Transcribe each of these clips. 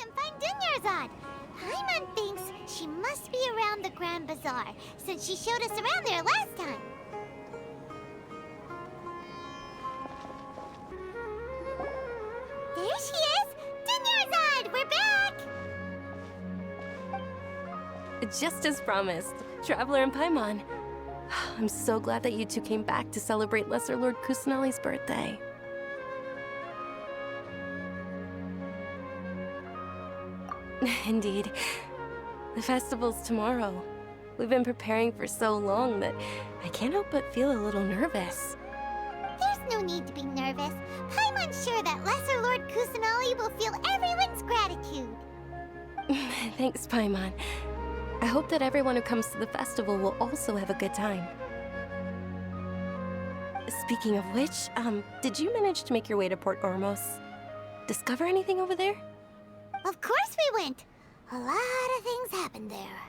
and find Dunyarzad. Paimon thinks she must be around the Grand Bazaar, since she showed us around there last time. There she is! Dunyarzad, we're back! Just as promised, Traveler and Paimon. I'm so glad that you two came back to celebrate Lesser Lord Kusanali's birthday. Indeed. The festival's tomorrow. We've been preparing for so long that I can't help but feel a little nervous. There's no need to be nervous. Paimon's sure that Lesser Lord Kusanali will feel everyone's gratitude. Thanks, Paimon. I hope that everyone who comes to the festival will also have a good time. Speaking of which, did you manage to make your way to Port Ormos? Discover anything over there? Of course we went. A lot of things happened there.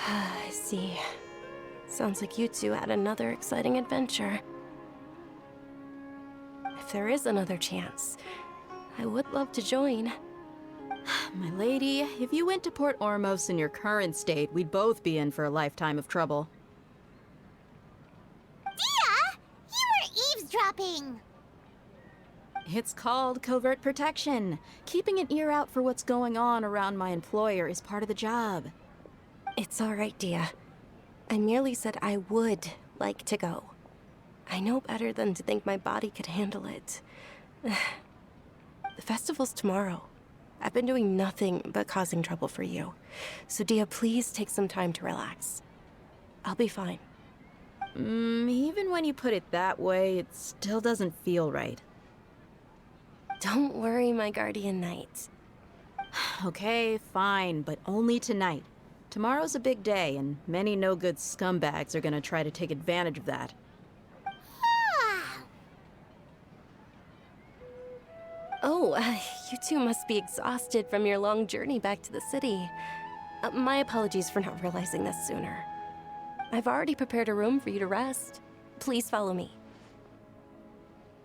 I see. Sounds like you two had another exciting adventure. If there is another chance, I would love to join. My lady, if you went to Port Ormos in your current state, we'd both be in for a lifetime of trouble. Dia! You were eavesdropping! It's called covert protection. Keeping an ear out for what's going on around my employer is part of the job. It's all right, Dia. I merely said I would like to go. I know better than to think my body could handle it. The festival's tomorrow. I've been doing nothing but causing trouble for you. So Dia, please take some time to relax. I'll be fine. Even when you put it that way, it still doesn't feel right. Don't worry, my guardian knight. Okay, fine, but only tonight. Tomorrow's a big day, and many no-good scumbags are gonna try to take advantage of that. Oh, you two must be exhausted from your long journey back to the city. My apologies for not realizing this sooner. I've already prepared a room for you to rest. Please follow me.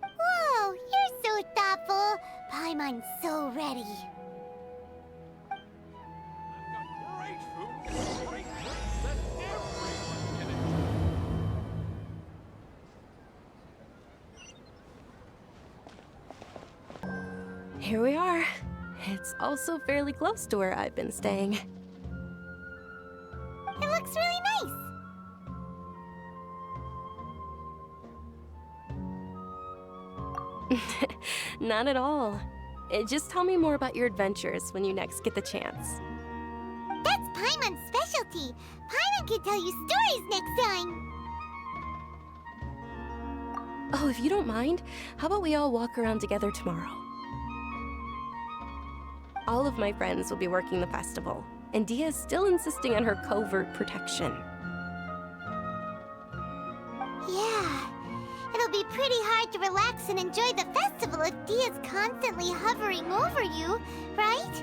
Whoa, you're so thoughtful. Paimon's so ready. Great food, great drinks that everyone can enjoy. Here we are. It's also fairly close to where I've been staying. It looks really nice. Not at all. Just tell me more about your adventures when you next get the chance. That's Paimon's specialty. Paimon can tell you stories next time. Oh, if you don't mind, how about we all walk around together tomorrow? All of my friends will be working the festival, and Dia is still insisting on her covert protection. Yeah, it'll be pretty hard to relax and enjoy the festival if Dia's constantly hovering over you, right?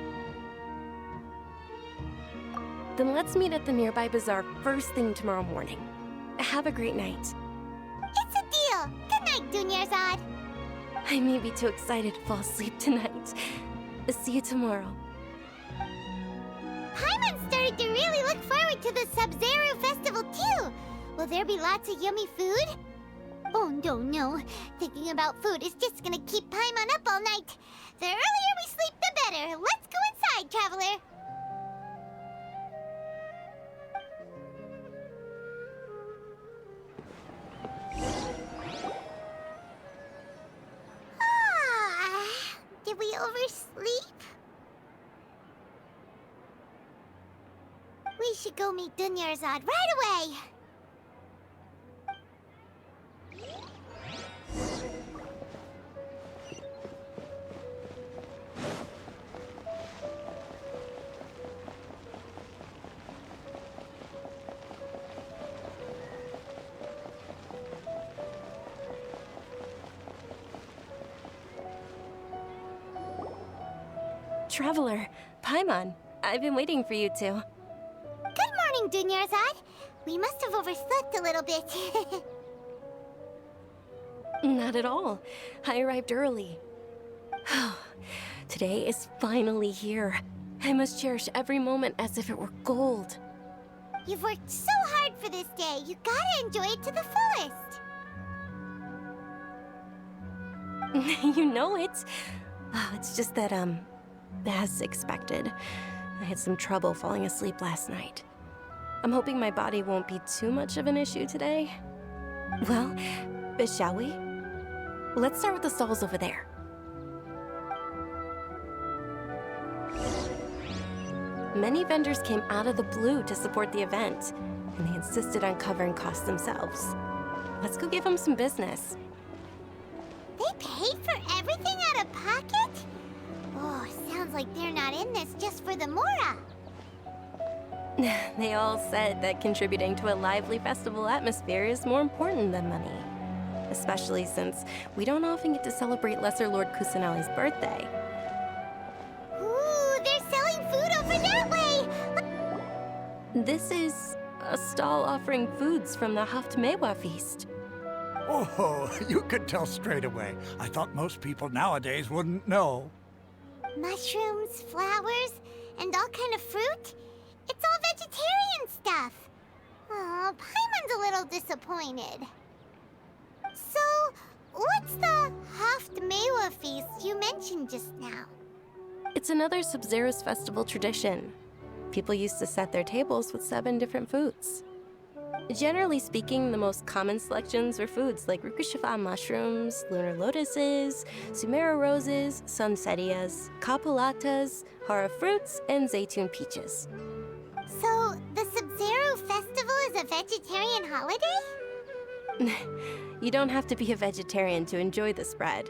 Then let's meet at the nearby bazaar first thing tomorrow morning. Have a great night. It's a deal. Good night, Dunyarzad. I may be too excited to fall asleep tonight. See you tomorrow. Paimon started to really look forward to the Sub-Zero festival too. Will there be lots of yummy food? Oh no. Thinking about food is just gonna keep Paimon up all night. The earlier we sleep, the better. Let's go inside, traveler. Did we oversleep? We should go meet Dunyarzad right away. Traveler, Paimon, I've been waiting for you two. Good morning, Dunyarzad. We must have overslept a little bit. Not at all. I arrived early. Today is finally here. I must cherish every moment as if it were gold. You've worked so hard for this day. You gotta enjoy it to the fullest. You know it. It's just that, as expected, I had some trouble falling asleep last night. I'm hoping my body won't be too much of an issue today. Well, shall we? Let's start with the stalls over there. Many vendors came out of the blue to support the event, and they insisted on covering costs themselves. Let's go give them some business. They paid for everything out of pocket? Oh, sounds like they're not in this just for the Mora. They all said that contributing to a lively festival atmosphere is more important than money. Especially since we don't often get to celebrate Lesser Lord Kusanali's birthday. Ooh, they're selling food over that way! This is a stall offering foods from the Haft Mewa feast. Oh, you could tell straight away. I thought most people nowadays wouldn't know. Mushrooms, flowers, and all kind of fruit? It's all vegetarian stuff. Oh, Paimon's a little disappointed. So, what's the Haft Mewa feast you mentioned just now? It's another Sub-Zero's festival tradition. People used to set their tables with 7 different foods. Generally speaking, the most common selections were foods like Rukushifa mushrooms, lunar lotuses, Sumera roses, sunsetias, capulatas, hara fruits, and zaytun peaches. So, the Sub-Zero festival is a vegetarian holiday? You don't have to be a vegetarian to enjoy the spread.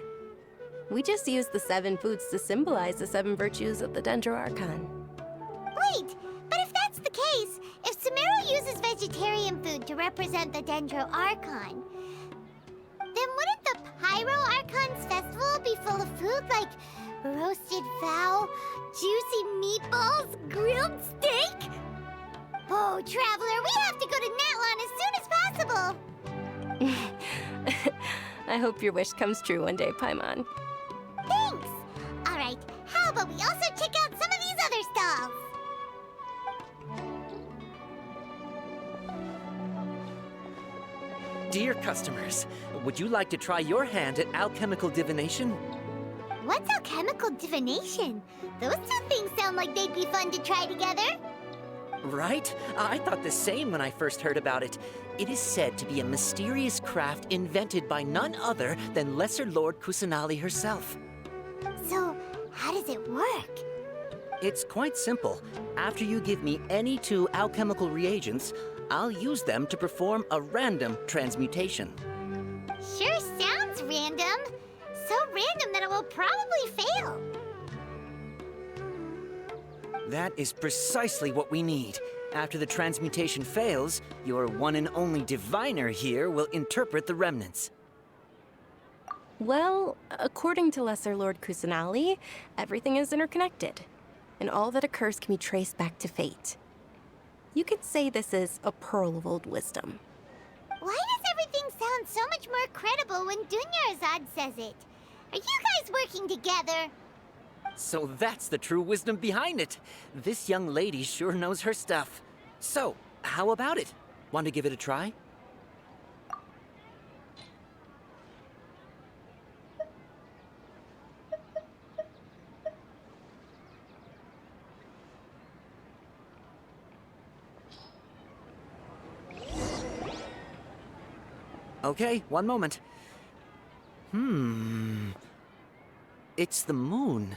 We just use the 7 foods to symbolize the 7 virtues of the Dendro Archon. Wait, but if that's the case, if Sumero uses vegetarian food to represent the Dendro Archon, then wouldn't the Pyro Archon's festival be full of food like roasted fowl, juicy meatballs, grilled steak? Oh, Traveler, we have to go to Natlan as soon as possible! I hope your wish comes true one day, Paimon. Thanks! Alright, how about we also check out some of these other stalls? Dear customers, would you like to try your hand at alchemical divination? What's alchemical divination? Those two things sound like they'd be fun to try together. Right? I thought the same when I first heard about it. It is said to be a mysterious craft invented by none other than Lesser Lord Kusanali herself. So, how does it work? It's quite simple. After you give me any 2 alchemical reagents, I'll use them to perform a random transmutation. Sure sounds random. So random that it will probably fail. That is precisely what we need. After the transmutation fails, your one and only diviner here will interpret the remnants. Well, according to Lesser Lord Kusanali, everything is interconnected, and all that occurs can be traced back to fate. You could say this is a pearl of old wisdom. Why does everything sound so much more credible when Dunyarzad says it? Are you guys working together? So that's the true wisdom behind it. This young lady sure knows her stuff. So, how about it? Want to give it a try? Okay, one moment. It's the moon.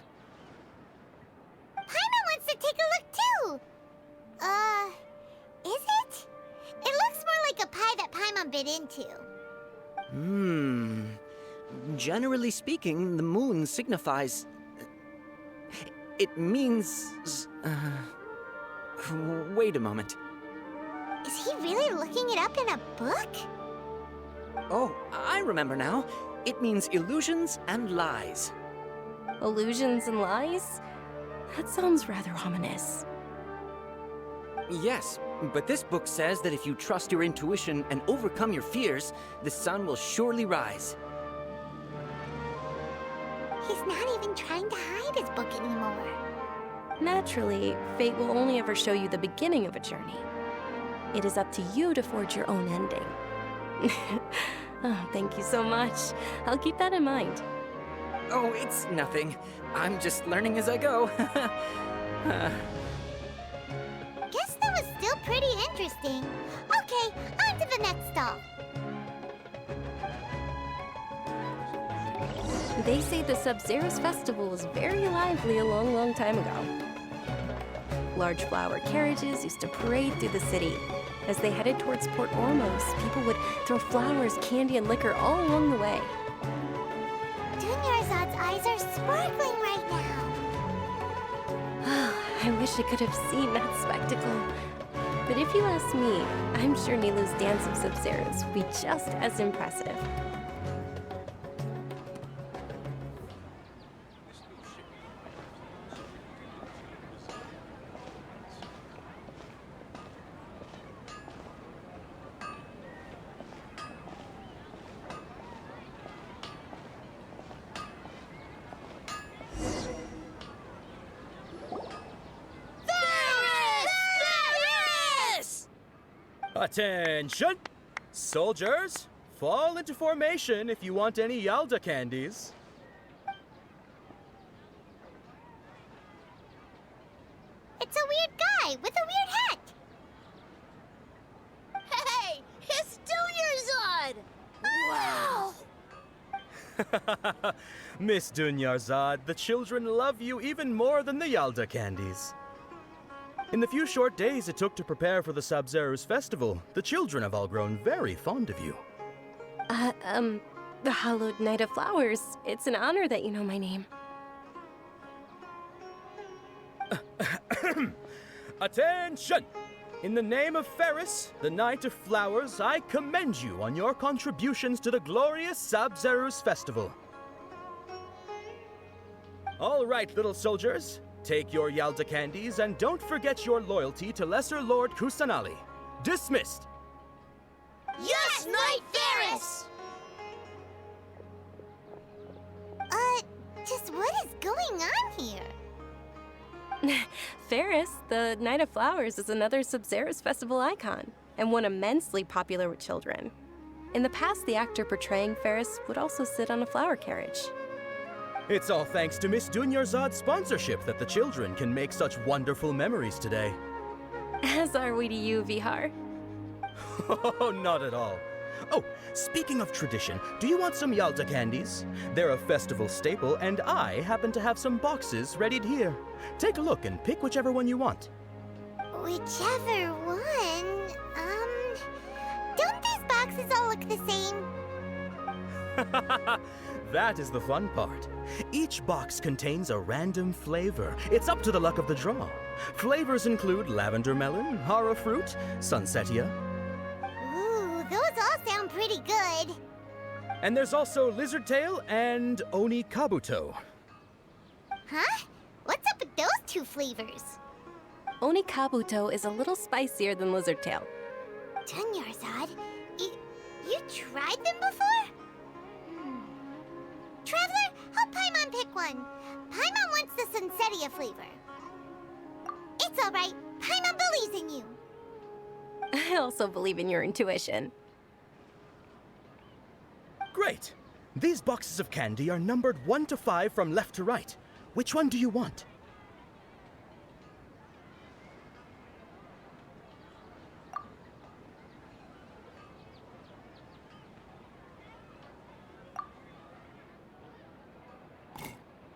Paimon wants to take a look too. Is it? It looks more like a pie that Paimon bit into. Generally speaking, the moon signifies... It means... Wait a moment. Is he really looking it up in a book? Oh, I remember now. It means illusions and lies. Illusions and lies? That sounds rather ominous. Yes, but this book says that if you trust your intuition and overcome your fears, the sun will surely rise. He's not even trying to hide his book anymore. Naturally, fate will only ever show you the beginning of a journey. It is up to you to forge your own ending. Oh, thank you so much. I'll keep that in mind. Oh, it's nothing. I'm just learning as I go. Guess that was still pretty interesting. Okay, on to the next stall. They say the Sub-Zero's festival was very lively a long, long time ago. Large flower carriages used to parade through the city. As they headed towards Port Ormos, people would throw flowers, candy, and liquor all along the way. Dunyarzad's eyes are sparkling right now. I wish I could have seen that spectacle. But if you ask me, I'm sure Nilu's dance of Sub-Zeros will be just as impressive. Attention! Soldiers, fall into formation if you want any Yalda candies. It's a weird guy with a weird hat. Hey, it's Dunyarzad! Wow! Miss Dunyarzad, the children love you even more than the Yalda candies. In the few short days it took to prepare for the Sub-Zero's festival, the children have all grown very fond of you. The Hallowed Night of Flowers. It's an honor that you know my name. Attention! In the name of Ferris, the Knight of Flowers, I commend you on your contributions to the glorious Sub-Zero's festival. All right, little soldiers. Take your Yalda candies and don't forget your loyalty to Lesser Lord Kusanali. Dismissed! Yes, Knight Ferris! Just what is going on here? Ferris, the Night of Flowers, is another Sub-Zero's festival icon, and one immensely popular with children. In the past, the actor portraying Ferris would also sit on a flower carriage. It's all thanks to Miss Dunyarzad's sponsorship that the children can make such wonderful memories today. As are we to you, Vihar. Oh, not at all. Oh, speaking of tradition, do you want some Yalda candies? They're a festival staple, and I happen to have some boxes readied here. Take a look and pick whichever one you want. Whichever one, don't these boxes all look the same? That is the fun part. Each box contains a random flavor. It's up to the luck of the draw. Flavors include lavender melon, hara fruit, sunsetia. Ooh, those all sound pretty good. And there's also lizard tail and oni kabuto. Huh? What's up with those two flavors? Oni Kabuto is a little spicier than Lizard Tail. Dunyarzad, you tried them before? Traveler, help Paimon pick one. Paimon wants the Sunsetia flavor. It's all right. Paimon believes in you. I also believe in your intuition. Great. These boxes of candy are numbered 1 to 5 from left to right. Which one do you want?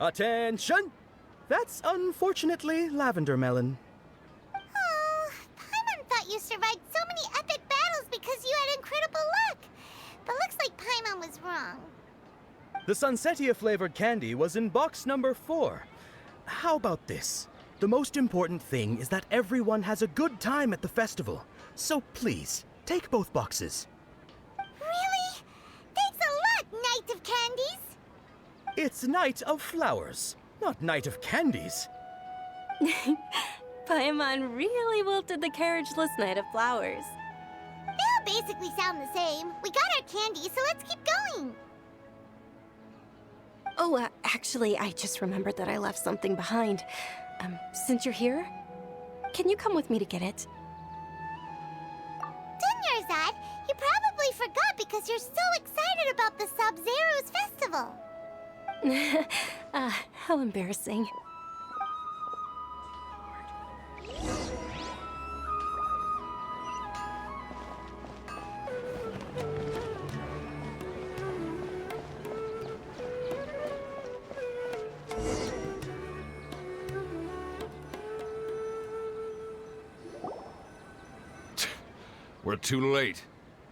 Attention! That's unfortunately lavender melon. Oh, Paimon thought you survived so many epic battles because you had incredible luck. But looks like Paimon was wrong. The Sunsetia flavored candy was in box number 4. How about this? The most important thing is that everyone has a good time at the festival. So please, take both boxes. Really? Thanks a lot, Knight of Candies. It's Night of Flowers, not Night of Candies. Paimon really wilted the carriageless Night of Flowers. They all basically sound the same. We got our candy, so let's keep going. Actually, I just remembered that I left something behind. Since you're here, can you come with me to get it? Dunyarzad, you probably forgot because you're so excited about the Sub-Zero's festival. How embarrassing. We're too late.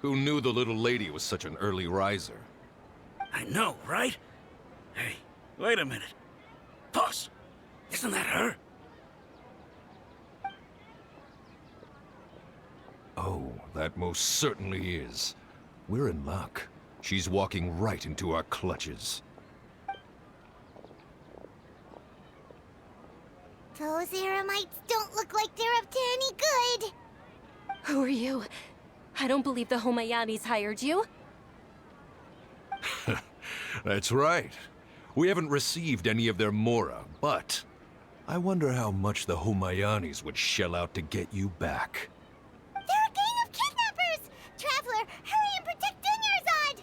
Who knew the little lady was such an early riser? I know, right? Hey, wait a minute. Boss, isn't that her? Oh, that most certainly is. We're in luck. She's walking right into our clutches. Those Eremites don't look like they're up to any good. Who are you? I don't believe the Homayanis hired you. That's right. We haven't received any of their mora, but I wonder how much the Homayanis would shell out to get you back. They're a gang of kidnappers! Traveler, hurry and protect Dunyarzad!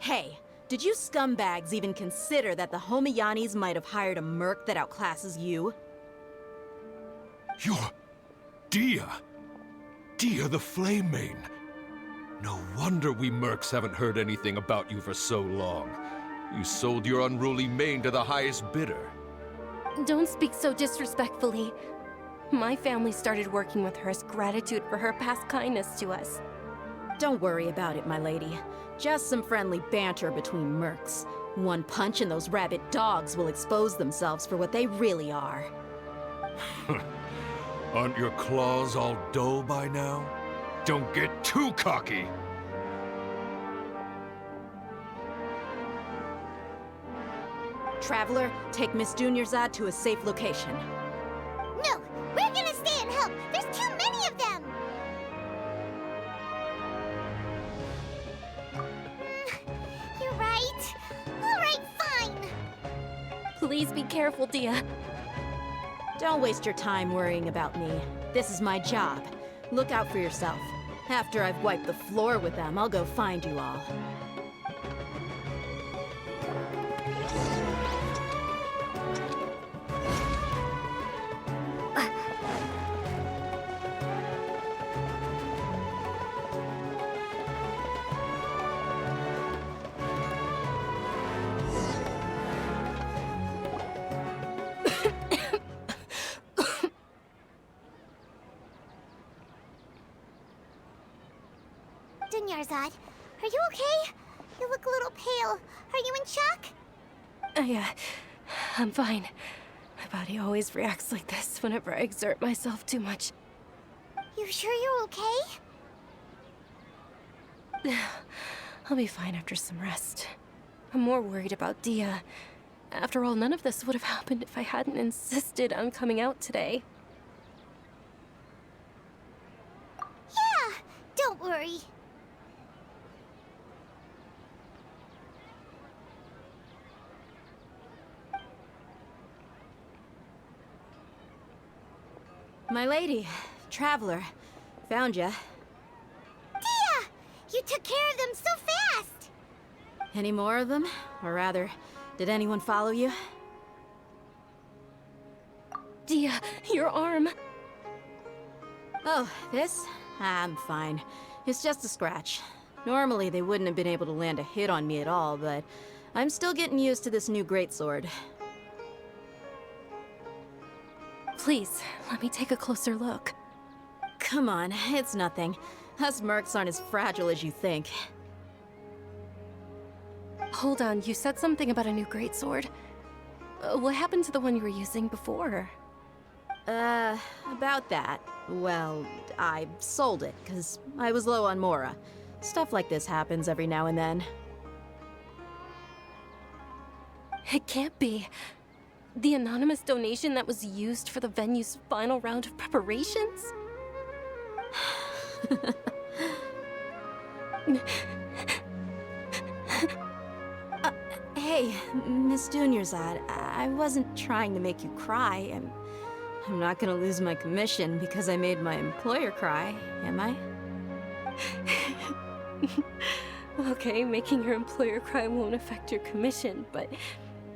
Hey, did you scumbags even consider that the Homayanis might have hired a merc that outclasses you? You're... Dia! Dia the Flame Main! No wonder we mercs haven't heard anything about you for so long. You sold your unruly mane to the highest bidder. Don't speak so disrespectfully. My family started working with her as gratitude for her past kindness to us. Don't worry about it, my lady. Just some friendly banter between mercs. One punch and those rabid dogs will expose themselves for what they really are. Aren't your claws all dull by now? Don't get too cocky! Traveler, take Miss Dunyarzad to a safe location. No, we're gonna stay and help. There's too many of them. You're right. All right, fine. Please be careful, Dia. Don't waste your time worrying about me. This is my job. Look out for yourself. After I've wiped the floor with them, I'll go find you all. Dunyarzad, are you okay? You look a little pale. Are you in shock? I'm fine. My body always reacts like this whenever I exert myself too much. You sure you're okay? I'll be fine after some rest. I'm more worried about Dia. After all, none of this would have happened if I hadn't insisted on coming out today. Yeah, don't worry. My lady, Traveler, found ya. Dia! You took care of them so fast! Any more of them? Or rather, did anyone follow you? Dia, your arm. Oh, this? I'm fine. It's just a scratch. Normally, they wouldn't have been able to land a hit on me at all, but I'm still getting used to this new greatsword. Please, let me take a closer look. Come on, it's nothing. Us mercs aren't as fragile as you think. Hold on, you said something about a new greatsword. What happened to the one you were using before? About that. Well, I sold it, because I was low on mora. Stuff like this happens every now and then. It can't be. The anonymous donation that was used for the venue's final round of preparations? Hey, Miss Dunyarzad, I wasn't trying to make you cry. I'm not gonna lose my commission because I made my employer cry, am I? Okay, making your employer cry won't affect your commission, but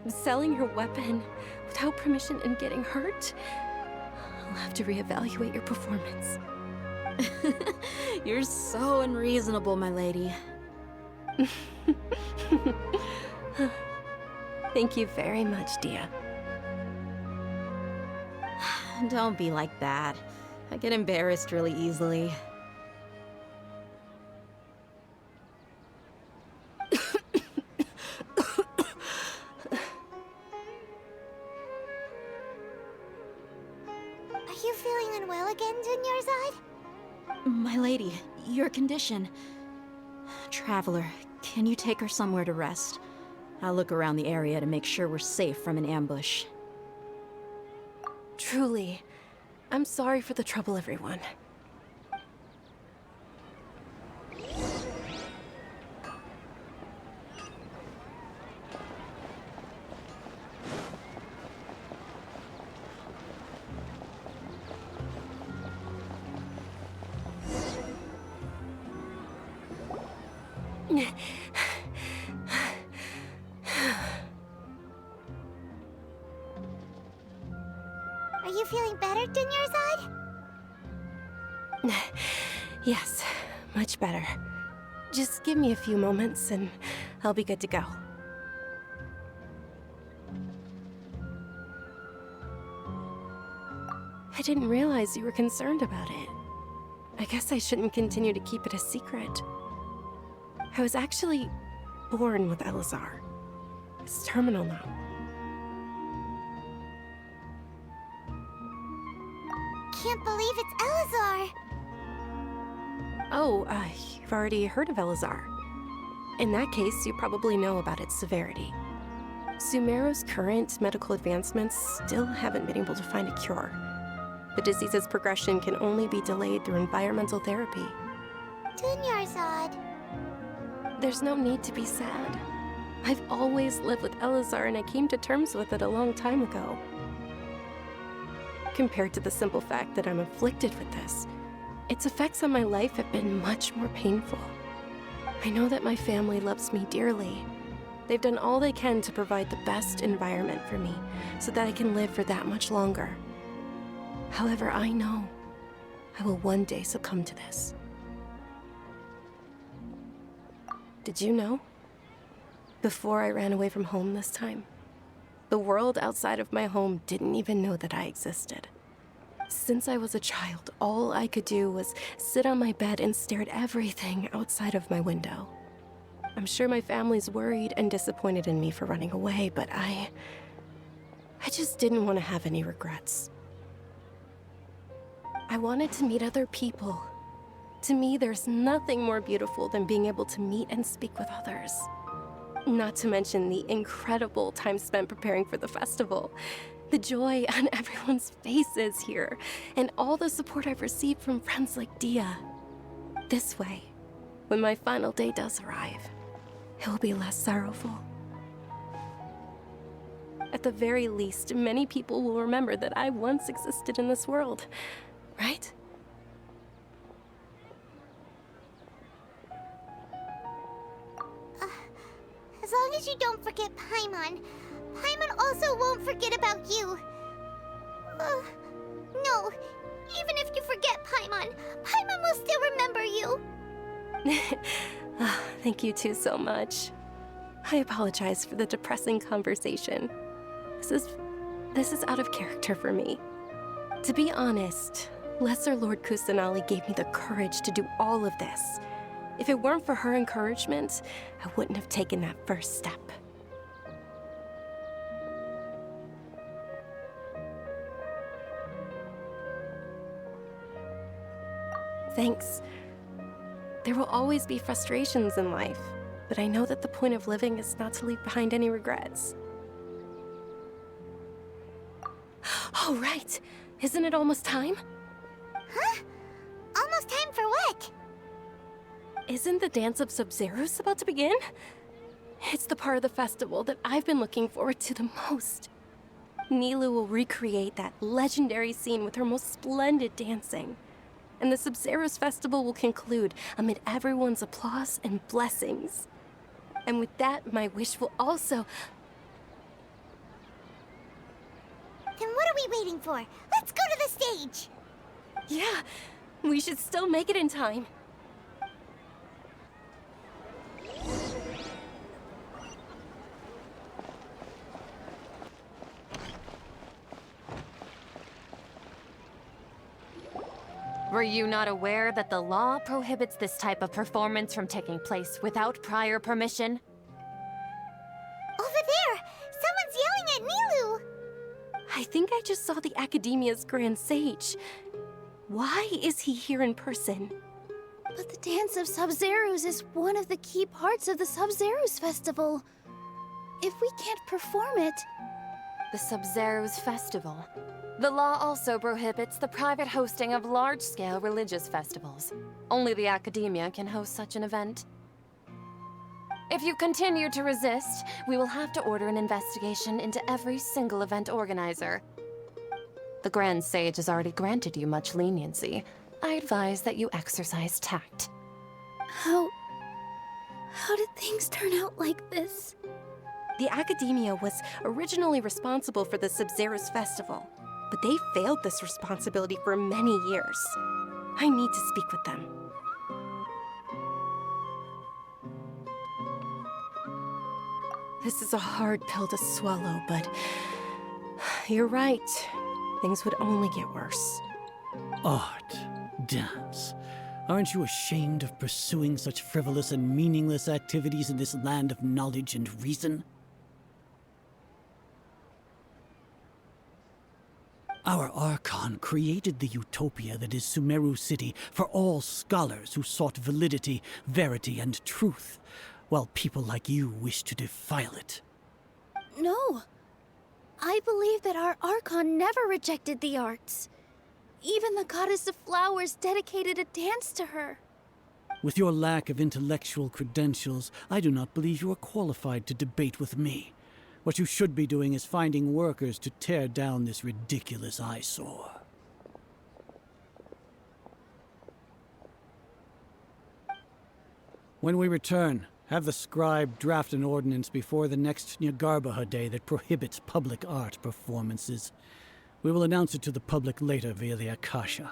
selling your weapon without permission and getting hurt? I'll have to reevaluate your performance. You're so unreasonable, my lady. Thank you very much, Dia. Don't be like that. I get embarrassed really easily. Are you feeling unwell again, Dunyarzad? My lady, your condition. Traveler, can you take her somewhere to rest? I'll look around the area to make sure we're safe from an ambush. Truly, I'm sorry for the trouble, everyone. Are you feeling better, Dunyarzad? Yes, much better. Just give me a few moments and I'll be good to go. I didn't realize you were concerned about it. I guess I shouldn't continue to keep it a secret. I was actually born with Elazar. It's terminal now. Can't believe it's Elazar! Oh, you've already heard of Elazar. In that case, you probably know about its severity. Sumeru's current medical advancements still haven't been able to find a cure. The disease's progression can only be delayed through environmental therapy. Dunyarzad. There's no need to be sad. I've always lived with Elazar and I came to terms with it a long time ago. Compared to the simple fact that I'm afflicted with this, its effects on my life have been much more painful. I know that my family loves me dearly. They've done all they can to provide the best environment for me so that I can live for that much longer. However, I know I will one day succumb to this. Did you know? Before I ran away from home this time, the world outside of my home didn't even know that I existed. Since I was a child, all I could do was sit on my bed and stare at everything outside of my window. I'm sure my family's worried and disappointed in me for running away, but I just didn't want to have any regrets. I wanted to meet other people. To me, there's nothing more beautiful than being able to meet and speak with others. Not to mention the incredible time spent preparing for the festival. The joy on everyone's faces here, and all the support I've received from friends like Dia. This way, when my final day does arrive, it will be less sorrowful. At the very least, many people will remember that I once existed in this world, right? As long as you don't forget Paimon, Paimon also won't forget about you. No, even if you forget Paimon, Paimon will still remember you. Thank you two so much. I apologize for the depressing conversation. This is out of character for me. To be honest, Lesser Lord Kusanali gave me the courage to do all of this. If it weren't for her encouragement, I wouldn't have taken that first step. Thanks. There will always be frustrations in life, but I know that the point of living is not to leave behind any regrets. Oh, right. Isn't it almost time? Huh? Almost time for what? Isn't the Dance of Sub-Zeros about to begin? It's the part of the festival that I've been looking forward to the most. Nilu will recreate that legendary scene with her most splendid dancing. And the Sub-Zero's festival will conclude amid everyone's applause and blessings. And with that, my wish will also... Then what are we waiting for? Let's go to the stage! Yeah, we should still make it in time. Were you not aware that the law prohibits this type of performance from taking place without prior permission? Over there! Someone's yelling at Nilu! I think I just saw the Academia's Grand Sage. Why is he here in person? But the Dance of Sub-Zeros is one of the key parts of the Sub-Zeros Festival. If we can't perform it... The Sub-Zeros Festival. The law also prohibits the private hosting of large-scale religious festivals. Only the Academia can host such an event. If you continue to resist, we will have to order an investigation into every single event organizer. The Grand Sage has already granted you much leniency. I advise that you exercise tact. How did things turn out like this? The Academia was originally responsible for the Sub-Zeros Festival, but they failed this responsibility for many years. I need to speak with them. This is a hard pill to swallow, but you're right. Things would only get worse. Art, dance. Aren't you ashamed of pursuing such frivolous and meaningless activities in this land of knowledge and reason? Our Archon created the utopia that is Sumeru City for all scholars who sought validity, verity, and truth, while people like you wish to defile it. No. I believe that our Archon never rejected the arts. Even the goddess of flowers dedicated a dance to her. With your lack of intellectual credentials, I do not believe you are qualified to debate with me. What you should be doing is finding workers to tear down this ridiculous eyesore. When we return, have the scribe draft an ordinance before the next Nyagarbha Day that prohibits public art performances. We will announce it to the public later via the Akasha.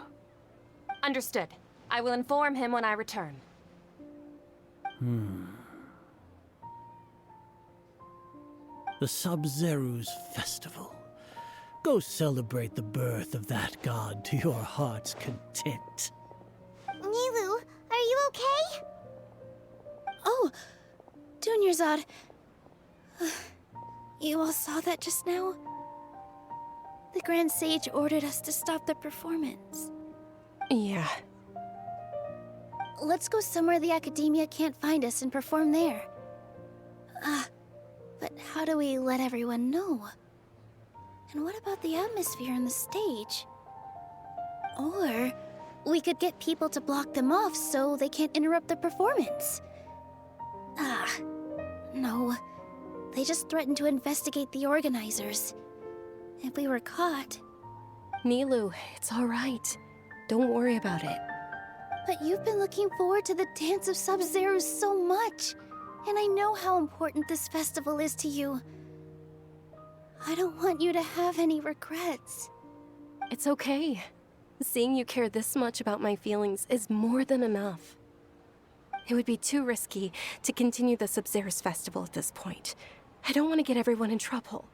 Understood. I will inform him when I return. The Sub-Zero's Festival. Go celebrate the birth of that god to your heart's content. Nilu, are you okay? Oh, Dunyarzad. You all saw that just now? The Grand Sage ordered us to stop the performance. Yeah. Let's go somewhere the Academia can't find us and perform there. But how do we let everyone know? And what about the atmosphere on the stage? Or we could get people to block them off so they can't interrupt the performance. No. They just threatened to investigate the organizers. If we were caught... Nilu, it's all right. Don't worry about it. But you've been looking forward to the Dance of Sub-Zeros so much. And I know how important this festival is to you. I don't want you to have any regrets. It's okay. Seeing you care this much about my feelings is more than enough. It would be too risky to continue the Sub-Zeros Festival at this point. I don't want to get everyone in trouble.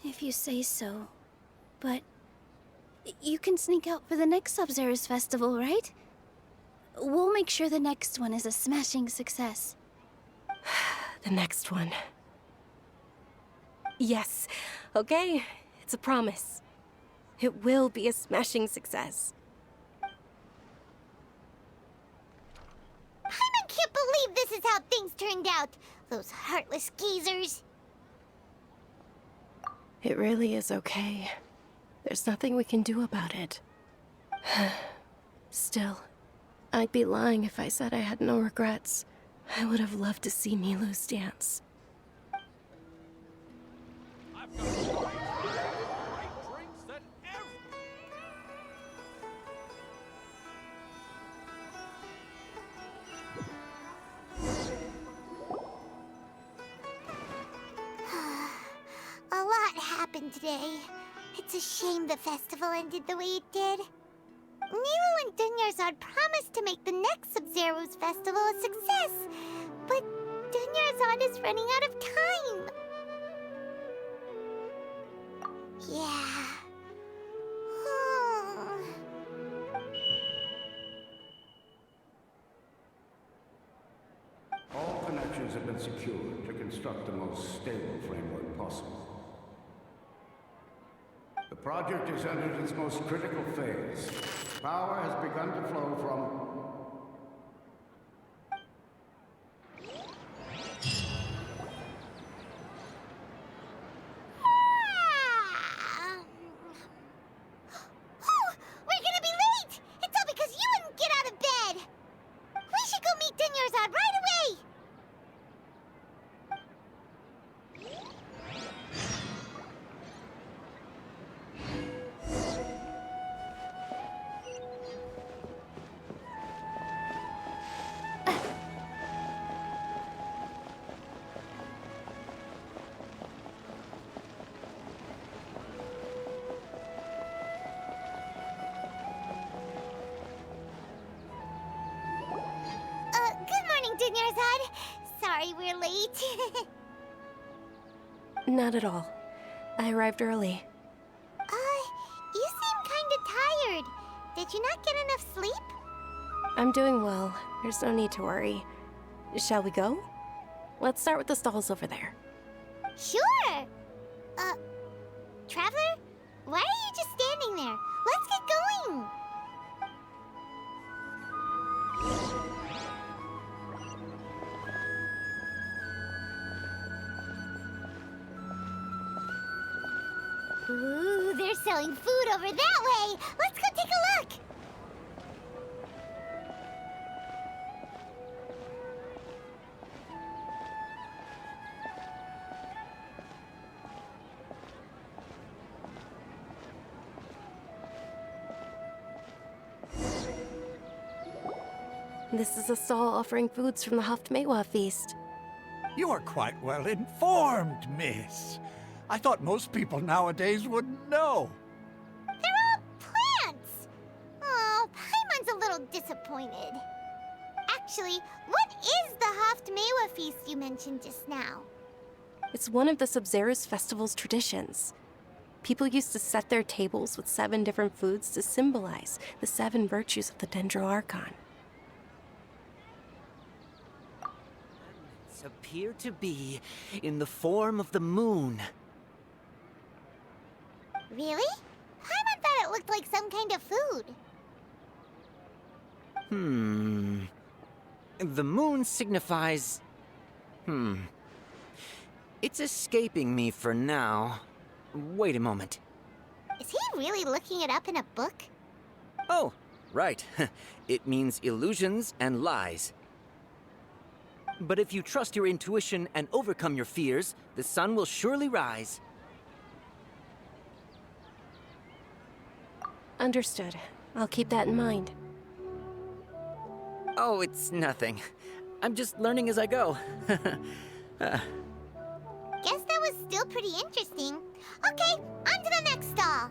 If you say so. But... you can sneak out for the next Sub-Zeros Festival, right? We'll make sure the next one is a smashing success. The next one. Yes. Okay. It's a promise. It will be a smashing success. I can't believe this is how things turned out. Those heartless geezers. It really is okay. There's nothing we can do about it. Still, I'd be lying if I said I had no regrets. I would have loved to see Milu's dance. I've got great drinks than ever. A lot happened today. It's a shame the festival ended the way it did. Nilo and Dunyarzad promised to make the next Sub-Zero's festival a success, but Dunyarzad is running out of time. Yeah. All connections have been secured to construct the most stable framework possible. The project has entered its most critical phase. Power has begun to flow from... Oh, we're gonna be late! It's all because you wouldn't get out of bed! We should go meet Dunyarzad right away! Good morning, Dunyarzad. Sorry we're late. Not at all. I arrived early. You seem kinda tired. Did you not get enough sleep? I'm doing well. There's no need to worry. Shall we go? Let's start with the stalls over there. Sure! Traveler? Why are you just standing there? Let's get going! Ooh, they're selling food over that way! Let's go take a look! This is a stall offering foods from the Haftmewa feast. You are quite well informed, miss. I thought most people nowadays wouldn't know. They're all plants! Oh, Paimon's a little disappointed. Actually, what is the Haftmewa feast you mentioned just now? It's one of the Sub-Zero's festival's traditions. People used to set their tables with 7 different foods to symbolize the 7 virtues of the Dendro Archon. Appear to be in the form of the moon. Really? Paimon thought it looked like some kind of food. The moon signifies... It's escaping me for now. Wait a moment. Is he really looking it up in a book? Oh, right. It means illusions and lies. But if you trust your intuition and overcome your fears, the sun will surely rise. Understood. I'll keep that in mind. Oh, it's nothing. I'm just learning as I go. Guess that was still pretty interesting. Okay, on to the next stall.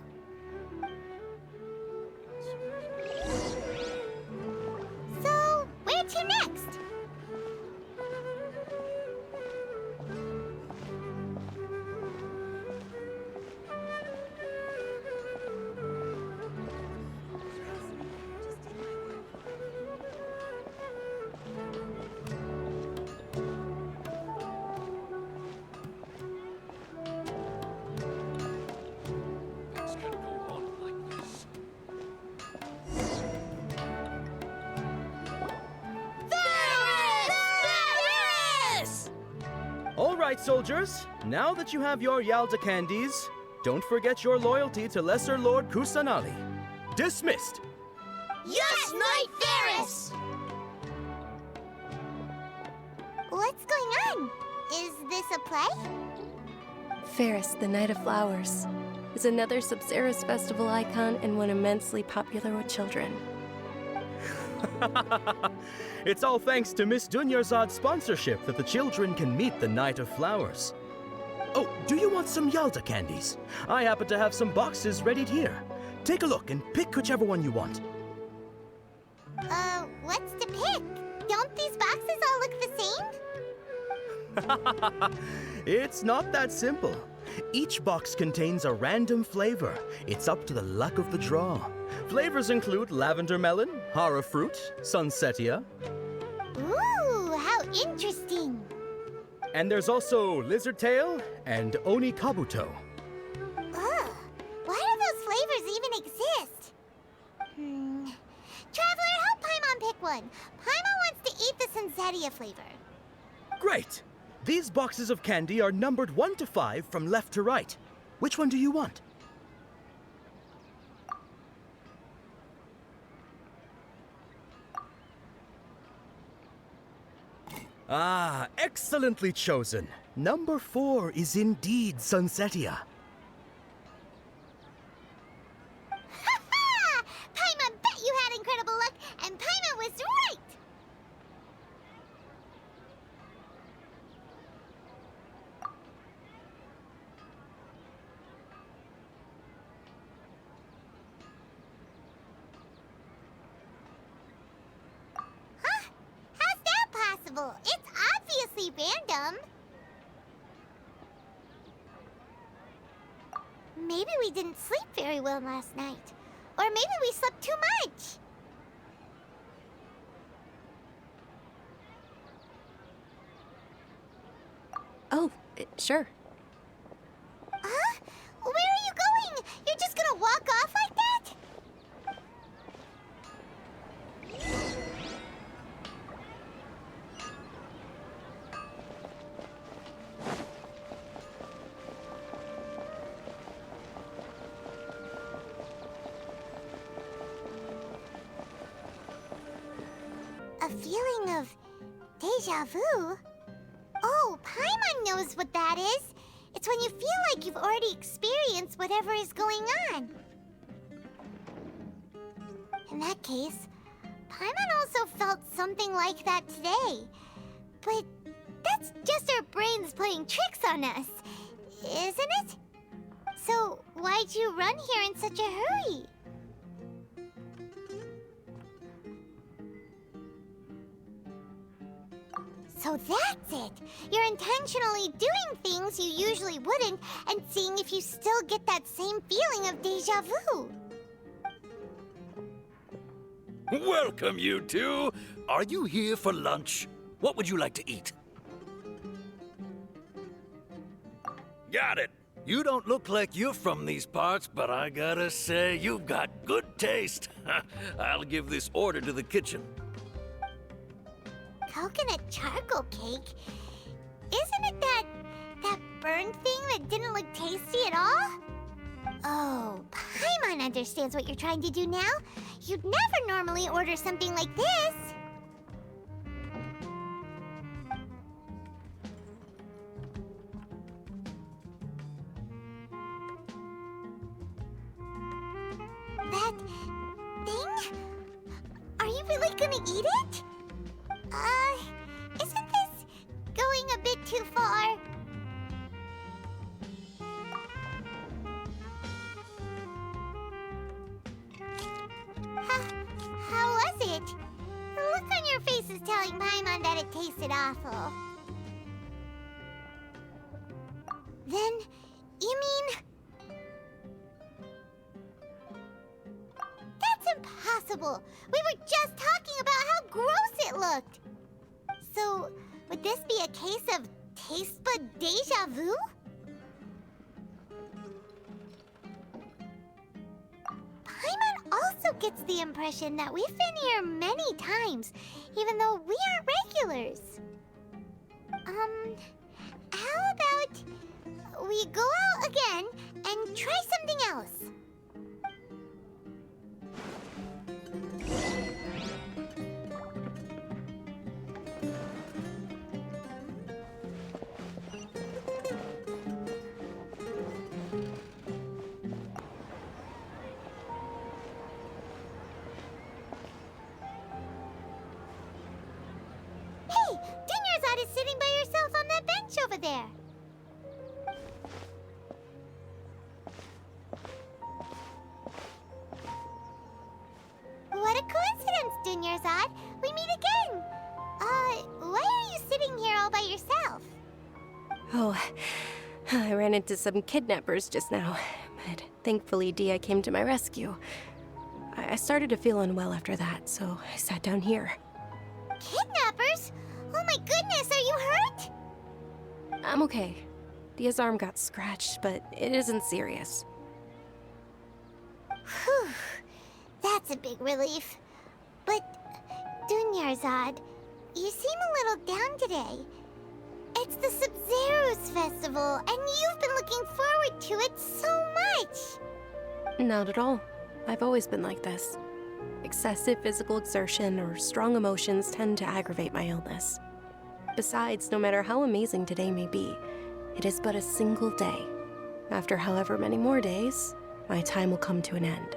So, where to next? All right, soldiers. Now that you have your Yalda candies, don't forget your loyalty to Lesser Lord Kusanali. Dismissed! Yes, Knight Varys! What's going on? Is this a play? Ferris, the Night of Flowers, is another Sub-Zero's festival icon and one immensely popular with children. It's all thanks to Miss Dunyarzad's sponsorship that the children can meet the Night of Flowers. Oh, do you want some Yalda candies? I happen to have some boxes readied here. Take a look and pick whichever one you want. What's to pick? Don't these boxes all look the same? It's not that simple. Each box contains a random flavor. It's up to the luck of the draw. Flavors include lavender melon, hara fruit, sunsetia. Ooh, how interesting. And there's also lizard tail and oni kabuto. Ugh, why do those flavors even exist? Traveler, help Paimon pick one. Paimon wants to eat the sunsetia flavor. Great! These boxes of candy are numbered 1 to 5 from left to right. Which one do you want? Ah, excellently chosen. Number 4 is indeed sunsetia. Ha-ha! Paimon bet you had incredible luck, and Paimon was right! Huh? How's that possible? It's obviously random. Maybe we didn't sleep very well last night. Or maybe we slept too much. Oh, sure. Huh? Where are you going? You're just gonna walk off like that? A feeling of deja vu? Oh, Paimon knows what that is. It's when you feel like you've already experienced whatever is going on. In that case, Paimon also felt something like that today. But that's just our brains playing tricks on us, isn't it? So why'd you run here in such a hurry? So that's it! You're intentionally doing things you usually wouldn't and seeing if you still get that same feeling of deja vu. Welcome, you two. Are you here for lunch? What would you like to eat? Got it. You don't look like you're from these parts, but I gotta say, you've got good taste. I'll give this order to the kitchen. Coconut charcoal cake? Isn't it that burned thing that didn't look tasty at all? Oh, Paimon understands what you're trying to do now. You'd never normally order something like this. That thing? Are you really gonna eat it? Isn't this going a bit too far? How was it? The look on your face is telling Paimon that it tasted awful. Then, you mean... That's impossible! We were just talking about how gross it looked! So, would this be a case of taste bud deja vu? Paimon also gets the impression that we've been here many times, even though we aren't regulars. How about we go out again and try something else? is sitting by yourself on that bench over there. What a coincidence, Dunyarzad. We meet again. Why are you sitting here all by yourself? Oh, I ran into some kidnappers just now, but thankfully Dia came to my rescue. I started to feel unwell after that, so I sat down here. Kidnappers? Oh my goodness, are you hurt? I'm okay. Dia's arm got scratched, but it isn't serious. Whew. That's a big relief. But, Dunyarzad, you seem a little down today. It's the Sub-Zero's festival, and you've been looking forward to it so much. Not at all. I've always been like this. Excessive physical exertion or strong emotions tend to aggravate my illness. Besides, no matter how amazing today may be, it is but a single day. After however many more days, my time will come to an end.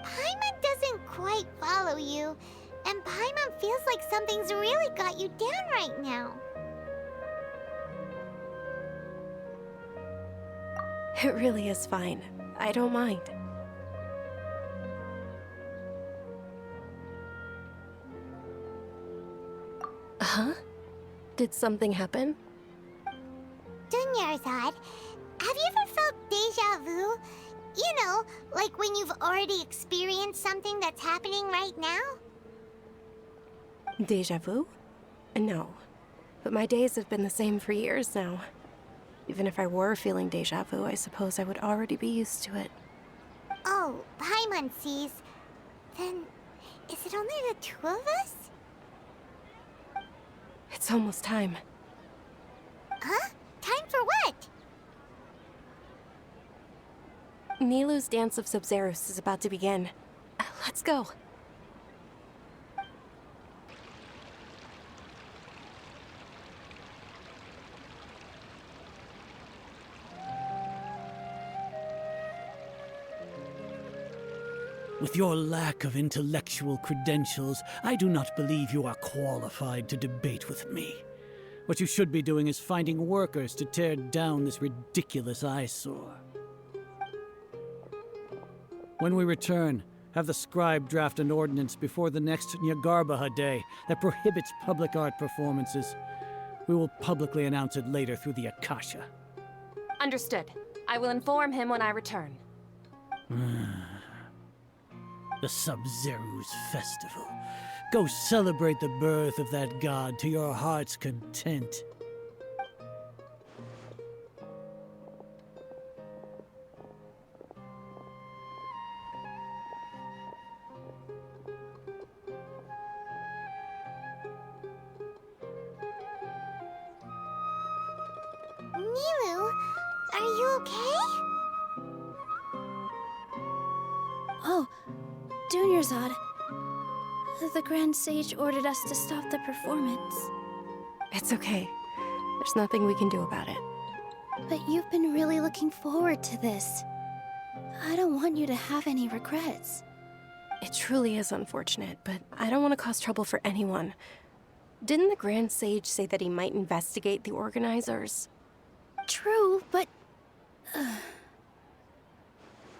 Paimon doesn't quite follow you, and Paimon feels like something's really got you down right now. It really is fine. I don't mind. Huh? Did something happen? Dunyarzad, have you ever felt deja vu? You know, like when you've already experienced something that's happening right now? Deja vu? No. But my days have been the same for years now. Even if I were feeling deja vu, I suppose I would already be used to it. Oh, Paimon sees. Then, is it only the two of us? It's almost time. Huh? Time for what? Nilou's Dance of Sub-Zeros is about to begin. Let's go. With your lack of intellectual credentials, I do not believe you are qualified to debate with me. What you should be doing is finding workers to tear down this ridiculous eyesore. When we return, have the scribe draft an ordinance before the next Nyagarbaha Day that prohibits public art performances. We will publicly announce it later through the Akasha. Understood. I will inform him when I return. The Sub-Zero's festival. Go celebrate the birth of that god to your heart's content. Nilou, are you okay? Oh, Dunyarzad. The Grand Sage ordered us to stop the performance. It's okay. There's nothing we can do about it. But you've been really looking forward to this. I don't want you to have any regrets. It truly is unfortunate, but I don't want to cause trouble for anyone. Didn't the Grand Sage say that he might investigate the organizers? True, but...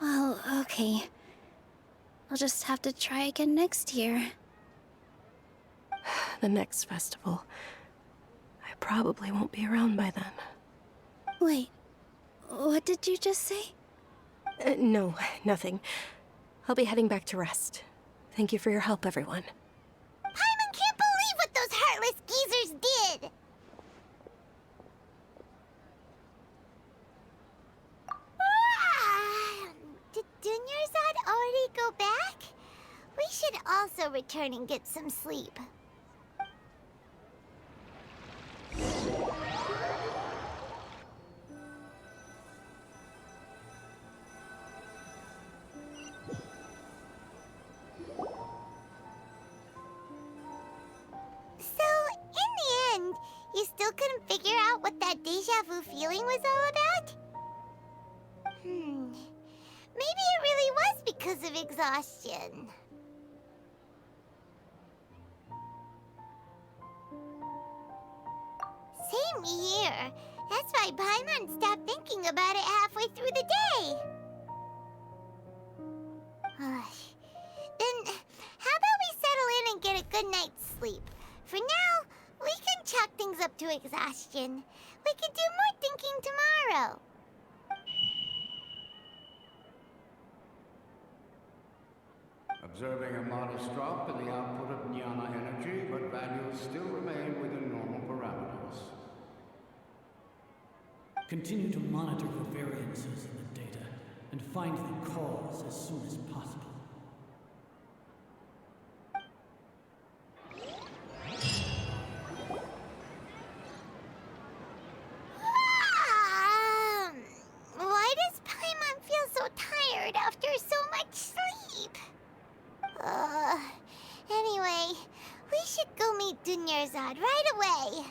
well, okay. I'll just have to try again next year. The next festival. I probably won't be around by then. Wait, what did you just say? No, nothing. I'll be heading back to rest. Thank you for your help, everyone. Paimon can't believe what those heartless geezers did! Did Dunyarzad already go back? We should also return and get some sleep. So, in the end, you still couldn't figure out what that deja vu feeling was all about? Maybe it really was because of exhaustion. Same here. That's why Paimon stopped thinking about it halfway through the day. Then, how about we settle in and get a good night's sleep? For now, we can chalk things up to exhaustion. We can do more thinking tomorrow. Observing a modest drop in the output of jnana energy, but values still remain within normal parameters. Continue to monitor for variances in the data and find the cause as soon as possible. Why does Paimon feel so tired after so much sleep? Anyway, we should go meet Dunyarzad right away.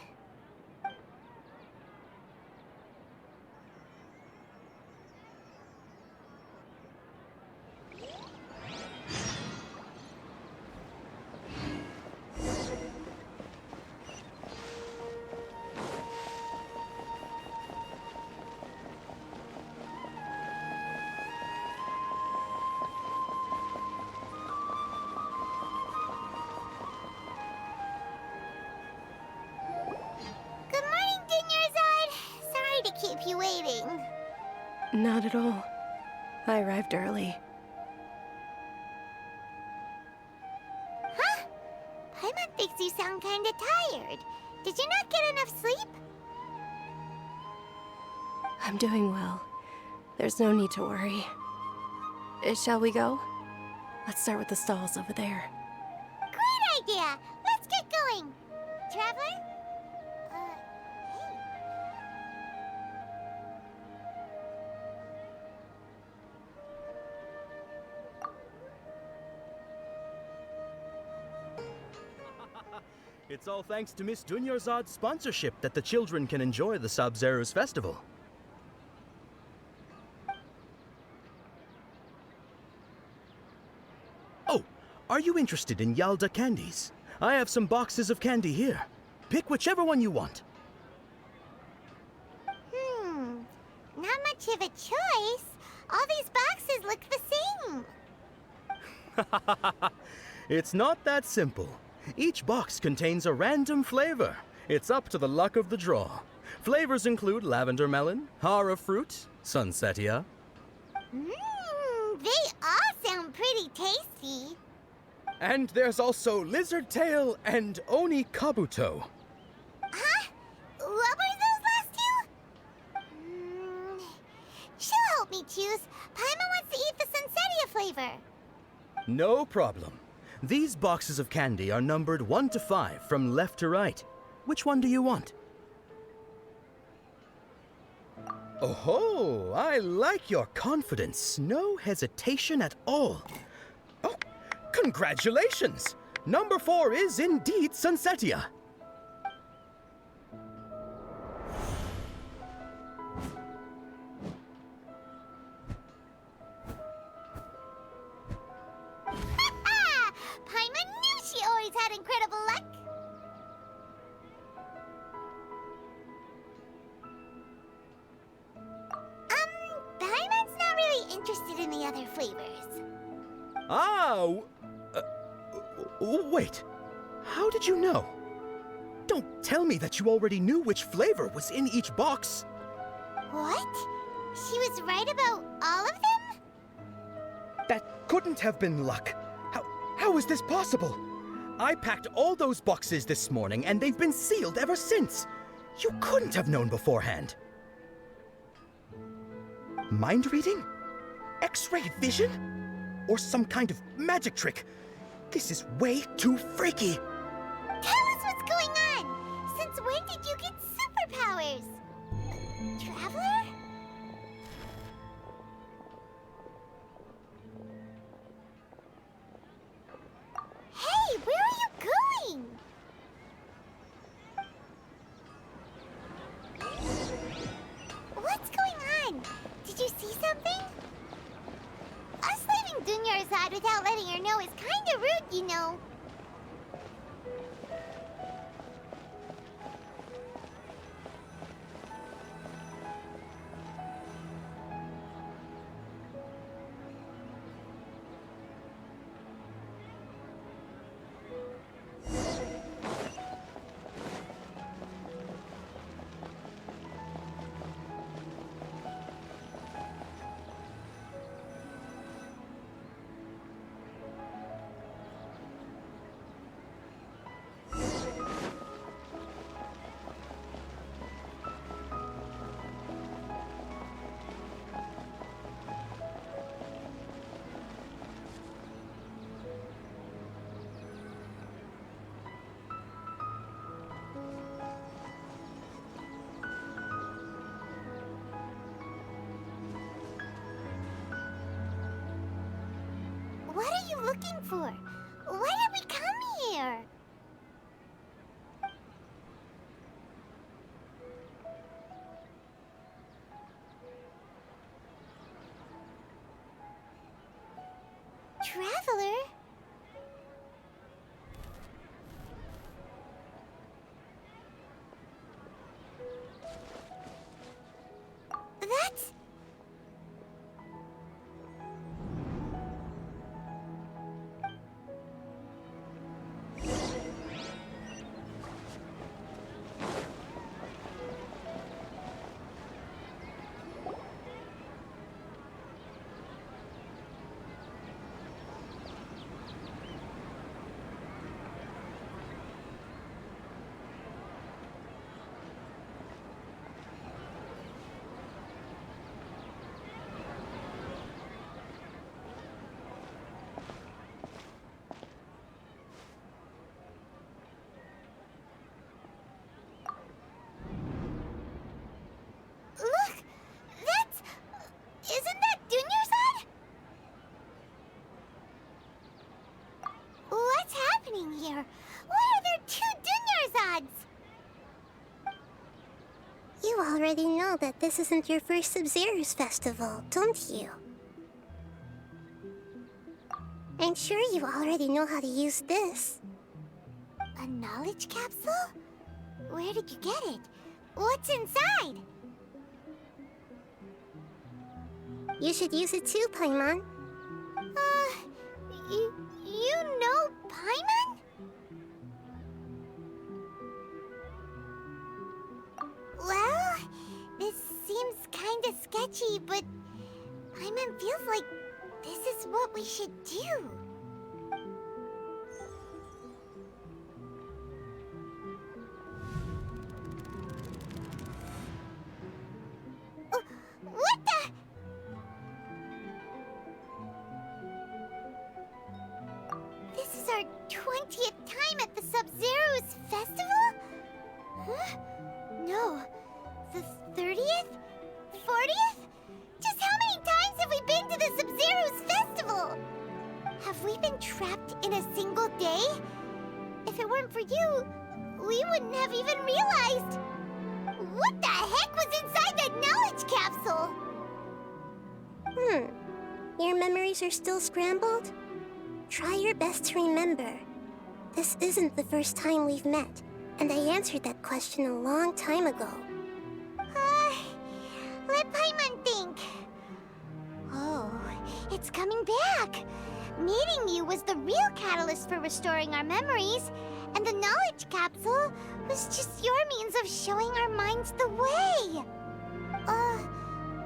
Keep you waiting. Not at all. I arrived early. Huh? Paimon thinks you sound kinda tired. Did you not get enough sleep? I'm doing well. There's no need to worry. Shall we go? Let's start with the stalls over there. Great idea! Let's get going! Traveler? It's all thanks to Miss Dunyarzad's sponsorship that the children can enjoy the Sub-Zero's festival. Oh, are you interested in Yalda candies? I have some boxes of candy here. Pick whichever one you want. Not much of a choice. All these boxes look the same. It's not that simple. Each box contains a random flavor. It's up to the luck of the draw. Flavors include lavender melon, hara fruit, sunsetia. They all sound pretty tasty. And there's also lizard tail and oni kabuto. Huh? What were those last two? She'll help me choose. Paimon wants to eat the sunsetia flavor. No problem. These boxes of candy are numbered 1 to 5 from left to right. Which one do you want? Oh, I like your confidence. No hesitation at all. Oh, congratulations! Number 4 is indeed sunsetia. Paimon knew she always had incredible luck. Paimon's not really interested in the other flavors. Wait. How did you know? Don't tell me that you already knew which flavor was in each box. What? She was right about all of them? That couldn't have been luck. How is this possible? I packed all those boxes this morning and they've been sealed ever since. You couldn't have known beforehand. Mind reading? X-ray vision? Or some kind of magic trick? This is way too freaky. Tell us what's going on! Since when did you get superpowers? Traveler? Hey, where are you going? What's going on? Did you see something? Us leaving Dunyarzad without letting her know is kinda rude, you know. looking for? Why did we come here? Traveler? That's... Look! That's... Isn't that Dunyarzad? What's happening here? Why are there two Dunyarzads? You already know that this isn't your first Sub-Zero's festival, don't you? I'm sure you already know how to use this. A knowledge capsule? Where did you get it? What's inside? You should use it too, Paimon. You know Paimon? Well, this seems kinda sketchy, but Paimon feels like this is what we should do. What the? This is our 20th time at the Sub-Zero's festival? Huh? No. The 30th? 40th? Just how many times have we been to the Sub-Zero's festival? Have we been trapped in a single day? If it weren't for you, we wouldn't have even realized. What the heck was inside that knowledge capsule? Your memories are still scrambled? Try your best to remember. This isn't the first time we've met, and I answered that question a long time ago. Let Paimon think. Oh, it's coming back. Meeting you was the real catalyst for restoring our memories, and the knowledge capsule was just your means of showing our minds the way.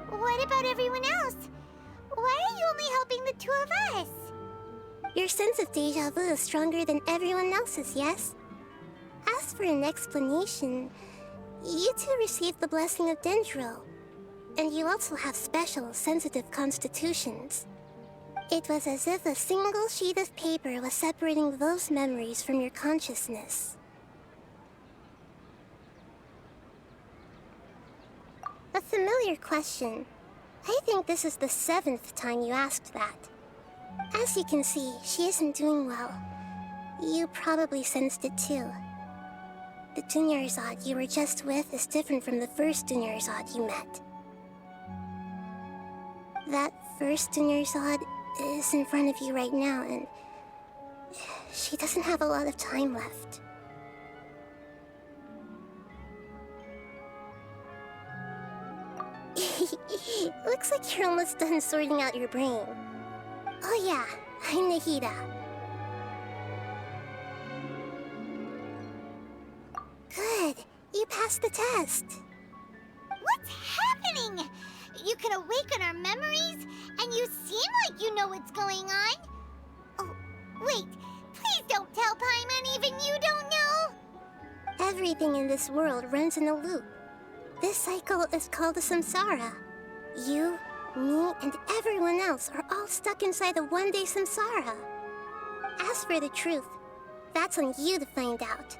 What about everyone else? Why are you only helping the two of us? Your sense of deja vu is stronger than everyone else's, yes? As for an explanation, you two received the blessing of Dendro, and you also have special, sensitive constitutions. It was as if a single sheet of paper was separating those memories from your consciousness. A familiar question. I think this is the 7th time you asked that. As you can see, she isn't doing well. You probably sensed it too. The Dunyarzad you were just with is different from the first Dunyarzad you met. That first Dunyarzad is in front of you right now, and she doesn't have a lot of time left. Looks like you're almost done sorting out your brain. Oh yeah, I'm Nahida. Good, you passed the test. What's happening? You can awaken our memories, and you seem like you know what's going on. Oh, wait, please don't tell Paimon even you don't know. Everything in this world runs in a loop. This cycle is called a samsara. You, me, and everyone else are all stuck inside a one-day samsara. As for the truth, that's on you to find out.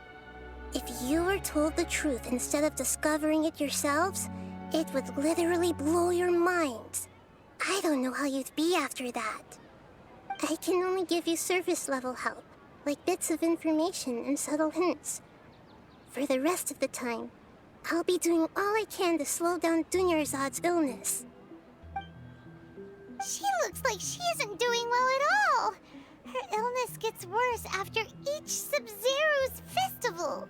If you were told the truth instead of discovering it yourselves, it would literally blow your minds. I don't know how you'd be after that. I can only give you surface-level help, like bits of information and subtle hints. For the rest of the time, I'll be doing all I can to slow down Dunyarzad's illness. She looks like she isn't doing well at all. Her illness gets worse after each Sub-Zero's festival.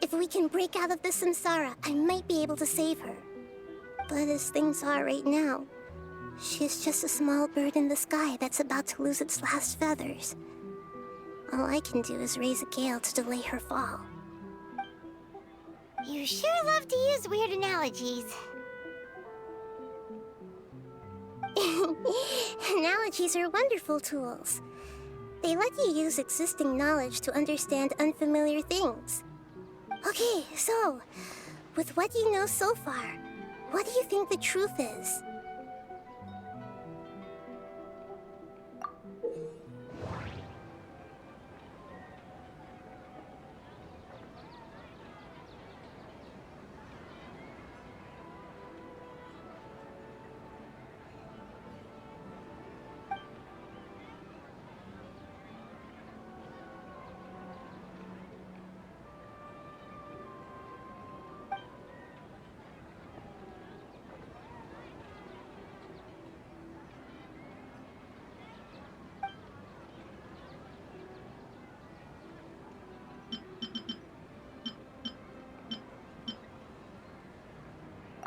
If we can break out of the samsara, I might be able to save her. But as things are right now, she's just a small bird in the sky that's about to lose its last feathers. All I can do is raise a gale to delay her fall. You sure love to use weird analogies. Analogies are wonderful tools. They let you use existing knowledge to understand unfamiliar things. Okay, so, with what you know so far, what do you think the truth is?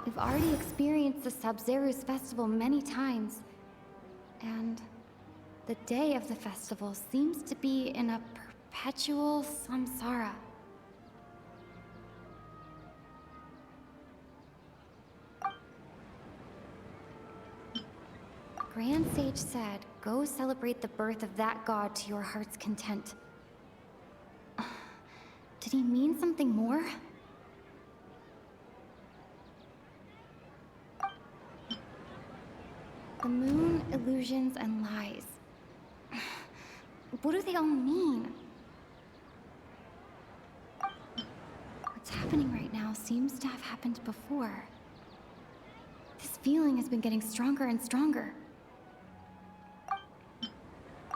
We've already experienced the Sub-Zero's festival many times. And the day of the festival seems to be in a perpetual samsara. Grand Sage said, go celebrate the birth of that god to your heart's content. Did he mean something more? The moon, illusions, and lies. What do they all mean? What's happening right now seems to have happened before. This feeling has been getting stronger and stronger.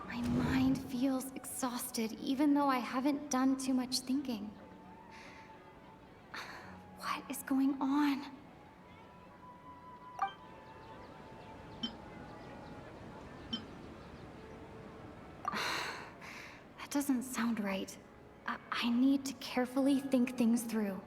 My mind feels exhausted, even though I haven't done too much thinking. What is going on? That doesn't sound right. I need to carefully think things through.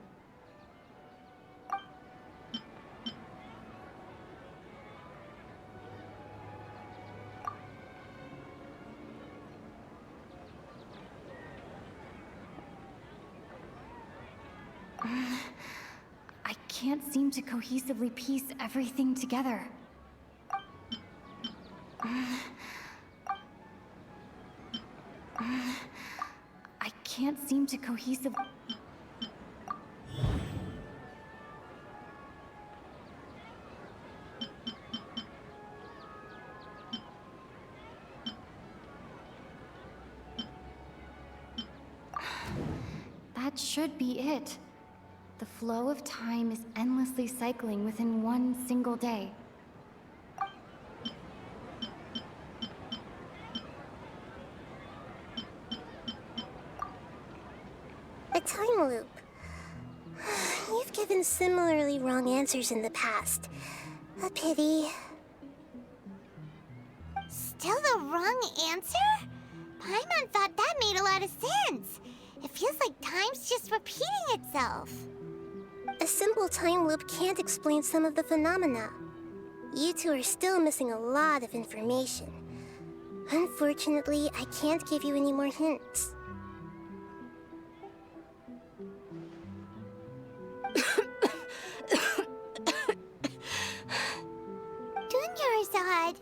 I can't seem to cohesively piece everything together. I can't seem to cohesive. That should be it. The flow of time is endlessly cycling within one single day. A time loop. You've given similarly wrong answers in the past. A pity. Still the wrong answer? Paimon thought that made a lot of sense. It feels like time's just repeating itself. A simple time loop can't explain some of the phenomena. You two are still missing a lot of information. Unfortunately, I can't give you any more hints. Dunyarzad.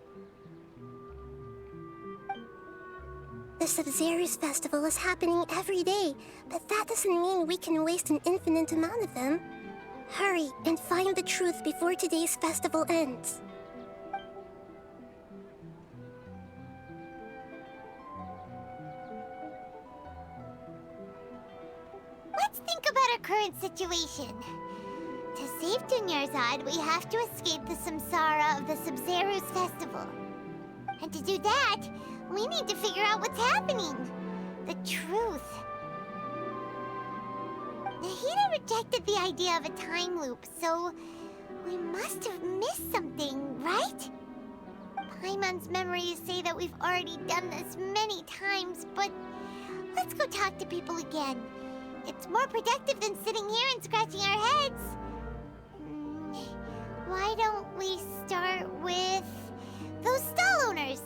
The Sub-Zero's festival is happening every day, but that doesn't mean we can waste an infinite amount of them. Hurry and find the truth before today's festival ends. Let's think about our current situation. To save Dunyarzad, we have to escape the samsara of the Sub-Zero's festival. And to do that, we need to figure out what's happening. The truth. Nahida rejected the idea of a time loop, so we must have missed something, right? Paimon's memories say that we've already done this many times, but let's go talk to people again. It's more productive than sitting here and scratching our heads. Why don't we start with those stall owners?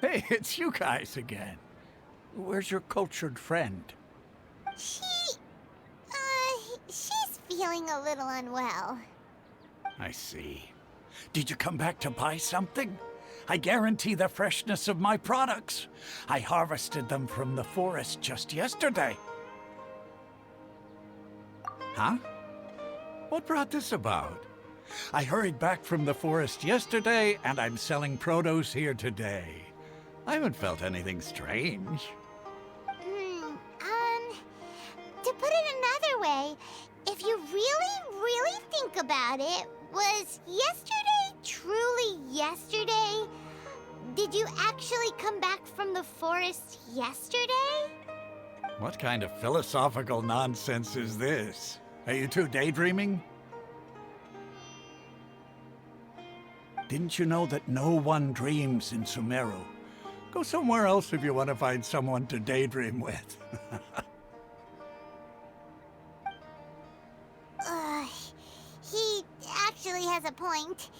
Hey, it's you guys again. Where's your cultured friend? She's feeling a little unwell. I see. Did you come back to buy something? I guarantee the freshness of my products. I harvested them from the forest just yesterday. Huh? What brought this about? I hurried back from the forest yesterday, and I'm selling produce here today. I haven't felt anything strange. To put it another way, if you really think about it, was yesterday truly yesterday? Did you actually come back from the forest yesterday? What kind of philosophical nonsense is this? Are you two daydreaming? Didn't you know that no one dreams in Sumeru? Go somewhere else if you want to find someone to daydream with. He actually has a point.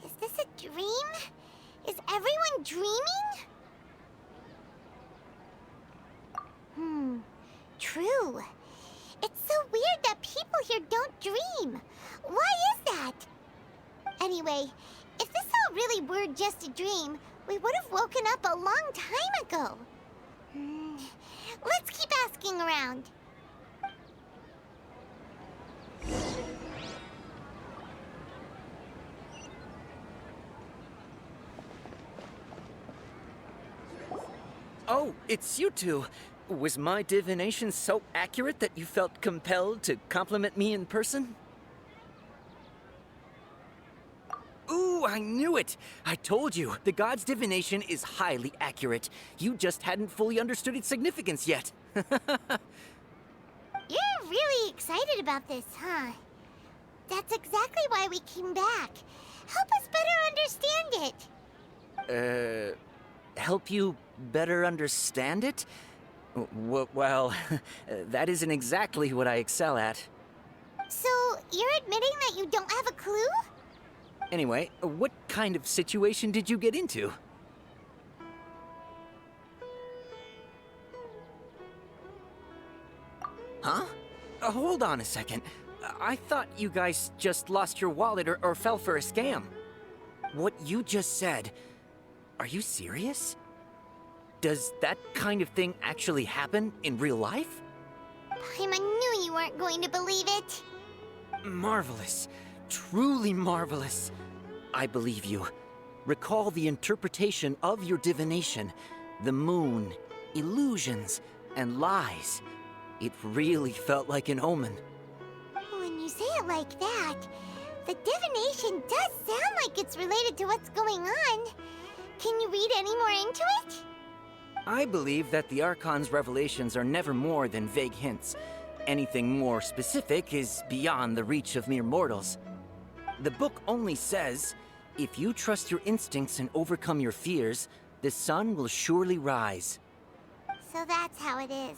Is this a dream? Is everyone dreaming? True. It's so weird that people here don't dream. Why is that? Anyway, if this all really were just a dream, we would have woken up a long time ago. Let's keep asking around. Oh, it's you two. Was my divination so accurate that you felt compelled to compliment me in person? Ooh, I knew it! I told you, the god's divination is highly accurate. You just hadn't fully understood its significance yet. You're really excited about this, huh? That's exactly why we came back. Help us better understand it. Help you better understand it? Well, that isn't exactly what I excel at. So, you're admitting that you don't have a clue? Anyway, what kind of situation did you get into? Huh? Hold on a second. I thought you guys just lost your wallet or fell for a scam. What you just said, are you serious? Does that kind of thing actually happen in real life? Paimon knew you weren't going to believe it. Marvelous. Truly marvelous. I believe you. Recall the interpretation of your divination. The moon, illusions, and lies. It really felt like an omen. When you say it like that, the divination does sound like it's related to what's going on. Can you read any more into it? I believe that the Archon's revelations are never more than vague hints. Anything more specific is beyond the reach of mere mortals. The book only says, if you trust your instincts and overcome your fears, the sun will surely rise. So that's how it is.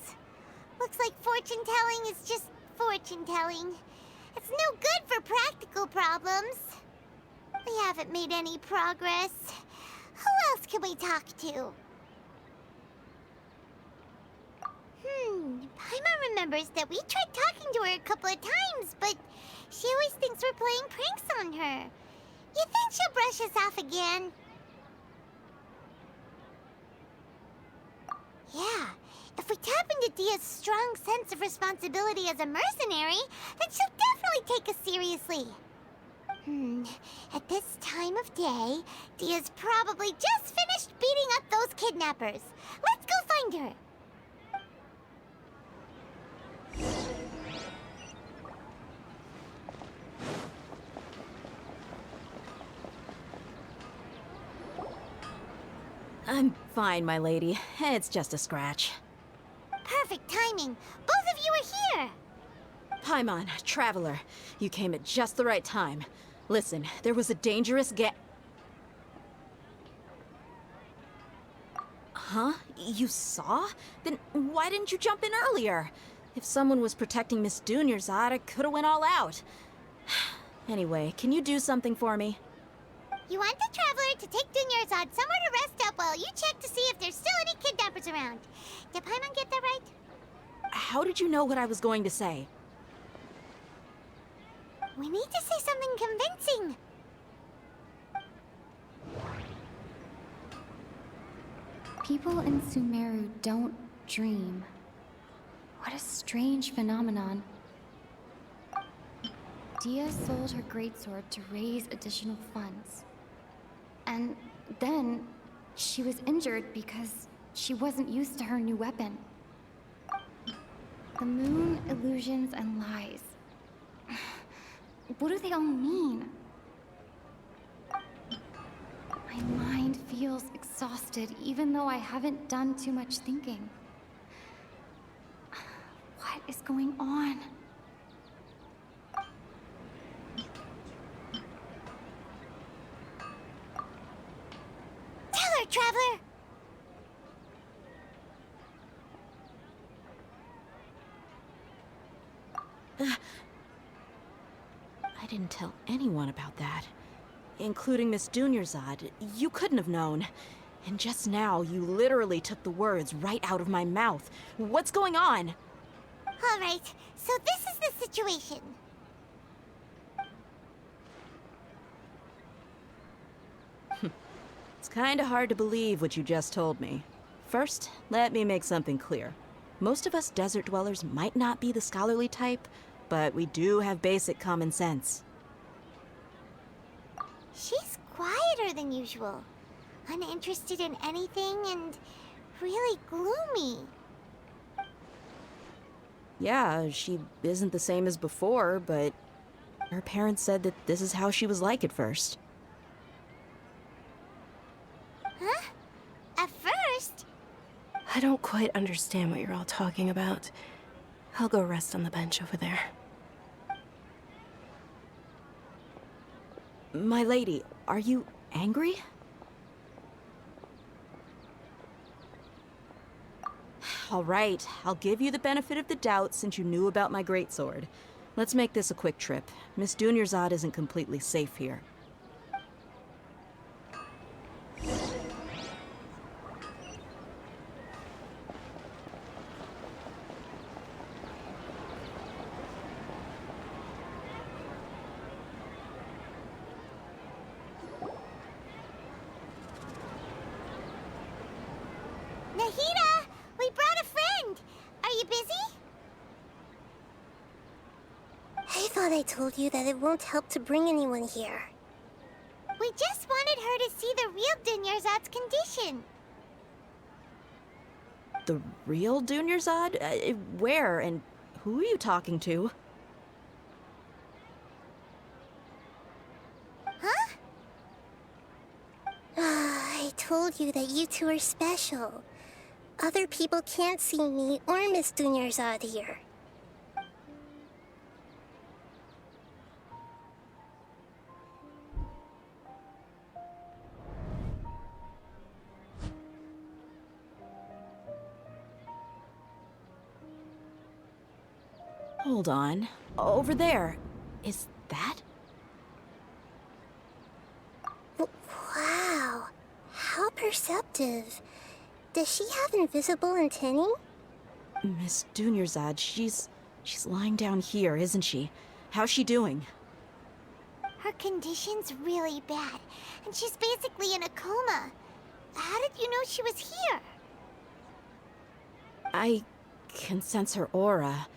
Looks like fortune-telling is just fortune-telling. It's no good for practical problems. We haven't made any progress. Who else can we talk to? Paimon remembers that we tried talking to her a couple of times, but she always thinks we're playing pranks on her. You think she'll brush us off again? Yeah, if we tap into Dia's strong sense of responsibility as a mercenary, then she'll definitely take us seriously. At this time of day, Dia's probably just finished beating up those kidnappers. Let's go find her. I'm fine, my lady. It's just a scratch. Perfect timing. Both of you are here. Paimon, Traveler, you came at just the right time. Listen, there was a dangerous Huh? You saw? Then why didn't you jump in earlier? If someone was protecting Miss Dunyarzad, I could have went all out. Anyway, can you do something for me? You want the Traveler to take Dunyarzad somewhere to rest up while you check to see if there's still any kidnappers around. Did Paimon get that right? How did you know what I was going to say? We need to say something convincing. People in Sumeru don't dream. What a strange phenomenon. Dia sold her greatsword to raise additional funds. And then she was injured because she wasn't used to her new weapon. The moon, illusions, and lies. What do they all mean? My mind feels exhausted, even though I haven't done too much thinking. What is going on? Tell her, Traveler! I didn't tell anyone about that. Including Miss Dunyarzad. You couldn't have known. And just now, you literally took the words right out of my mouth. What's going on? All right, so this is the situation. It's kinda hard to believe what you just told me. First, let me make something clear. Most of us desert dwellers might not be the scholarly type, but we do have basic common sense. She's quieter than usual. Uninterested in anything and really gloomy. Yeah, she isn't the same as before, but her parents said that this is how she was like at first. Huh? At first? I don't quite understand what you're all talking about. I'll go rest on the bench over there. My lady, are you angry? All right, I'll give you the benefit of the doubt since you knew about my greatsword. Let's make this a quick trip. Miss Dunyarzad isn't completely safe here. Nahida! We brought a friend! Are you busy? I thought I told you that it won't help to bring anyone here. We just wanted her to see the real Dunyarzad's condition. The real Dunyarzad? Where and who are you talking to? Huh? I told you that you two are special. Other people can't see me or Miss Dunyarzad here. Hold on. Over there. Is that? Wow. How perceptive. Does she have invisible antennae? Miss Dunyarzad, she's lying down here, isn't she? How's she doing? Her condition's really bad, and she's basically in a coma. How did you know she was here? I can sense her aura.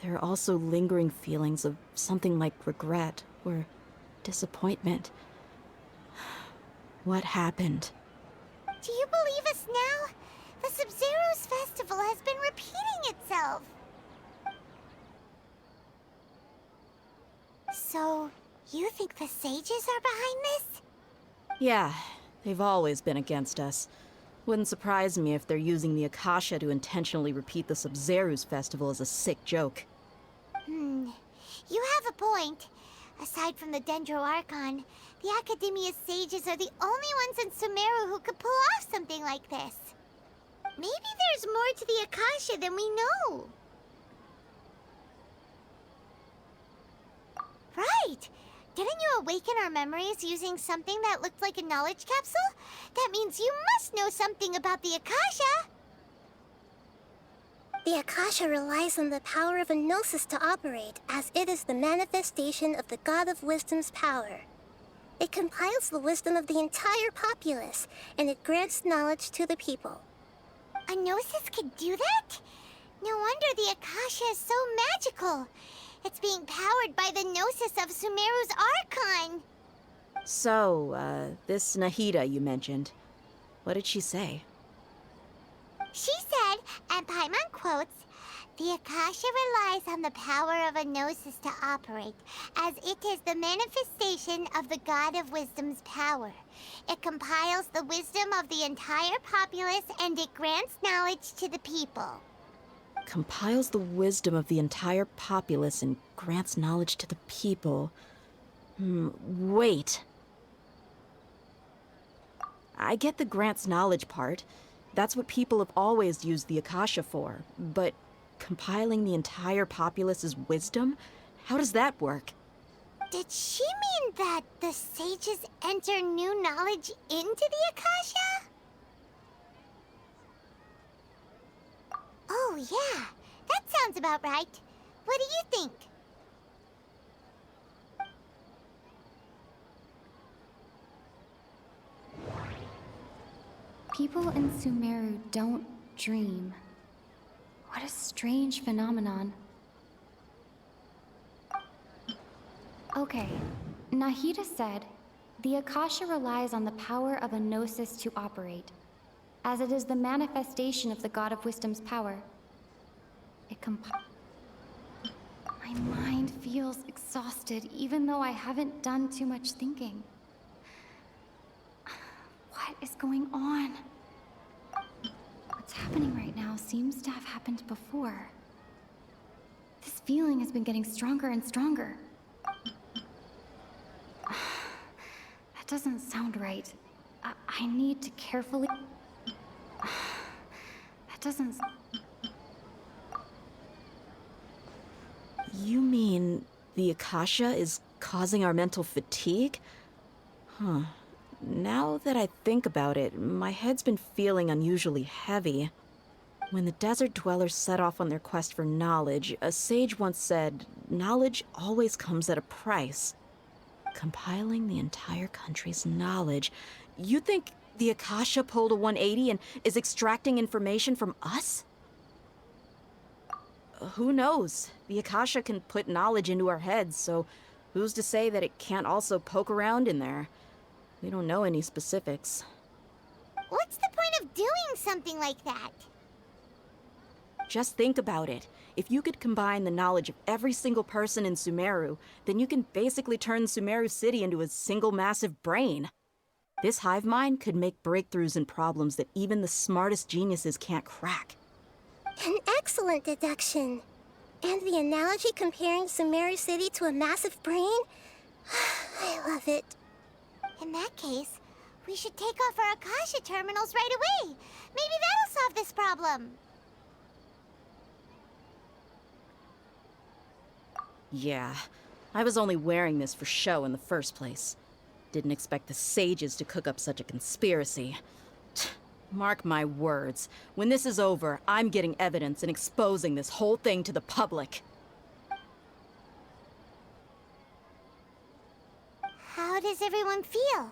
There are also lingering feelings of something like regret or disappointment. What happened? Do you believe us now? The Sub-Zero's festival has been repeating itself. So, you think the sages are behind this? Yeah, they've always been against us. Wouldn't surprise me if they're using the Akasha to intentionally repeat the Sub-Zero's festival as a sick joke. You have a point. Aside from the Dendro Archon, the Academia's sages are the only ones in Sumeru who could pull off something like this. Maybe there's more to the Akasha than we know. Right! Didn't you awaken our memories using something that looked like a knowledge capsule? That means you must know something about the Akasha! The Akasha relies on the power of a gnosis to operate, as it is the manifestation of the God of Wisdom's power. It compiles the wisdom of the entire populace, and it grants knowledge to the people. A gnosis could do that? No wonder the Akasha is so magical. It's being powered by the gnosis of Sumeru's Archon. So, this Nahida you mentioned, what did she say? She said, and Paimon quotes, "The Akasha relies on the power of a gnosis to operate, as it is the manifestation of the God of Wisdom's power. It compiles the wisdom of the entire populace, and it grants knowledge to the people." Compiles the wisdom of the entire populace and grants knowledge to the people. Wait. I get the grants knowledge part. That's what people have always used the Akasha for. But compiling the entire populace's wisdom? How does that work? Did she mean that the sages enter new knowledge into the Akasha? Oh, yeah. That sounds about right. What do you think? People in Sumeru don't dream. What a strange phenomenon. Okay, Nahida said, the Akasha relies on the power of a gnosis to operate, as it is the manifestation of the God of Wisdom's power. My mind feels exhausted, even though I haven't done too much thinking. What is going on? What's happening right now seems to have happened before. This feeling has been getting stronger and stronger. That doesn't sound right. I need to carefully... That doesn't... You mean the Akasha is causing our mental fatigue? Huh. Now that I think about it, my head's been feeling unusually heavy. When the desert dwellers set off on their quest for knowledge, a sage once said, knowledge always comes at a price. Compiling the entire country's knowledge. You think the Akasha pulled a 180 and is extracting information from us? Who knows? The Akasha can put knowledge into our heads, so who's to say that it can't also poke around in there? We don't know any specifics. What's the point of doing something like that? Just think about it. If you could combine the knowledge of every single person in Sumeru, then you can basically turn Sumeru City into a single massive brain. This hive mind could make breakthroughs in problems that even the smartest geniuses can't crack. An excellent deduction. And the analogy comparing Sumeru City to a massive brain? I love it. In that case, we should take off our Akasha terminals right away. Maybe that'll solve this problem. Yeah, I was only wearing this for show in the first place. Didn't expect the sages to cook up such a conspiracy. Mark my words, when this is over, I'm getting evidence and exposing this whole thing to the public. How does everyone feel?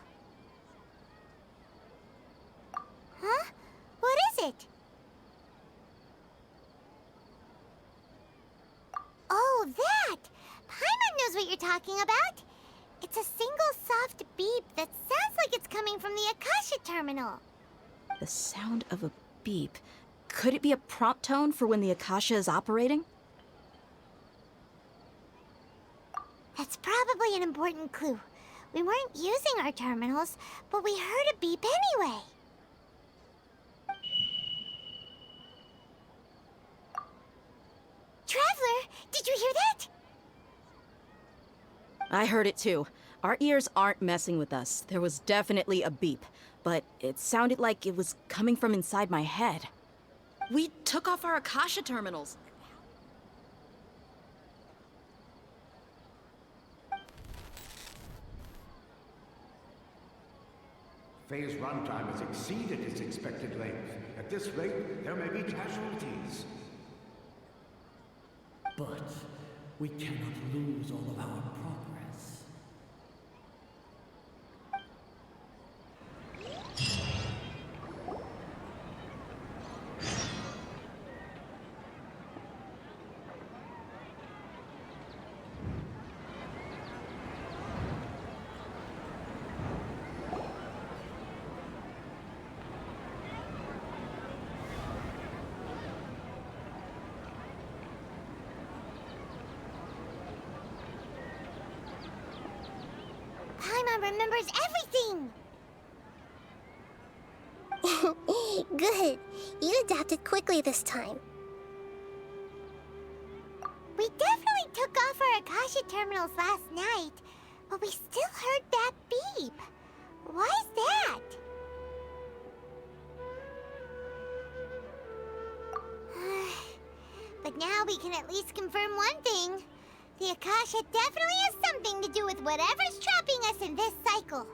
Huh? What is it? Oh, that! Paimon knows what you're talking about. It's a single soft beep that sounds like it's coming from the Akasha terminal. The sound of a beep. Could it be a prompt tone for when the Akasha is operating? That's probably an important clue. We weren't using our terminals, but we heard a beep anyway. Traveler, did you hear that? I heard it too. Our ears aren't messing with us. There was definitely a beep, but it sounded like it was coming from inside my head. We took off our Akasha terminals. Phase runtime has exceeded its expected length. At this rate, there may be casualties. But we cannot lose all of our progress. Paimon remembers everything! Good. You adapted quickly this time. We definitely took off our Akasha terminals last night, but we still heard that beep. Why is that? But now we can at least confirm one thing. The Akasha definitely has something to do with whatever's trapping us in this cycle.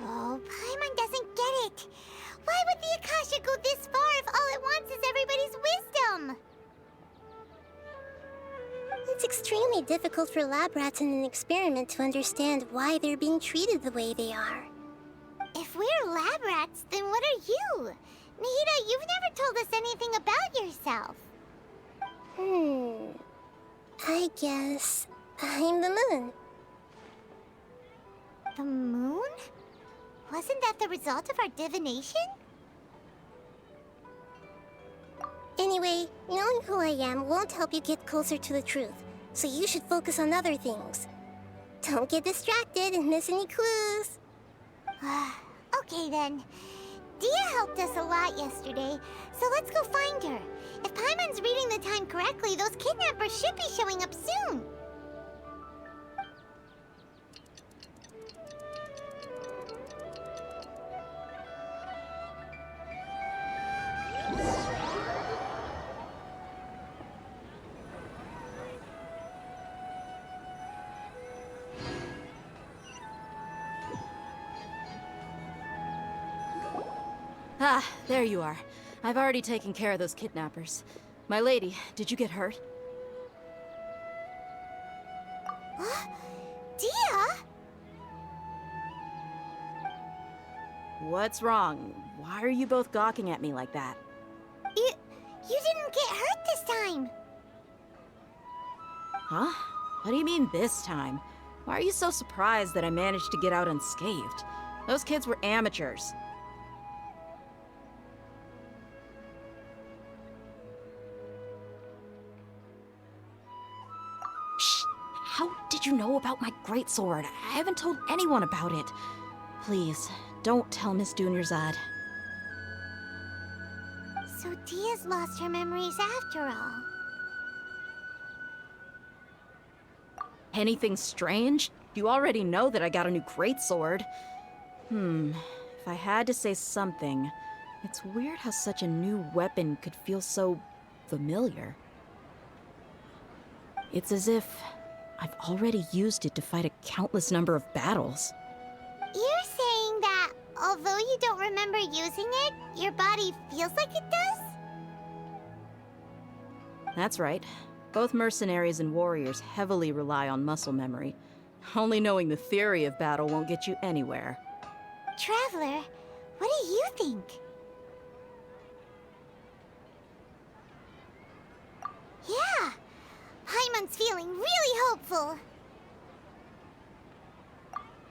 Oh, Paimon doesn't get it. Why would the Akasha go this far if all it wants is everybody's wisdom? It's extremely difficult for lab rats in an experiment to understand why they're being treated the way they are. If we're lab rats, then what are you? Nahida, you've never told us anything about yourself. I guess I'm the moon. The moon? Wasn't that the result of our divination? Anyway, knowing who I am won't help you get closer to the truth, so you should focus on other things. Don't get distracted and miss any clues. Okay then. Dia helped us a lot yesterday, so let's go find her. If Paimon's reading the time correctly, those kidnappers should be showing up soon. Ah, there you are. I've already taken care of those kidnappers. My lady, did you get hurt? Dia? What's wrong? Why are you both gawking at me like that? You didn't get hurt this time. Huh? What do you mean this time? Why are you so surprised that I managed to get out unscathed? Those kids were amateurs. Shh! How did you know about my greatsword? I haven't told anyone about it. Please, don't tell Miss Dunyarzad. So Dia's lost her memories after all. Anything strange? You already know that I got a new greatsword. If I had to say something, it's weird how such a new weapon could feel so familiar. It's as if I've already used it to fight a countless number of battles. You're saying that although you don't remember using it, your body feels like it does? That's right. Both mercenaries and warriors heavily rely on muscle memory. Only knowing the theory of battle won't get you anywhere. Traveler, what do you think? Yeah, Paimon's feeling really hopeful.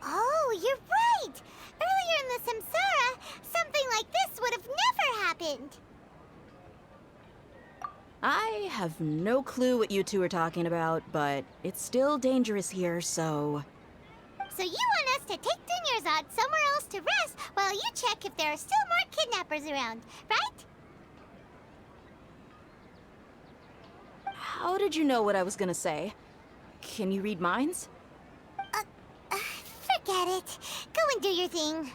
Oh, you're right! Earlier in the Samsara, something like this would have never happened. I have no clue what you two are talking about, but it's still dangerous here, so... So you want us to take Dunyarzad somewhere else to rest while you check if there are still more kidnappers around, right? How did you know what I was gonna say? Can you read minds? Forget it. Go and do your thing.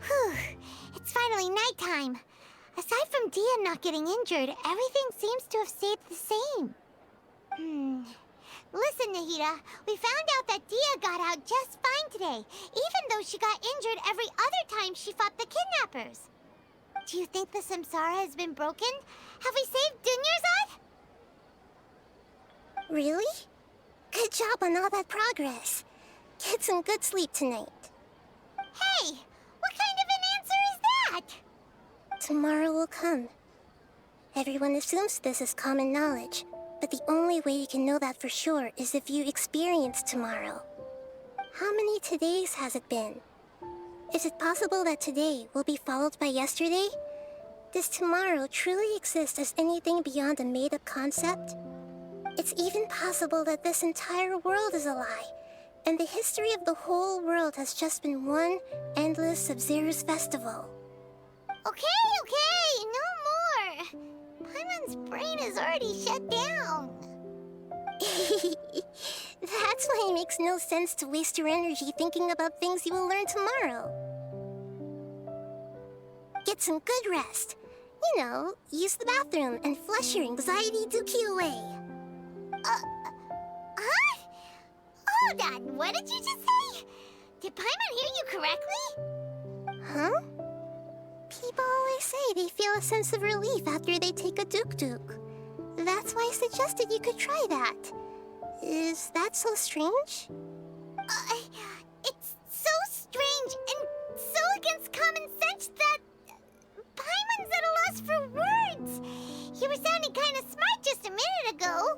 Whew. It's finally nighttime. Aside from Dia not getting injured, everything seems to have stayed the same. Listen, Nahida, we found out that Dia got out just fine today, even though she got injured every other time she fought the kidnappers. Do you think the Samsara has been broken? Have we saved Dunyarzad? Really? Good job on all that progress. Get some good sleep tonight. Hey, what kind of an answer is that? Tomorrow will come. Everyone assumes this is common knowledge, but the only way you can know that for sure is if you experience tomorrow. How many todays has it been? Is it possible that today will be followed by yesterday? Does tomorrow truly exist as anything beyond a made-up concept? It's even possible that this entire world is a lie, and the history of the whole world has just been one endless Sub-Zero's festival. Okay, no more. Paimon's brain is already shut down. That's why it makes no sense to waste your energy thinking about things you will learn tomorrow. Get some good rest. You know, use the bathroom and flush your anxiety dookie away. Huh? Hold on, what did you just say? Did Paimon hear you correctly? Huh? People always say they feel a sense of relief after they take a duk-duk. That's why I suggested you could try that. Is that so strange? It's so strange and so against common sense that Paimon's at a loss for words. You were sounding kind of smart just a minute ago.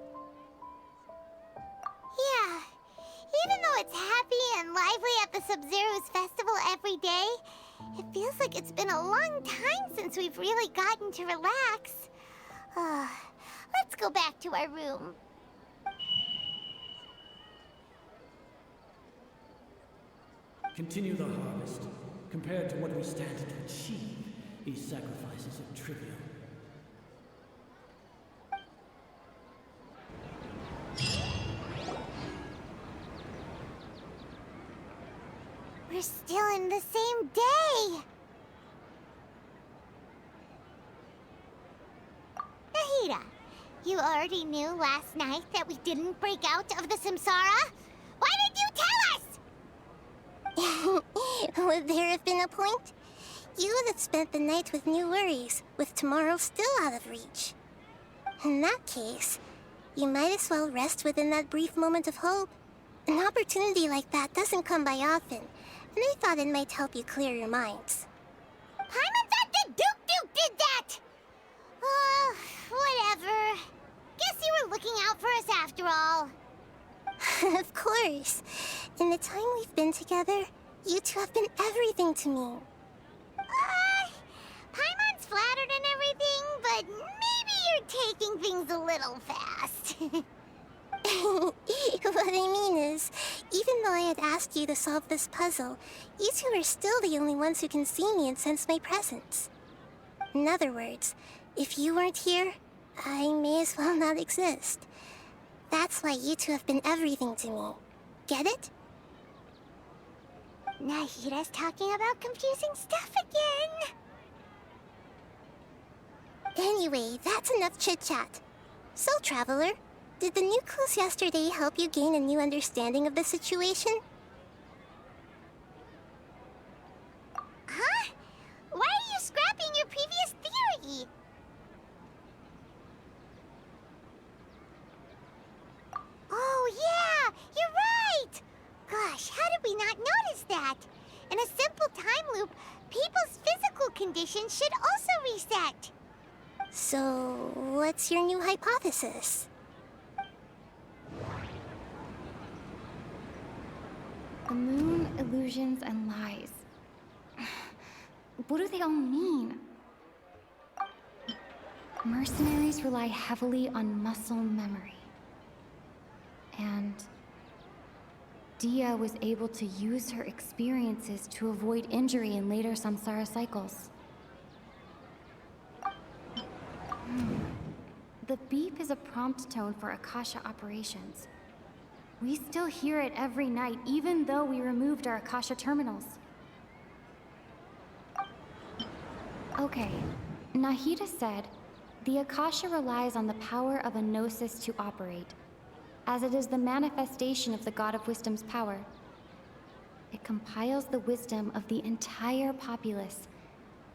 Yeah, even though it's happy and lively at the Sub-Zero's festival every day, it feels like it's been a long time since we've really gotten to relax. Let's go back to our room. Continue the harvest. Compared to what we stand to achieve, these sacrifices are trivial. We're still in the same day! Nahida, you already knew last night that we didn't break out of the Samsara? Why did you tell us? Would there have been a point? You would have spent the night with new worries, with tomorrow still out of reach. In that case, you might as well rest within that brief moment of hope. An opportunity like that doesn't come by often, and I thought it might help you clear your minds. Paimon thought the Duke did that! Whatever. Guess you were looking out for us after all. Of course. In the time we've been together, you two have been everything to me. Paimon's flattered and everything, but maybe you're taking things a little fast. What I mean is, even though I had asked you to solve this puzzle, you two are still the only ones who can see me and sense my presence. In other words, if you weren't here, I may as well not exist. That's why you two have been everything to me. Get it? Nahida's talking about confusing stuff again. Anyway, that's enough chit-chat. So, Traveler, did the new clues yesterday help you gain a new understanding of the situation? Huh? Why are you scrapping your previous theory? Oh, yeah! You're right! Gosh, how did we not notice that? In a simple time loop, people's physical conditions should also reset. So, what's your new hypothesis? The moon, illusions, and lies. What do they all mean? Mercenaries rely heavily on muscle memory. And Dia was able to use her experiences to avoid injury in later samsara cycles. The beep is a prompt tone for Akasha operations. We still hear it every night, even though we removed our Akasha terminals. Okay, Nahida said, the Akasha relies on the power of a gnosis to operate, as it is the manifestation of the God of Wisdom's power. It compiles the wisdom of the entire populace,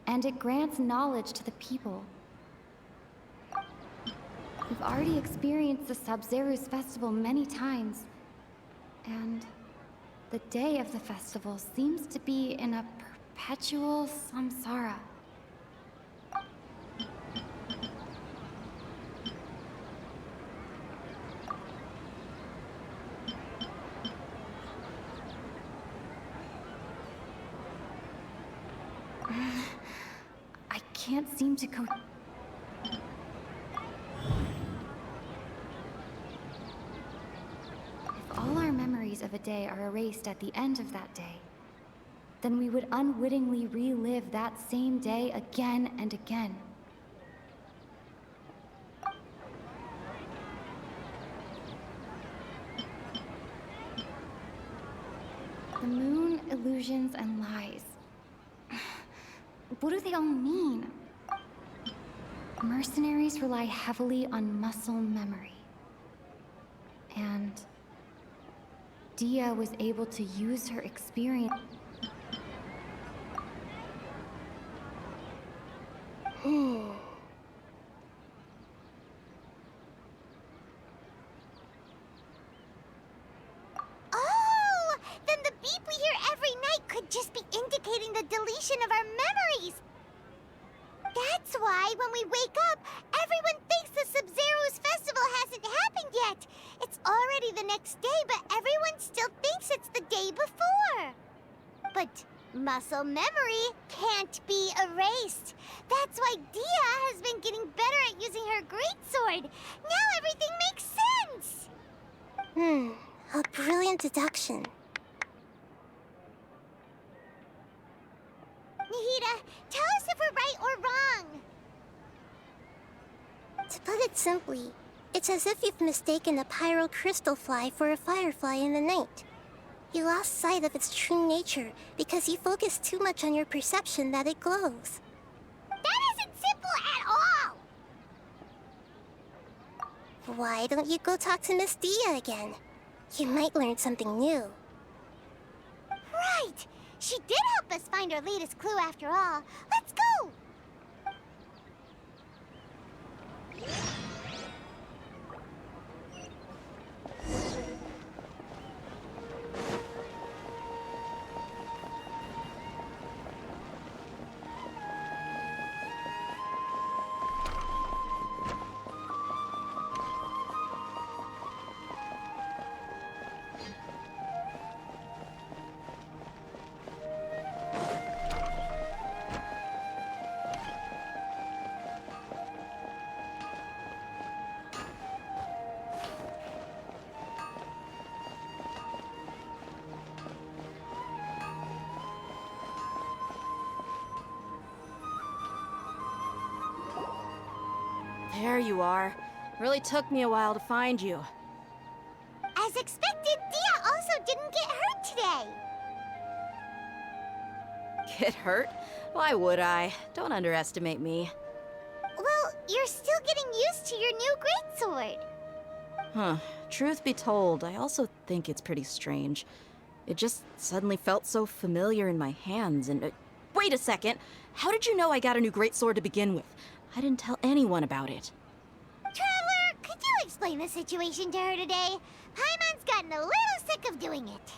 and it grants knowledge to the people. We've already experienced the Sabzeruz festival many times, and the day of the festival seems to be in a perpetual samsara. I can't seem to go... If all our memories of a day are erased at the end of that day, then we would unwittingly relive that same day again and again. The moon, illusions, and lies. What do they all mean? Mercenaries rely heavily on muscle memory. And Dia was able to use her experience. Oh! Then the beep we hear every night could just be indicating the deletion of our memories! That's why when we wake up, everyone thinks the Sabzeruz festival hasn't happened yet! It's already the next day, but everyone still thinks it's the day before! But muscle memory can't be erased. That's why Dia has been getting better at using her greatsword. Now everything makes sense! A brilliant deduction. Nahida, tell us if we're right or wrong. To put it simply, it's as if you've mistaken a pyro crystal fly for a firefly in the night. You lost sight of its true nature because you focused too much on your perception that it glows. That isn't simple at all! Why don't you go talk to Miss Dia again? You might learn something new. Right! She did help us find our latest clue after all. Let's go! There you are. Really took me a while to find you. As expected, Dia also didn't get hurt today. Get hurt? Why would I? Don't underestimate me. Well, used to your new greatsword. Huh. Truth be told, I also think it's pretty strange. It just suddenly felt so familiar in my hands and... wait a second! How did you know I got a new greatsword to begin with? I didn't tell anyone about it. Traveler, could you explain the situation to her today? Paimon's gotten a little sick of doing it.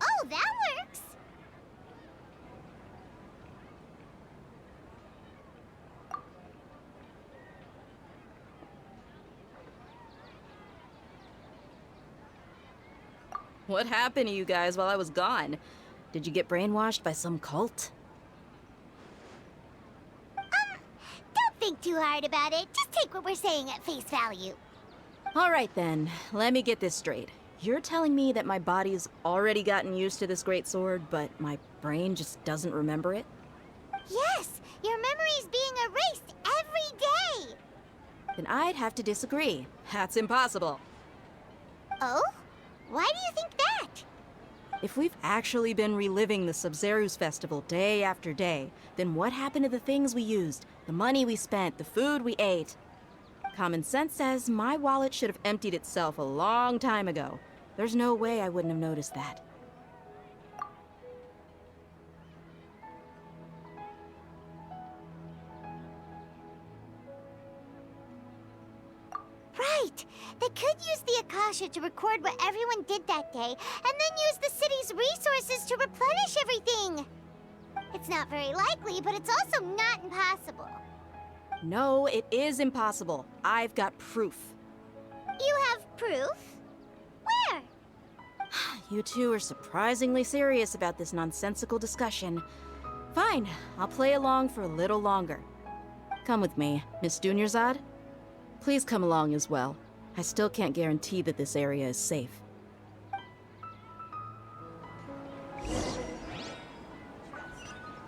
Oh, that works! What happened to you guys while I was gone? Did you get brainwashed by some cult? Don't think too hard about it. Just take what we're saying at face value. All right then, let me get this straight. You're telling me that my body's already gotten used to this greatsword, but my brain just doesn't remember it? Yes, your memory's being erased every day. Then I'd have to disagree. That's impossible. Oh? Why do you think that? If we've actually been reliving the Sub-Zeru's festival day after day, then what happened to the things we used, the money we spent, the food we ate? Common sense says my wallet should have emptied itself a long time ago. There's no way I wouldn't have noticed that. Right! They could use the Akasha to record what everyone did that day, and then use the city's resources to replenish everything! It's not very likely, but it's also not impossible. No, it is impossible. I've got proof. You have proof? Where? You two are surprisingly serious about this nonsensical discussion. Fine, I'll play along for a little longer. Come with me, Miss Dunyarzad. Please come along as well. I still can't guarantee that this area is safe.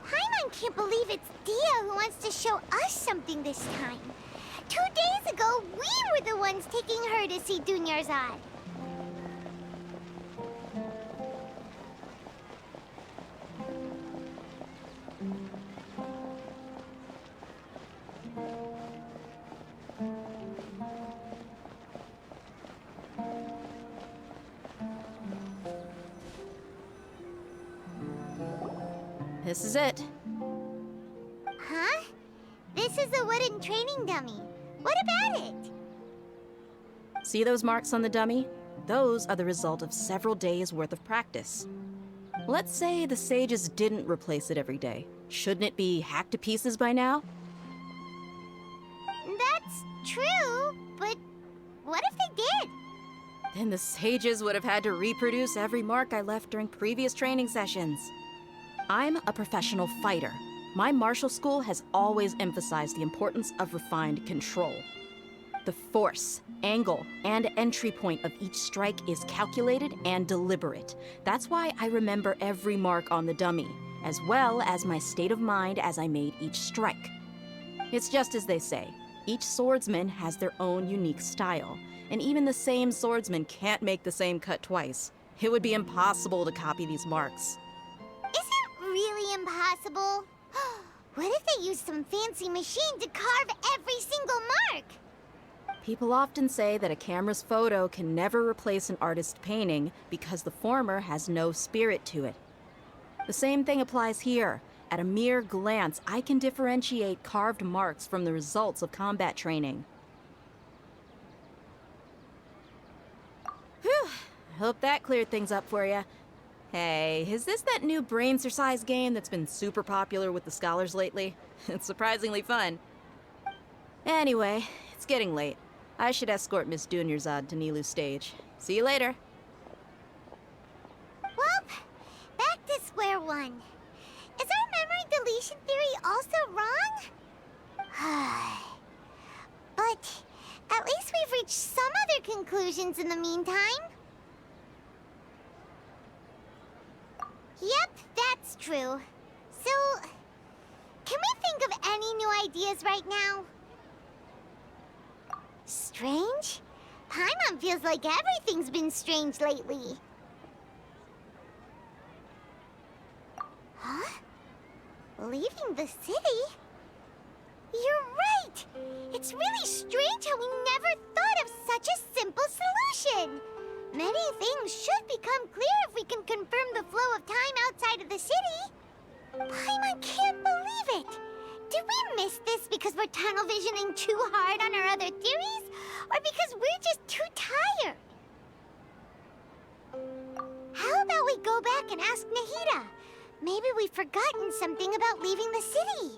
Paimon can't believe it's Dia who wants to show us something this time. 2 days ago, we were the ones taking her to see Dunyarzad. This is it. Huh? This is a wooden training dummy. What about it? See those marks on the dummy? Those are the result of several days' worth of practice. Let's say the sages didn't replace it every day. Shouldn't it be hacked to pieces by now? That's true, but what if they did? Then the sages would have had to reproduce every mark I left during previous training sessions. I'm a professional fighter. My martial school has always emphasized the importance of refined control. The force, angle, and entry point of each strike is calculated and deliberate. That's why I remember every mark on the dummy, as well as my state of mind as I made each strike. It's just as they say, each swordsman has their own unique style, and even the same swordsman can't make the same cut twice. It would be impossible to copy these marks. Is it really impossible? What if they used some fancy machine to carve every single mark? People often say that a camera's photo can never replace an artist's painting because the former has no spirit to it. The same thing applies here. At a mere glance, I can differentiate carved marks from the results of combat training. Whew, I hope that cleared things up for you. Hey, is this that new brain exercise game that's been super popular with the scholars lately? It's surprisingly fun. Anyway, it's getting late. I should escort Miss Dunyarzad to Nilu's stage. See you later. Well, back to square one. Is our memory deletion theory also wrong? But at least we've reached some other conclusions in the meantime. Yep, that's true. So, can we think of any new ideas right now? Strange? Paimon feels like everything's been strange lately. Huh? Leaving the city? You're right! It's really strange how we never thought of such a simple solution! Many things should become clear if we can confirm the flow of time outside of the city. Paimon can't believe it! Did we miss this because we're tunnel visioning too hard on our other theories? Or because we're just too tired? How about we go back and ask Nahida? Maybe we've forgotten something about leaving the city.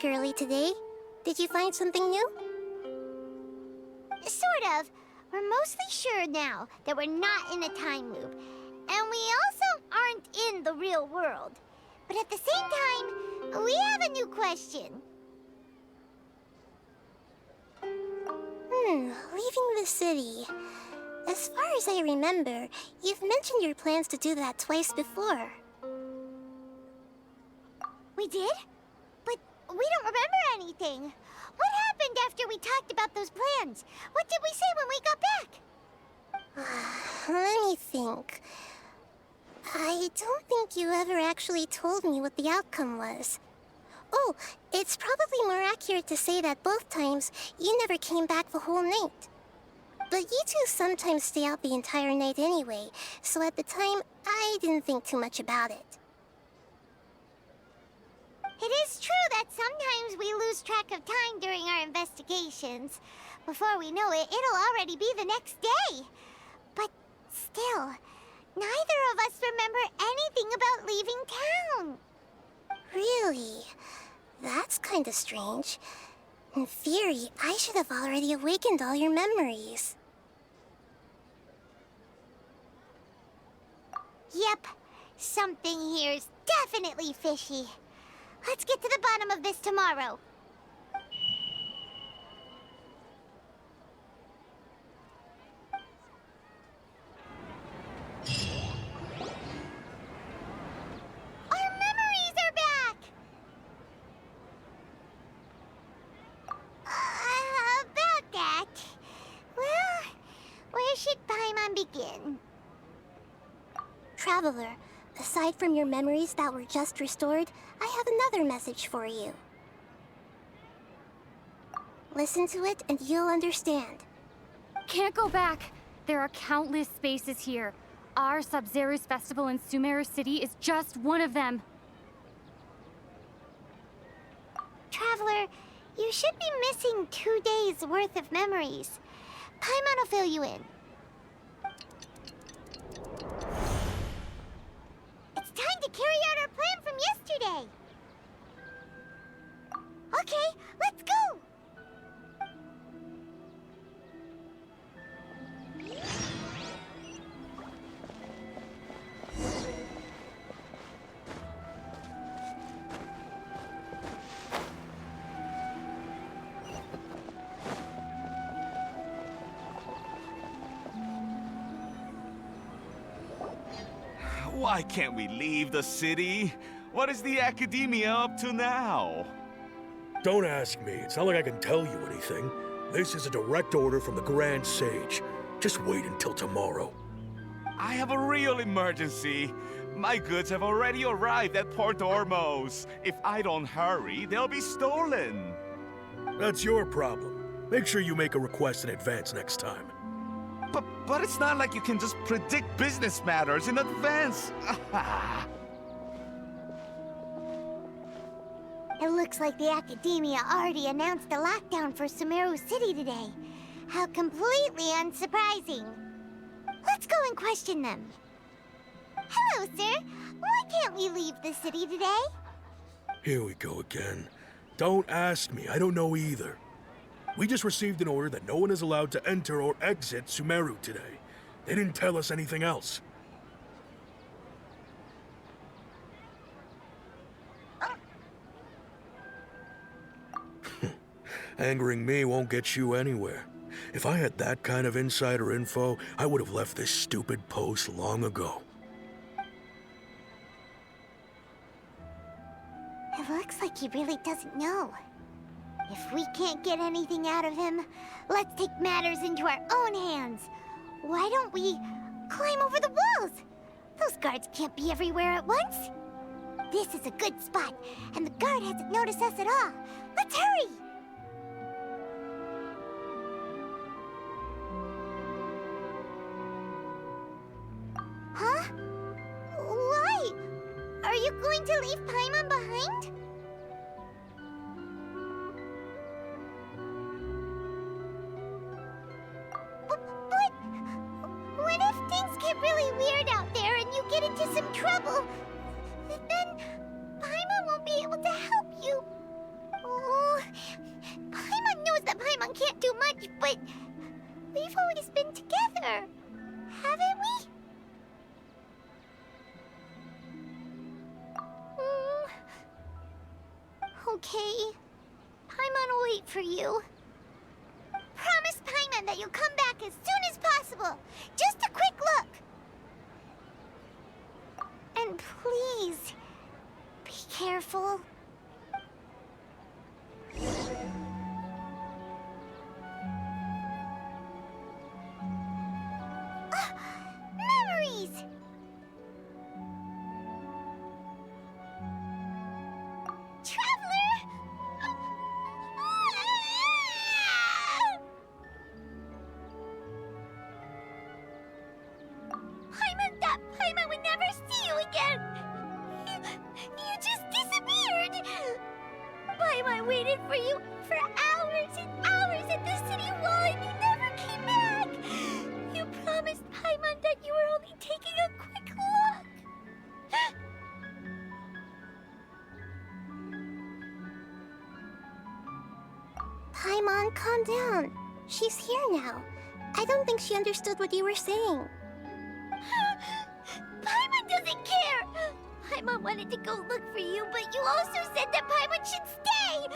Early today. Did you find something new? Sort of. We're mostly sure now that we're not in a time loop. And we also aren't in the real world. But at the same time, we have a new question. Leaving the city. As far as I remember, you've mentioned your plans to do that twice before. We did? We don't remember anything. What happened after we talked about those plans? What did we say when we got back? Let me think. I don't think you ever actually told me what the outcome was. Oh, it's probably more accurate to say that both times you never came back the whole night. But you two sometimes stay out the entire night anyway, so at the time, I didn't think too much about it. It is true that sometimes we lose track of time during our investigations. Before we know it, it'll already be the next day. But still, neither of us remember anything about leaving town. Really? That's kinda strange. In theory, I should have already awakened all your memories. Yep, something here's definitely fishy. Let's get to the bottom of this tomorrow. Our memories are back! About that... Well, where should Paimon begin? Traveler, aside from your memories that were just restored, I have another message for you. Listen to it and you'll understand. Can't go back. There are countless spaces here. Our Sub-Zero's festival in Sumeru City is just one of them. Traveler, you should be missing 2 days' worth of memories. Paimon will fill you in. It's time to carry out our plan from yesterday. Okay, let's go! Why can't we leave the city? What is the Academia up to now? Don't ask me. It's not like I can tell you anything. This is a direct order from the Grand Sage. Just wait until tomorrow. I have a real emergency. My goods have already arrived at Port Ormos. If I don't hurry, they'll be stolen. That's your problem. Make sure you make a request in advance next time. But it's not like you can just predict business matters in advance. It looks like the Academia already announced a lockdown for Sumeru City today. How completely unsurprising. Let's go and question them. Hello, sir. Why can't we leave the city today? Here we go again. Don't ask me. I don't know either. We just received an order that no one is allowed to enter or exit Sumeru today. They didn't tell us anything else. Angering me won't get you anywhere. If I had that kind of insider info, I would have left this stupid post long ago. It looks like he really doesn't know. If we can't get anything out of him, let's take matters into our own hands. Why don't we climb over the walls? Those guards can't be everywhere at once. This is a good spot, and the guard hasn't noticed us at all. Let's hurry! Huh? Why? Are you going to leave Paimon behind? But what if things get really weird out there and you get into some trouble? Then Paimon won't be able to help you. Oh, Paimon knows that Paimon can't do much, but we've always been together, haven't we? Okay. Paimon will wait for you. Promise Paimon that you'll come back as soon as possible. Just a quick look. And please, be careful. Memories! Traveler! Paimon thought Paimon would never see you again. You just disappeared. Paimon waited for you for hours and hours at the city wall and you never came back. You promised Paimon that you were only taking a quick look. Paimon, calm down. She's here now. I don't think she understood what you were saying. Paimon doesn't care! Paimon wanted to go look for you, but you also said that Paimon should stay!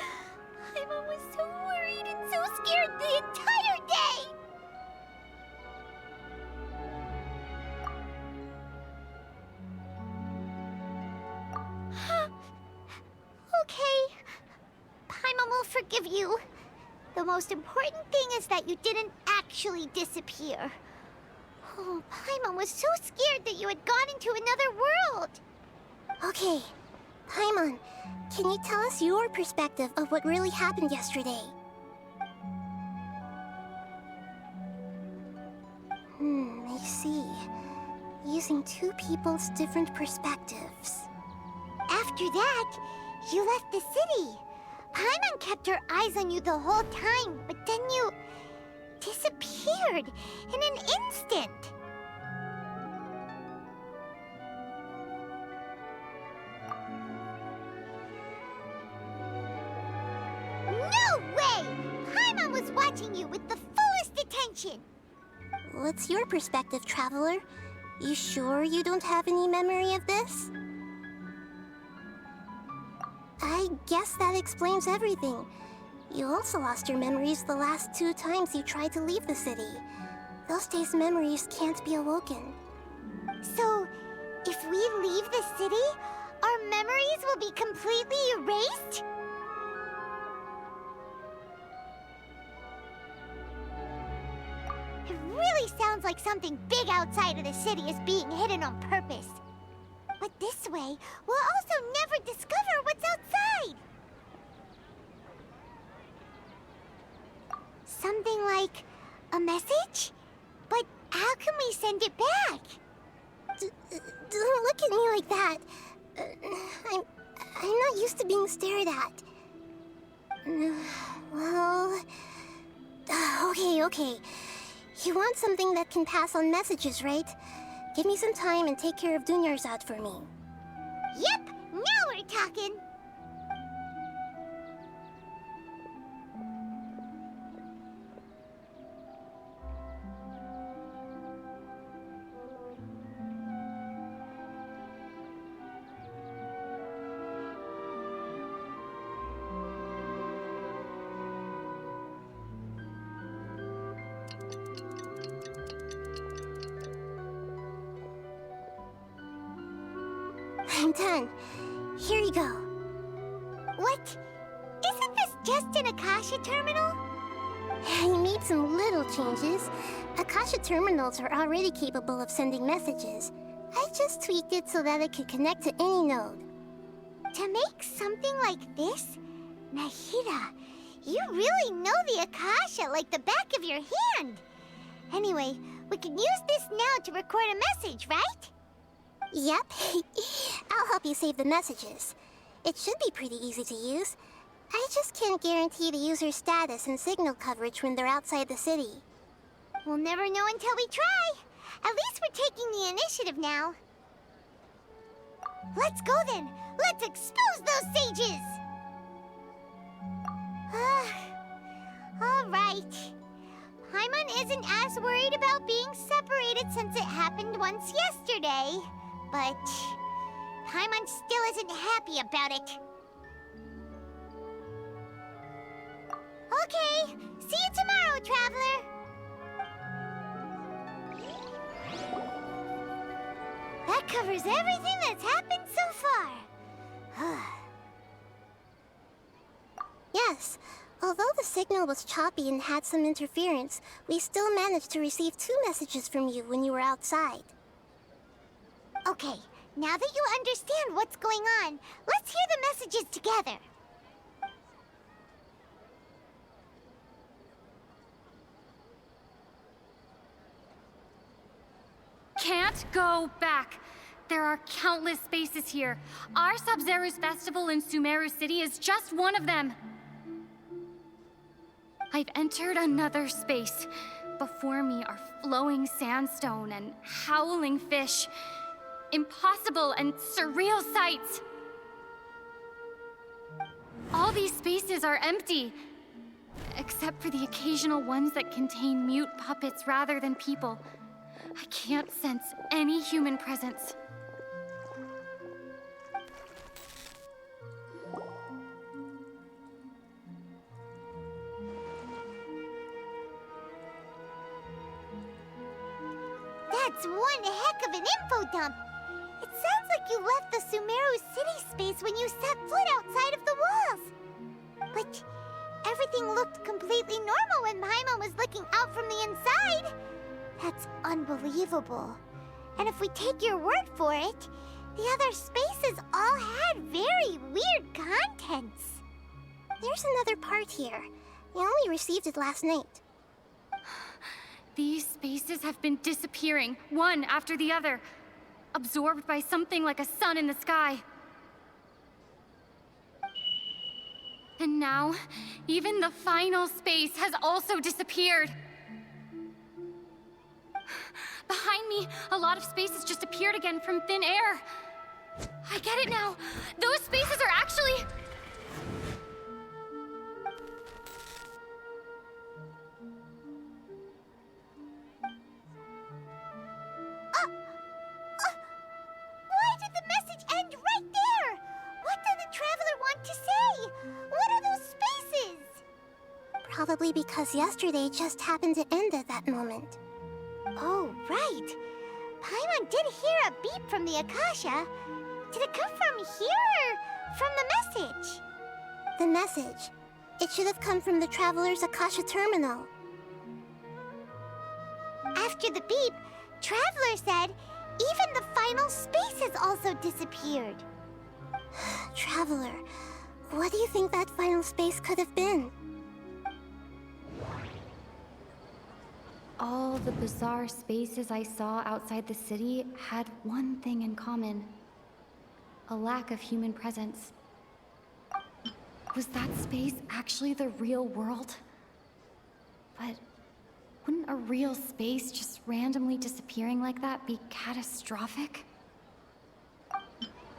Paimon was so worried and so scared the entire day! Okay. Paimon will forgive you. The most important thing is that you didn't actually disappear. Oh, Paimon was so scared that you had gone into another world. Okay, Paimon, can you tell us your perspective of what really happened yesterday? I see. Using two people's different perspectives. After that, you left the city. Paimon kept her eyes on you the whole time, but then you disappeared in an instant. No way! Paimon was watching you with the fullest attention. What's your perspective, Traveler? You sure you don't have any memory of this? I guess that explains everything. You also lost your memories the last 2 times you tried to leave the city. Those days' memories can't be awoken. So, if we leave the city, our memories will be completely erased? It really sounds like something big outside of the city is being hidden on purpose. But this way, we'll also never discover what's outside. Something like a message? But how can we send it back? Don't look at me like that. I'm not used to being stared at. Well... Okay. You want something that can pass on messages, right? Give me some time and take care of Dunyarzad for me. Yep, now we're talking. I'm done. Here you go. What? Isn't this just an Akasha terminal? You made some little changes. Akasha terminals are already capable of sending messages. I just tweaked it so that it could connect to any node. To make something like this? Nahida, you really know the Akasha like the back of your hand. Anyway, we can use this now to record a message, right? Yep. I'll help you save the messages. It should be pretty easy to use. I just can't guarantee the user's status and signal coverage when they're outside the city. We'll never know until we try. At least we're taking the initiative now. Let's go then. Let's expose those sages. All right. Paimon isn't as worried about being separated since it happened once yesterday. But Paimon still isn't happy about it. Okay, see you tomorrow, Traveler. That covers everything that's happened so far. Yes, although the signal was choppy and had some interference, we still managed to receive 2 messages from you when you were outside. Okay, now that you understand what's going on, let's hear the messages together. Can't go back. There are countless spaces here. Our Sub-Zero's festival in Sumeru City is just one of them. I've entered another space. Before me are flowing sandstone and howling fish. Impossible and surreal sights. All these spaces are empty, except for the occasional ones that contain mute puppets rather than people. I can't sense any human presence. That's one heck of an info dump. It sounds like you left the Sumeru City space when you set foot outside of the walls. But everything looked completely normal when Paimon was looking out from the inside. That's unbelievable. And if we take your word for it, the other spaces all had very weird contents. There's another part here. We only received it last night. These spaces have been disappearing, one after the other, absorbed by something like a sun in the sky. And now, even the final space has also disappeared. Behind me, a lot of spaces just appeared again from thin air. I get it now. Those spaces are actually... Why did the message end right there? What did the Traveler want to say? What are those spaces? Probably because yesterday just happened to end at that moment. Oh, right. Paimon did hear a beep from the Akasha. Did it come from here or from the message? The message. It should have come from the Traveler's Akasha terminal. After the beep, Traveler said even the final spaces also disappeared. Traveler, what do you think that final space could have been? All the bizarre spaces I saw outside the city had one thing in common. A lack of human presence. Was that space actually the real world? But wouldn't a real space just randomly disappearing like that be catastrophic?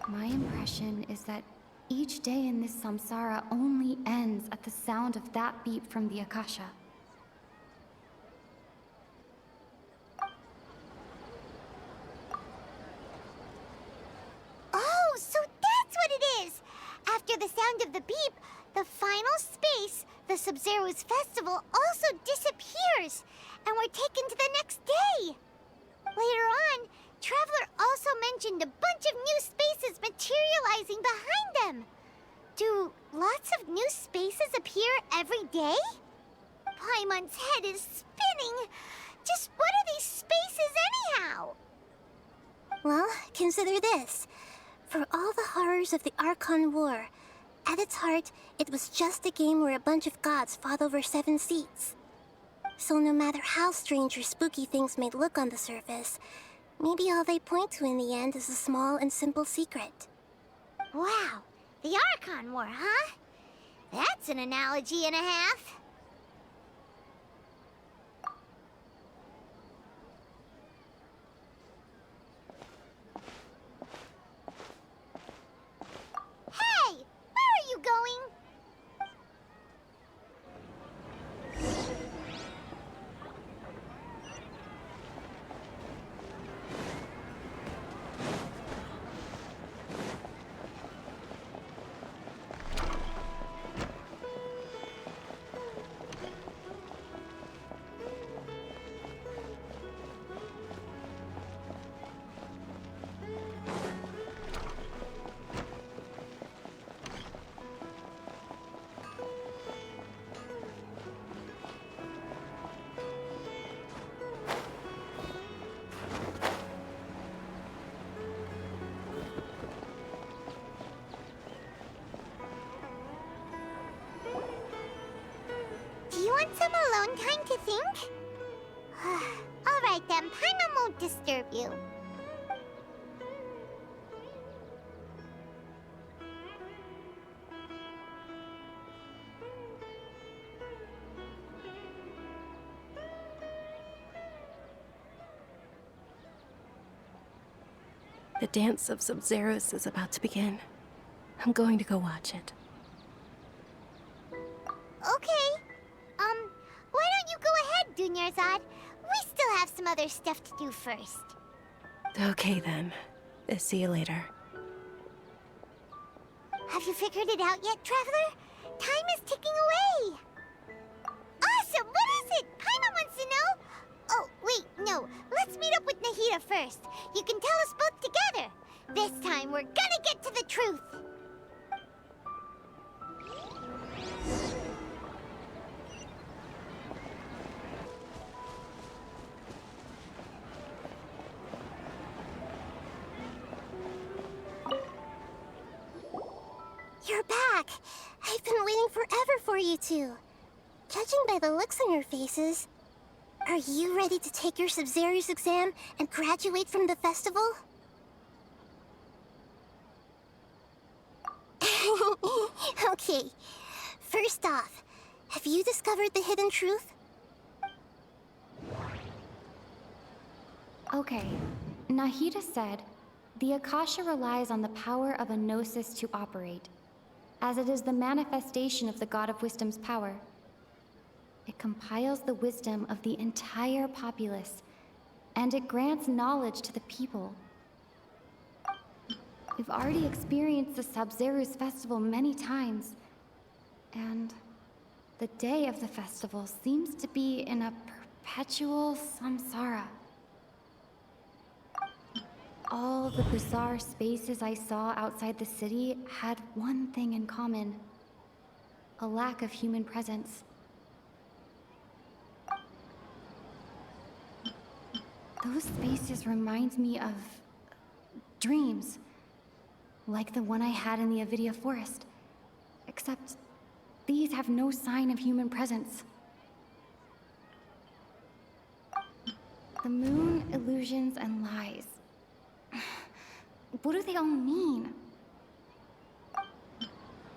My impression is that each day in this samsara only ends at the sound of that beep from the Akasha. Oh, so that's what it is! After the sound of the beep, the final space, the Sub-Zero's festival, also disappears, and we're taken to the next day. Later on, Traveler also mentioned a bunch of new spaces Well, consider this. For all the horrors of the Archon War, at its heart, it was just a game where a bunch of gods fought over 7 seats. So no matter how strange or spooky things may look on the surface, maybe all they point to in the end is a small and simple secret. Wow, the Archon War, huh? That's an analogy and a half. Hey! Where are you going? Do you want some alone time to think? All right then, Paimon won't disturb you. The dance of Sub-Zeros is about to begin. I'm going to go watch it. Okay. Why don't you go ahead, Dunyarzad? We still have some other stuff to do first. Okay then. See you later. Have you figured it out yet, Traveler? Time is ticking away. Awesome! What is it? Paimon wants to know. Oh, wait, no. Let's meet up with Nahida first. You can tell us both together. This time, we're gonna get to the truth. You're back. I've been waiting forever for you two. Judging by the looks on your faces, are you ready to take your Sub-Zero's exam and graduate from the festival? Okay. First off, have you discovered the hidden truth? Okay. Nahida said, the Akasha relies on the power of a gnosis to operate, as it is the manifestation of the God of Wisdom's power. It compiles the wisdom of the entire populace, and it grants knowledge to the people. We've already experienced the Sub-Zero's festival many times, and the day of the festival seems to be in a perpetual samsara. All the bizarre spaces I saw outside the city had one thing in common: a lack of human presence. Those spaces remind me of dreams, like the one I had in the Avidia Forest, except these have no sign of human presence. The moon, illusions, and lies. What do they all mean?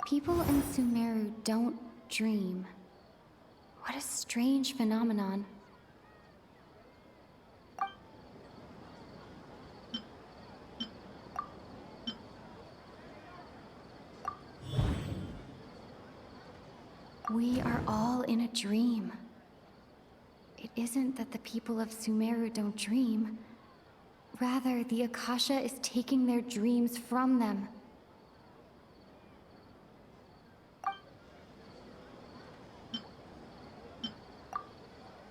People in Sumeru don't dream. What a strange phenomenon. We are all in a dream. It isn't that the people of Sumeru don't dream. Rather, the Akasha is taking their dreams from them.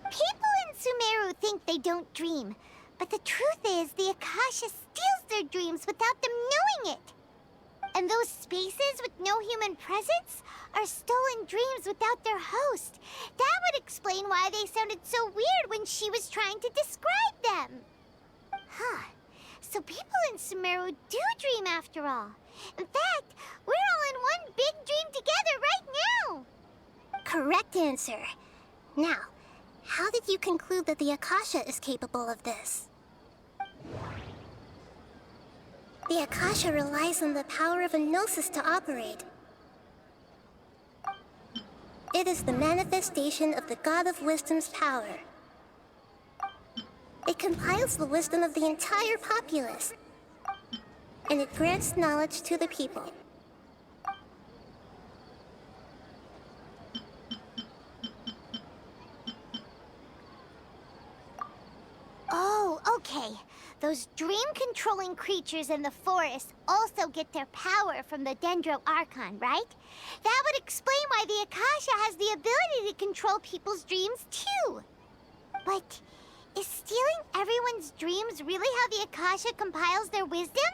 People in Sumeru think they don't dream, but the truth is the Akasha steals their dreams without them knowing it. And those spaces with no human presence are stolen dreams without their host. That would explain why they sounded so weird when she was trying to describe them. Huh. So people in Sumeru do dream after all. In fact, we're all in one big dream together right now. Correct answer. Now, how did you conclude that the Akasha is capable of this? The Akasha relies on the power of a gnosis to operate. It is the manifestation of the God of Wisdom's power. It compiles the wisdom of the entire populace, and it grants knowledge to the people. Oh, okay. Those dream-controlling creatures in the forest also get their power from the Dendro Archon, right? That would explain why the Akasha has the ability to control people's dreams, too. But is stealing everyone's dreams really how the Akasha compiles their wisdom?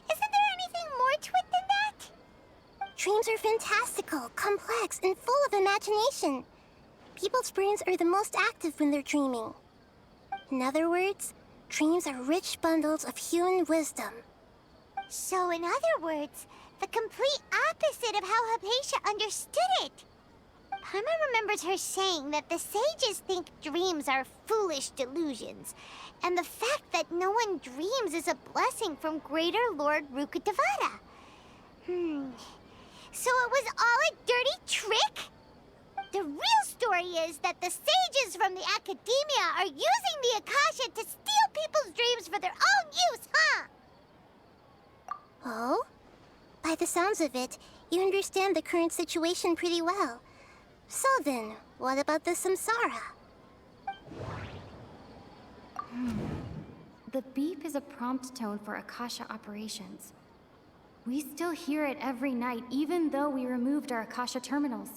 Isn't there anything more to it than that? Dreams are fantastical, complex, and full of imagination. People's brains are the most active when they're dreaming. In other words, dreams are rich bundles of human wisdom. So, in other words, the complete opposite of how Hypatia understood it. Paimon remembers her saying that the sages think dreams are foolish delusions, and the fact that no one dreams is a blessing from Greater Lord Rukkhadevata. So it was all a dirty trick? The real story is that the sages from the Academia are using the Akasha to steal people's dreams for their own use, huh? Oh? By the sounds of it, you understand the current situation pretty well. So then, what about the samsara? The beep is a prompt tone for Akasha operations. We still hear it every night, even though we removed our Akasha terminals.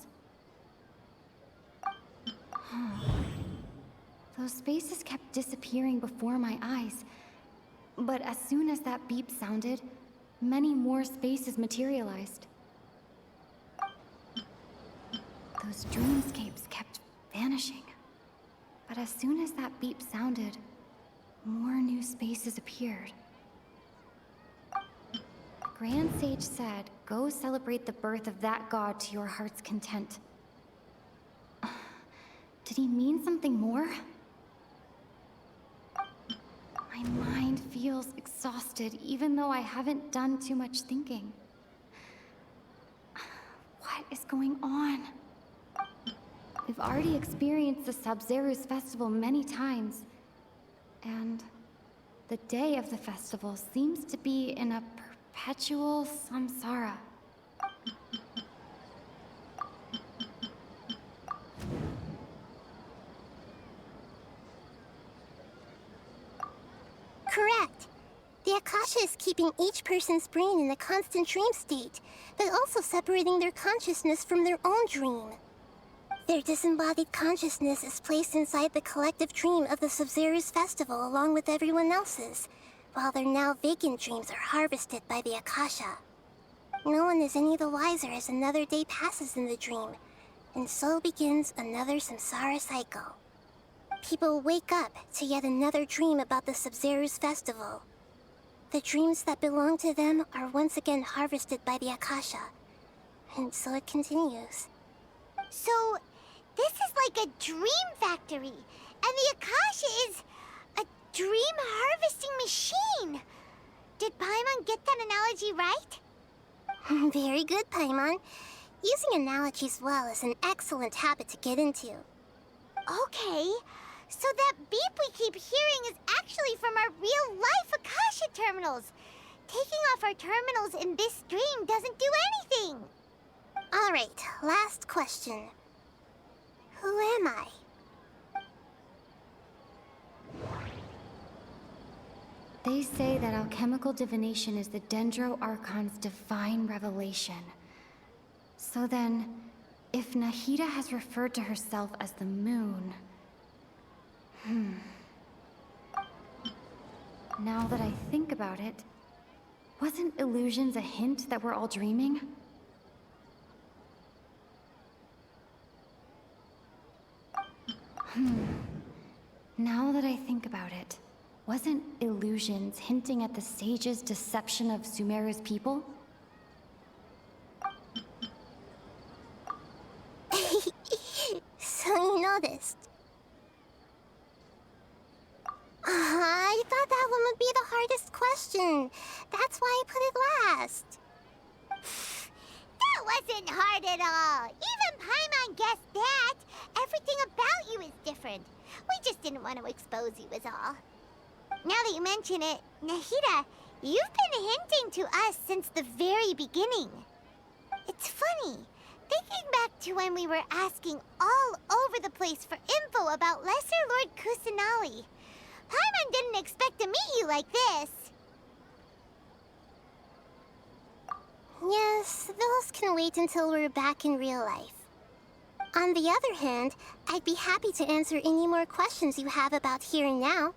Those spaces kept disappearing before my eyes. But as soon as that beep sounded, many more spaces materialized. Those dreamscapes kept vanishing. But as soon as that beep sounded, more new spaces appeared. The Grand Sage said, "Go celebrate the birth of that god to your heart's content." Did he mean something more? My mind feels exhausted, even though I haven't done too much thinking. What is going on? We've already experienced the Sabzeruz festival many times, and the day of the festival seems to be in a perpetual samsara. Correct. The Akasha is keeping each person's brain in a constant dream state, but also separating their consciousness from their own dream. Their disembodied consciousness is placed inside the collective dream of the Sabzeruz festival along with everyone else's, while their now vacant dreams are harvested by the Akasha. No one is any the wiser as another day passes in the dream, and so begins another samsara cycle. People wake up to yet another dream about the Sabzeruz festival. The dreams that belong to them are once again harvested by the Akasha, and so it continues. So, this is like a dream factory, and the Akasha is a dream harvesting machine. Did Paimon get that analogy right? Very good, Paimon. Using analogies well is an excellent habit to get into. Okay, so that beep we keep hearing is actually from our real-life Akasha terminals. Taking off our terminals in this dream doesn't do anything. All right, last question. Who am I? They say that alchemical divination is the Dendro Archon's divine revelation. So then, if Nahida has referred to herself as the moon... Now that I think about it, wasn't illusions a hint that we're all dreaming? Now that I think about it, Wasn't illusions hinting at the sage's deception of Sumeru's people? So you noticed. I thought that one would be the hardest question. That's why I put it last. That wasn't hard at all. Even Paimon guessed that. Everything about you is different. We just didn't want to expose you is all. Now that you mention it, Nahida, you've been hinting to us since the very beginning. It's funny. Thinking back to when we were asking all over the place for info about Lesser Lord Kusanali, Paimon didn't expect to meet you like this. Yes, those can wait until we're back in real life. On the other hand, I'd be happy to answer any more questions you have about here and now.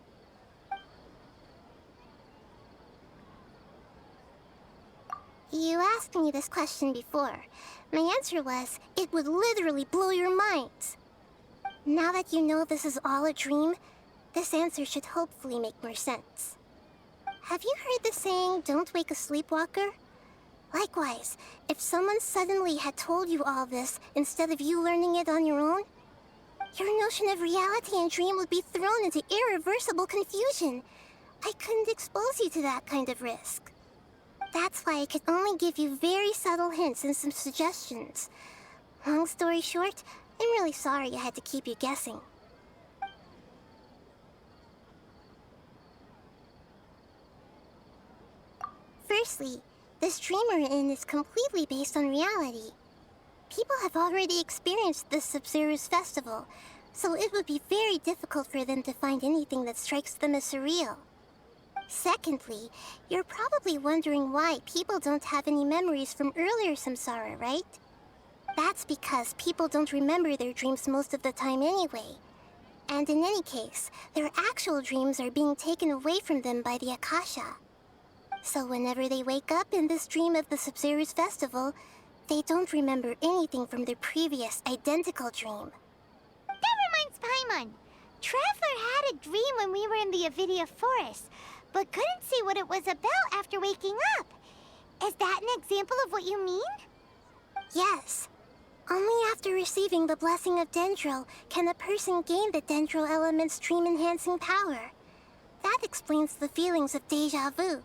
You asked me this question before. My answer was, it would literally blow your minds. Now that you know this is all a dream, this answer should hopefully make more sense. Have you heard the saying, don't wake a sleepwalker? Likewise, if someone suddenly had told you all this instead of you learning it on your own, your notion of reality and dream would be thrown into irreversible confusion. I couldn't expose you to that kind of risk. That's why I could only give you very subtle hints and some suggestions. Long story short, I'm really sorry I had to keep you guessing. Firstly, this dream we're in is completely based on reality. People have already experienced this Sub-Zero's festival, so it would be very difficult for them to find anything that strikes them as surreal. Secondly, you're probably wondering why people don't have any memories from earlier samsara, right? That's because people don't remember their dreams most of the time anyway. And in any case, their actual dreams are being taken away from them by the Akasha. So whenever they wake up in this dream of the Sub-Zero's festival, they don't remember anything from their previous identical dream. That reminds Paimon. Traveler had a dream when we were in the Avidia Forest, but couldn't see what it was about after waking up. Is that an example of what you mean? Yes. Only after receiving the blessing of Dendril can a person gain the Dendril element's dream-enhancing power. That explains the feelings of déjà vu.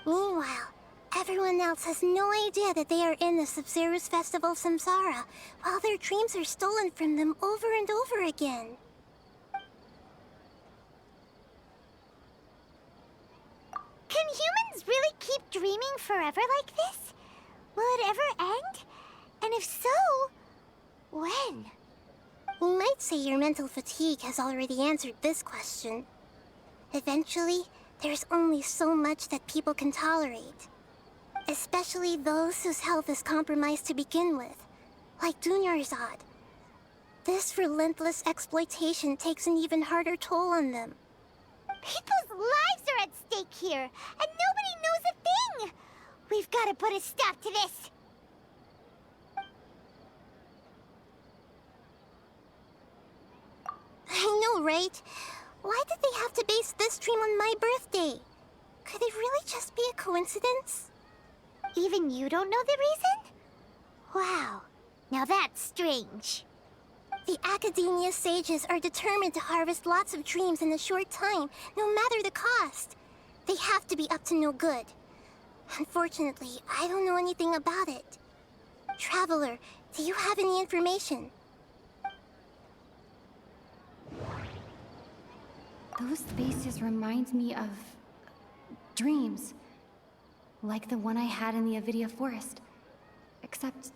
Meanwhile, everyone else has no idea that they are in the Sub-Zero's Festival Samsara, while their dreams are stolen from them over and over again. Can humans really keep dreaming forever like this? Will it ever end? And if so, when? You might say your mental fatigue has already answered this question. Eventually, there's only so much that people can tolerate. Especially those whose health is compromised to begin with, like Dunyarzad. This relentless exploitation takes an even harder toll on them. People's lives are at stake here, and nobody knows a thing! We've got to put a stop to this! I know, right? Why did they have to base this dream on my birthday? Could it really just be a coincidence? Even you don't know the reason? Wow, now that's strange. The Academia sages are determined to harvest lots of dreams in a short time, no matter the cost. They have to be up to no good. Unfortunately, I don't know anything about it. Traveler, do you have any information? Those spaces remind me of dreams. Like the one I had in the Avidia Forest. Except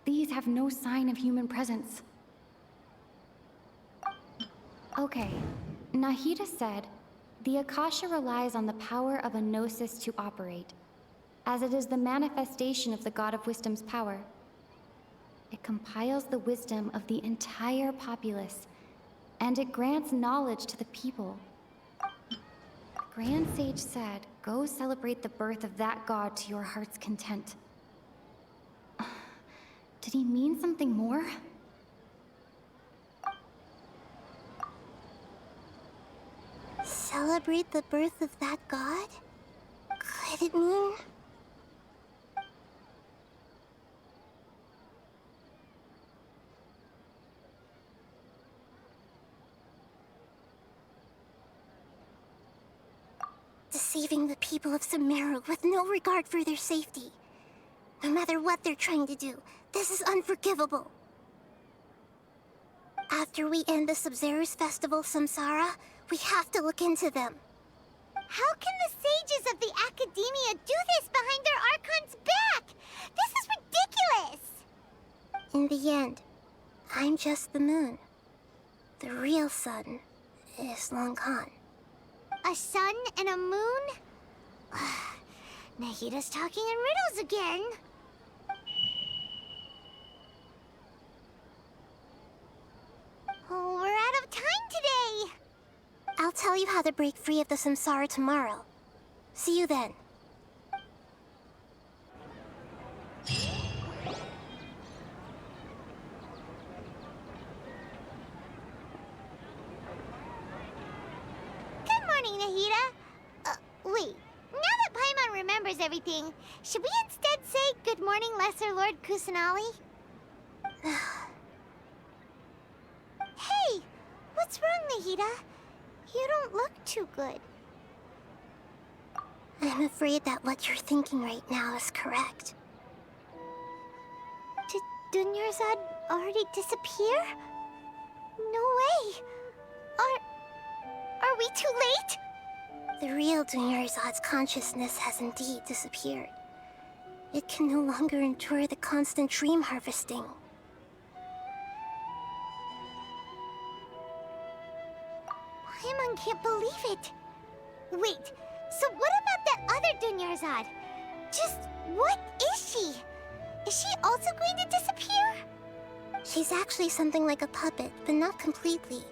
these have no sign of human presence. Okay, Nahida said, the Akasha relies on the power of a gnosis to operate, as it is the manifestation of the God of Wisdom's power. It compiles the wisdom of the entire populace, and it grants knowledge to the people. The Grand Sage said, go celebrate the birth of that god to your heart's content. Did he mean something more? Celebrate celebrate the birth of that god? Could it mean... deceiving the people of Sumeru with no regard for their safety. No matter what they're trying to do, this is unforgivable. After we end the Sub-Zero's festival, Samsara, we have to look into them. How can the sages of the Academia do this behind their Archon's back? This is ridiculous! In the end, I'm just the moon. The real sun is long gone. A sun and a moon? Nahida's talking in riddles again. Oh, we're out of time today. I'll tell you how to break free of the samsara tomorrow. See you then. Good morning, Nahida. Wait. Now that Paimon remembers everything, should we instead say good morning, Lesser Lord Kusanali? Hey! What's wrong, Nahida? You don't look too good. I'm afraid that what you're thinking right now is correct. Did Dunyarzad already disappear? No way! Are we too late? The real Dunyarzad's consciousness has indeed disappeared. It can no longer endure the constant dream harvesting. Paimon can't believe it. Wait, so what about that other Dunyarzad? Just what is she? Is she also going to disappear? She's actually something like a puppet, but not completely.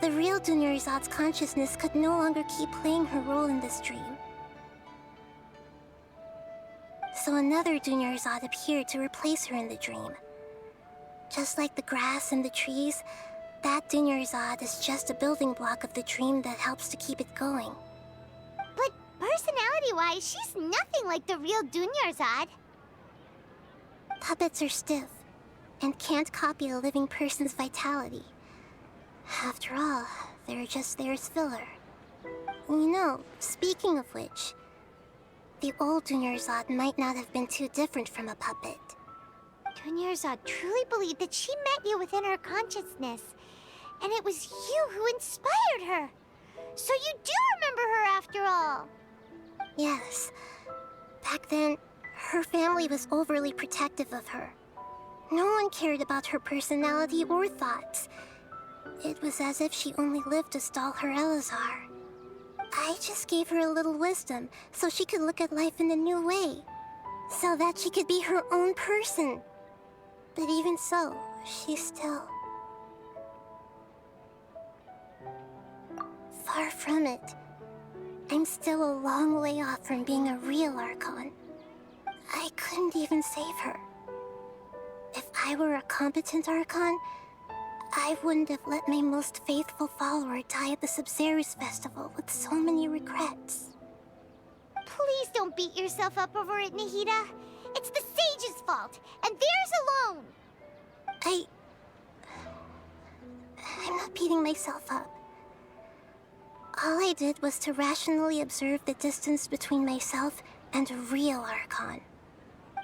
The real Dunyarzad's consciousness could no longer keep playing her role in this dream. So another Dunyarzad appeared to replace her in the dream. Just like the grass and the trees, that Dunyarzad is just a building block of the dream that helps to keep it going. But personality-wise, she's nothing like the real Dunyarzad. Puppets are stiff, and can't copy a living person's vitality. After all, they're just there as filler. You know, speaking of which, the old Dunyarzad might not have been too different from a puppet. Dunyarzad truly believed that she met you within her consciousness, and it was you who inspired her. So you do remember her after all. Yes. Back then, her family was overly protective of her. No one cared about her personality or thoughts. It was as if she only lived to stall her Elazar. I just gave her a little wisdom so she could look at life in a new way. So that she could be her own person. But even so, she's still... far from it. I'm still a long way off from being a real Archon. I couldn't even save her. If I were a competent Archon, I wouldn't have let my most faithful follower die at the Sub-Zero's festival with so many regrets. Please don't beat yourself up over it, Nahida. It's the sage's fault, and theirs alone. I'm not beating myself up. All I did was to rationally observe the distance between myself and a real Archon.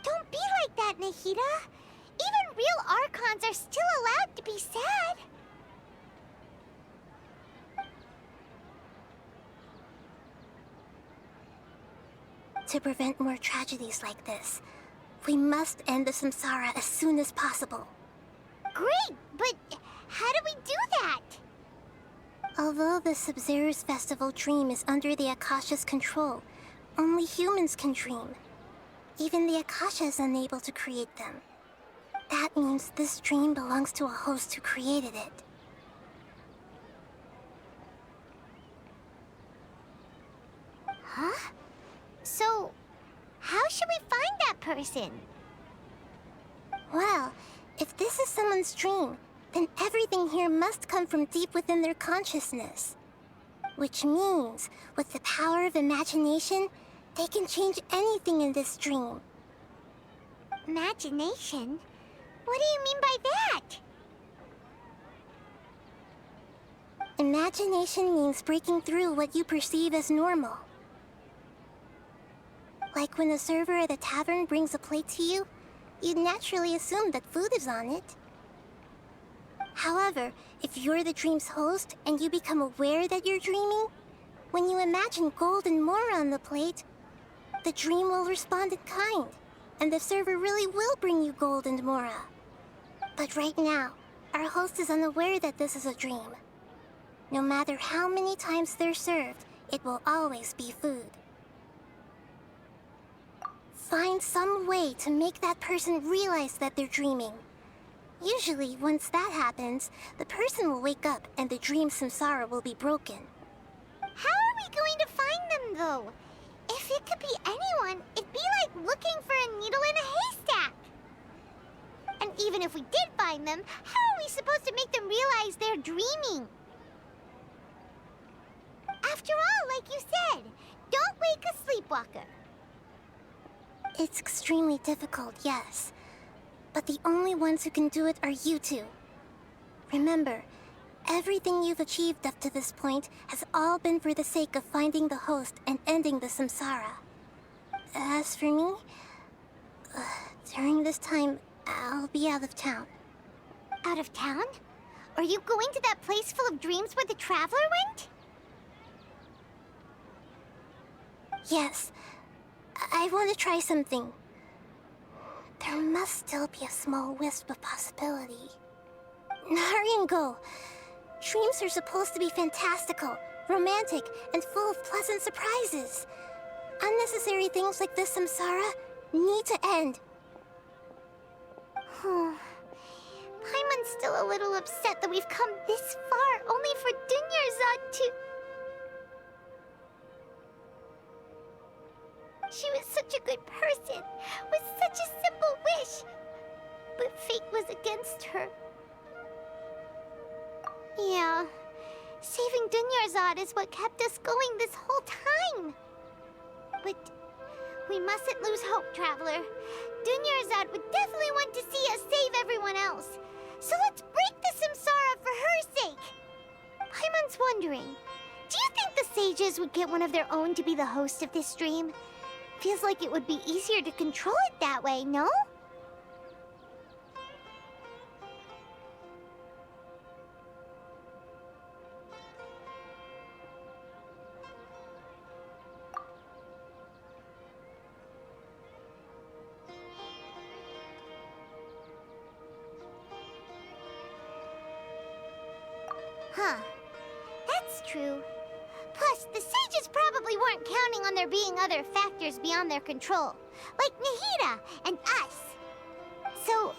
Don't be like that, Nahida. Even real Archons are still allowed to be sad. To prevent more tragedies like this, we must end the samsara as soon as possible. Great, but how do we do that? Although the Sub-Zero's festival dream is under the Akasha's control, only humans can dream. Even the Akasha is unable to create them. That means this dream belongs to a host who created it. Huh? So, how should we find that person? Well, if this is someone's dream, then everything here must come from deep within their consciousness. Which means, with the power of imagination, they can change anything in this dream. Imagination? What do you mean by that? Imagination means breaking through what you perceive as normal. Like when the server at the tavern brings a plate to you, you'd naturally assume that food is on it. However, if you're the dream's host and you become aware that you're dreaming, when you imagine gold and more on the plate, the dream will respond in kind, and the server really will bring you gold and mora. But right now, our host is unaware that this is a dream. No matter how many times they're served, it will always be food. Find some way to make that person realize that they're dreaming. Usually, once that happens, the person will wake up and the dream samsara will be broken. How are we going to find them, though? If it could be anyone, it'd be like looking for a needle in a haystack. And even if we did find them, how are we supposed to make them realize they're dreaming? After all, like you said, don't wake a sleepwalker. It's extremely difficult, yes. But the only ones who can do it are you two. Remember, everything you've achieved up to this point has all been for the sake of finding the host and ending the samsara. As for me, during this time, I'll be out of town. Out of town? Are you going to that place full of dreams where the traveler went? Yes. I want to try something. There must still be a small wisp of possibility. Hurry and go. Dreams are supposed to be fantastical, romantic, and full of pleasant surprises. Unnecessary things like this samsara need to end. Paimon's still a little upset that we've come this far only for Dunyarzad to... She was such a good person, with such a simple wish. But fate was against her. Yeah, saving Dunyarzad is what kept us going this whole time. But we mustn't lose hope, Traveler. Dunyarzad would definitely want to see us save everyone else. So let's break the samsara for her sake. Paimon's wondering, do you think the sages would get one of their own to be the host of this stream? Feels like it would be easier to control it that way, no? Huh. That's true. Plus, the sages probably weren't counting on there being other factors beyond their control, like Nahida and us. So,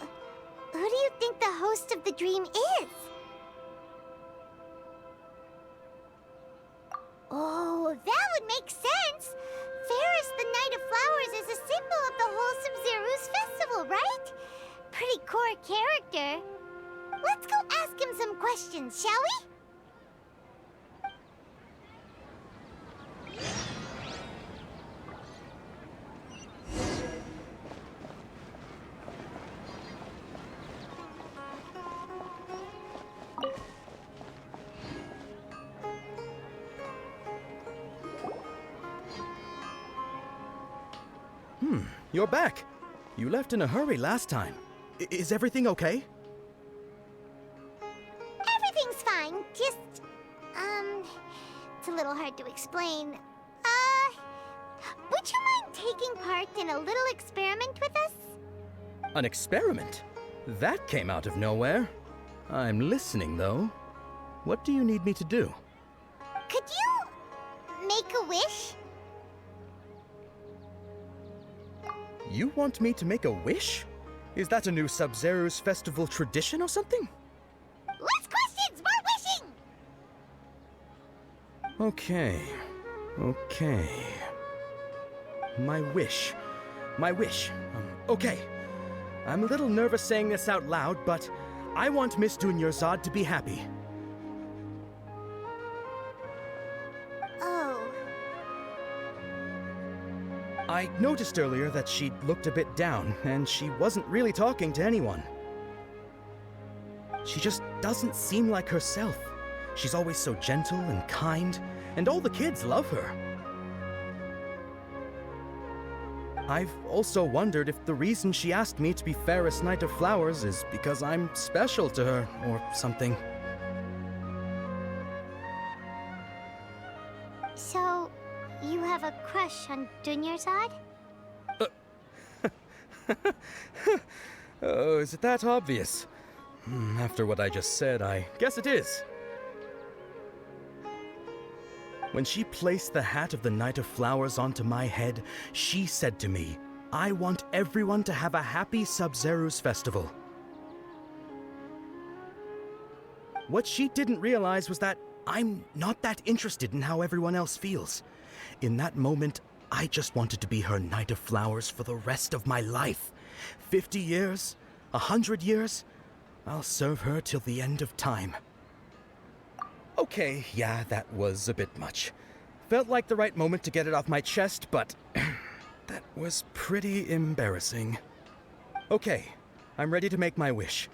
who do you think the host of the dream is? Oh, that would make sense. Ferris, the Knight of Flowers, is a symbol of the wholesome Zeru's festival, right? Pretty core character. Let's go ask him some questions, shall we? You're back. You left in a hurry last time. Is everything okay? Everything's fine. Just, it's a little hard to explain. Would you mind taking part in a little experiment with us? An experiment? That came out of nowhere. I'm listening, though. What do you need me to do? Could you make a wish? You want me to make a wish? Is that a new Sub-Zero's festival tradition or something? Less questions, more wishing! Okay. My wish. Okay. I'm a little nervous saying this out loud, but I want Miss Dunyarzad to be happy. Oh. I noticed earlier that she looked a bit down, and she wasn't really talking to anyone. She just doesn't seem like herself. She's always so gentle and kind, and all the kids love her. I've also wondered if the reason she asked me to be Fairest Knight of Flowers is because I'm special to her, or something. So, you have a crush on Dunyarzad? Oh, is it that obvious? After what I just said, I guess it is. When she placed the hat of the Knight of Flowers onto my head, she said to me, I want everyone to have a happy Sub-Zeru's festival. What she didn't realize was that I'm not that interested in how everyone else feels. In that moment, I just wanted to be her Knight of Flowers for the rest of my life. 50 years? 100 years? I'll serve her till the end of time. Okay, yeah, that was a bit much. Felt like the right moment to get it off my chest, but that was pretty embarrassing. Okay, I'm ready to make my wish.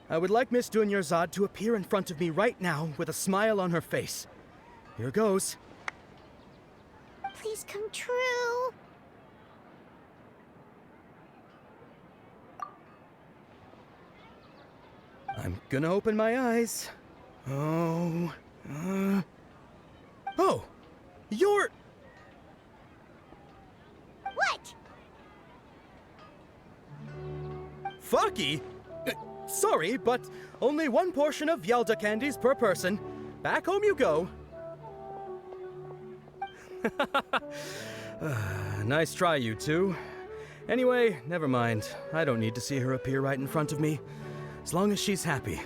I would like Miss Dunyarzad to appear in front of me right now with a smile on her face. Here goes. Please come true. I'm gonna open my eyes. Oh, you're... What? Fucky? Sorry, but only one portion of Yelda candies per person. Back home you go. Nice try, you two. Anyway, never mind. I don't need to see her appear right in front of me. As long as she's happy.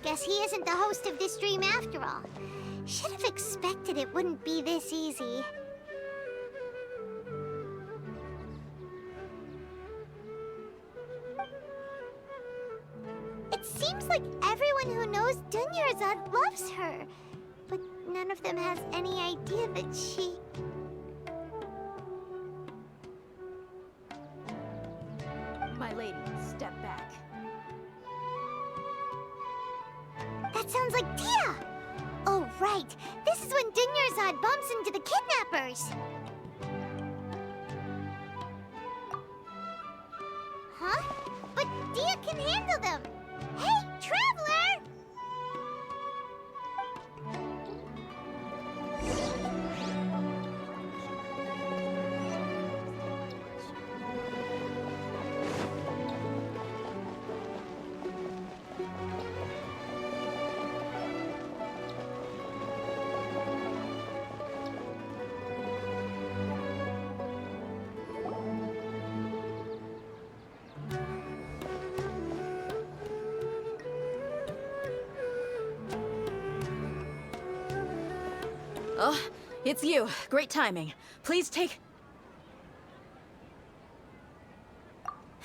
Guess he isn't the host of this dream after all. Should have expected it wouldn't be this easy. It seems like everyone who knows Dunyarzad loves her, but none of them has any idea that she... My lady, step back. That sounds like Tia! Oh, right. This is when Dunyarzad bumps into the kidnappers. Huh? But Tia can handle them. Hey, Traveler! Oh, it's you. Great timing. Please take...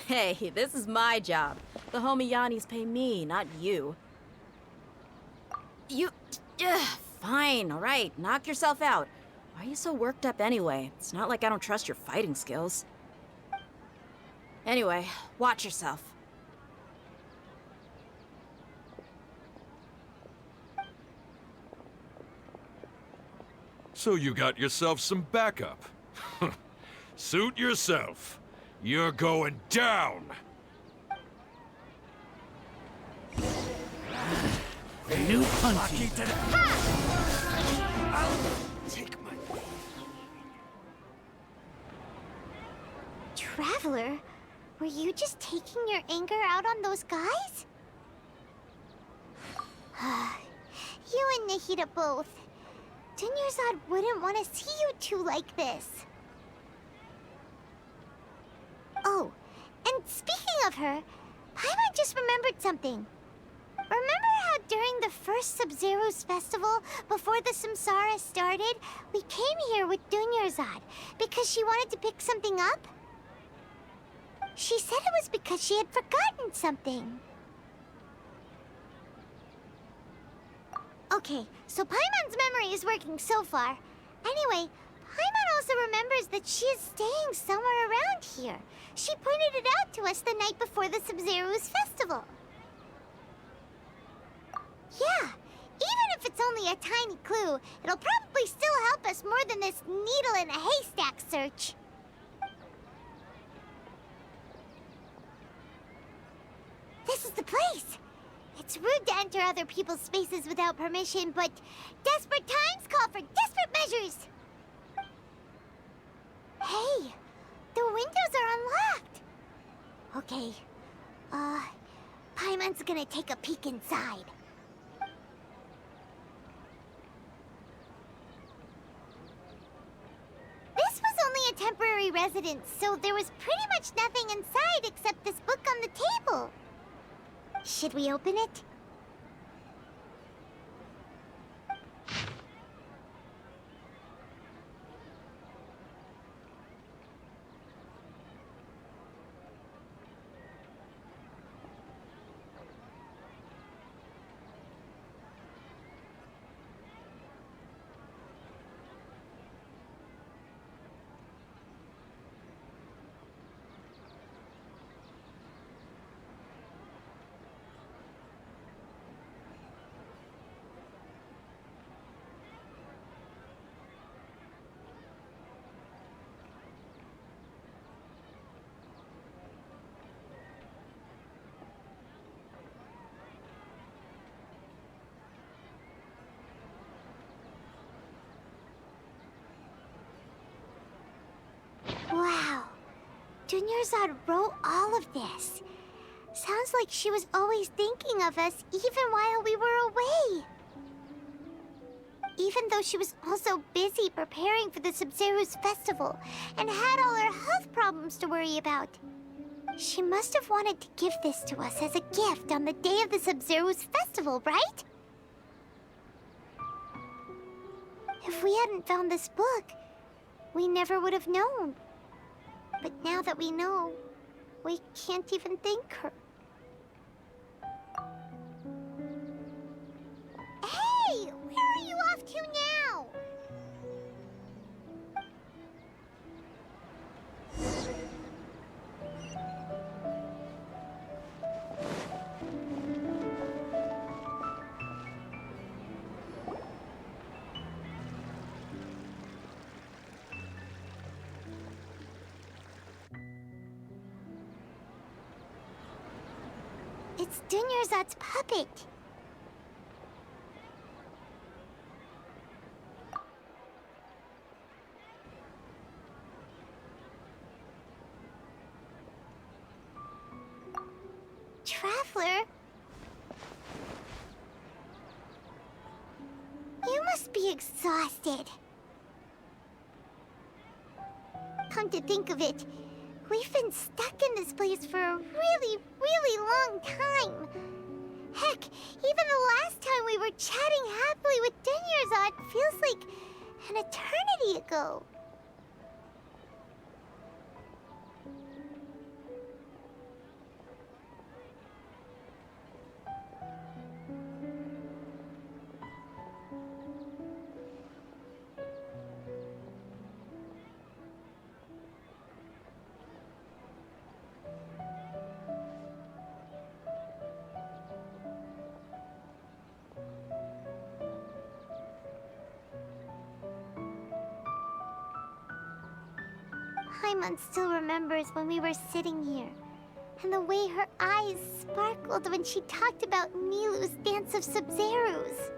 Hey, this is my job. The homie Yannis pay me, not you. You... fine, all right. Knock yourself out. Why are you so worked up anyway? It's not like I don't trust your fighting skills. Anyway, watch yourself. So you got yourself some backup. Suit yourself. You're going down! New hunting. Take my... Traveler, were you just taking your anger out on those guys? You and Nahida both. Dunyarzad wouldn't want to see you two like this. Oh, and speaking of her, Paimon just remembered something. Remember how during the first Sub-Zeru's festival, before the Samsara started, we came here with Dunyarzad because she wanted to pick something up? She said it was because she had forgotten something. Okay, so Paimon's memory is working so far. Anyway, Paimon also remembers that she is staying somewhere around here. She pointed it out to us the night before the Sub-Zero's festival. Yeah, even if it's only a tiny clue, it'll probably still help us more than this needle in a haystack search. This is the place! It's rude to enter other people's spaces without permission, but desperate times call for desperate measures! Hey! The windows are unlocked! Okay, Paimon's gonna take a peek inside. This was only a temporary residence, so there was pretty much nothing inside except this book on the table. Should we open it? Wow. Dunyarzad wrote all of this. Sounds like she was always thinking of us even while we were away. Even though she was also busy preparing for the Sub-Zero's festival and had all her health problems to worry about. She must have wanted to give this to us as a gift on the day of the Sub-Zero's festival, right? If we hadn't found this book, we never would have known. But now that we know, we can't even thank her. Hey! Where are you off to now? It's Dunyarzad's puppet. Traveler? You must be exhausted. Come to think of it, we've been stuck in this place for a really, really long time. Heck, even the last time we were chatting happily with Dunyarzad feels like an eternity ago. Paimon still remembers when we were sitting here, and the way her eyes sparkled when she talked about Nilou's Dance of Sub-Zeros.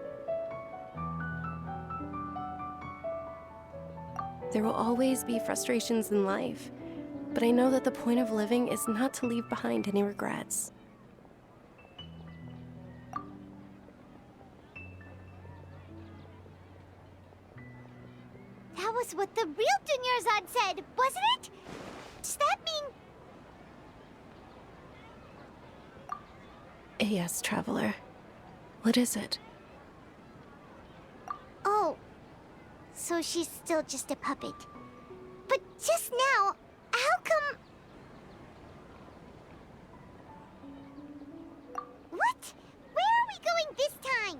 There will always be frustrations in life, but I know that the point of living is not to leave behind any regrets. That was what the real Dunyarzad said, wasn't it? Does that mean... Yes, Traveler. What is it? Oh, so she's still just a puppet. But just now, how come... wrong this time!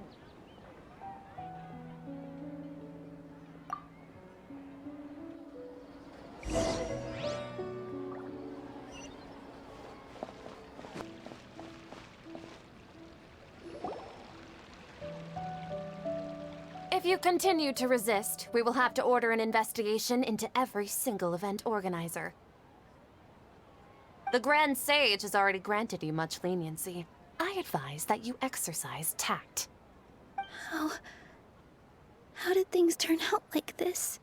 If you continue to resist, we will have to order an investigation into every single event organizer. The Grand Sage has already granted you much leniency. I advise that you exercise tact. How did things turn out like this?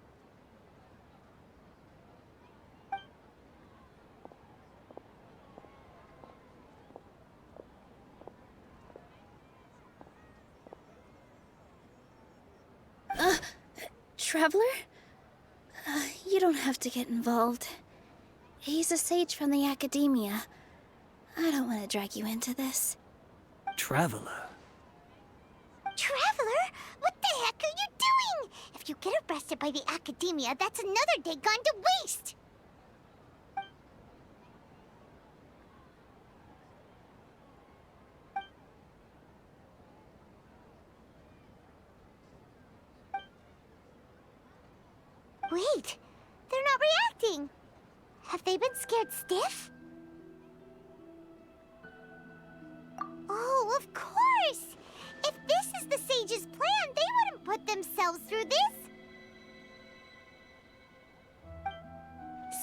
Traveler? You don't have to get involved. He's a sage from the Academia. I don't want to drag you into this. Traveler? Traveler? What the heck are you doing? If you get arrested by the Academia, that's another day gone to waste! Wait, they're not reacting. Have they been scared stiff? Oh, of course! If this is the Sage's plan, they wouldn't put themselves through this.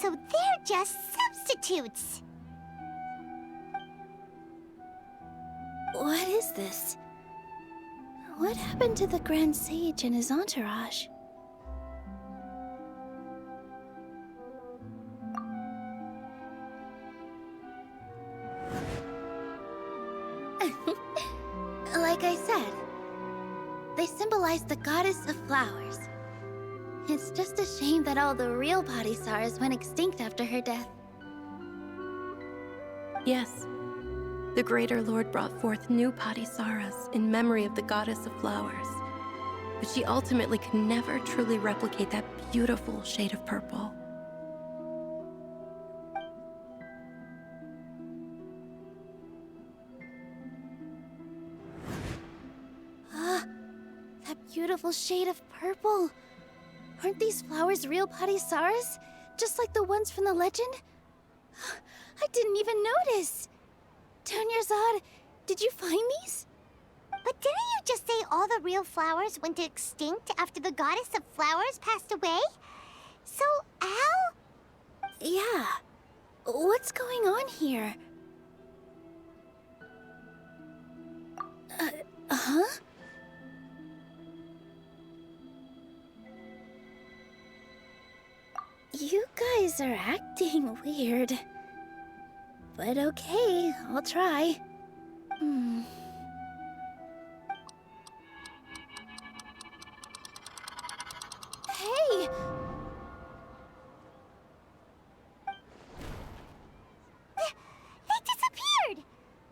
So they're just substitutes. What is this? What happened to the Grand Sage and his entourage? Like I said, they symbolize the goddess of flowers. It's just a shame that all the real Padisaras went extinct after her death. Yes. The Greater Lord brought forth new Padisaras in memory of the goddess of flowers. But she ultimately could never truly replicate that beautiful shade of purple. That beautiful shade of purple. Aren't these flowers real Padisaras? Just like the ones from the legend? I didn't even notice. Dunyarzad, did you find these? But didn't you just say all the real flowers went extinct after the goddess of flowers passed away? So, how? Yeah. What's going on here? Huh? You guys are acting weird. But okay, I'll try. Hey! They disappeared!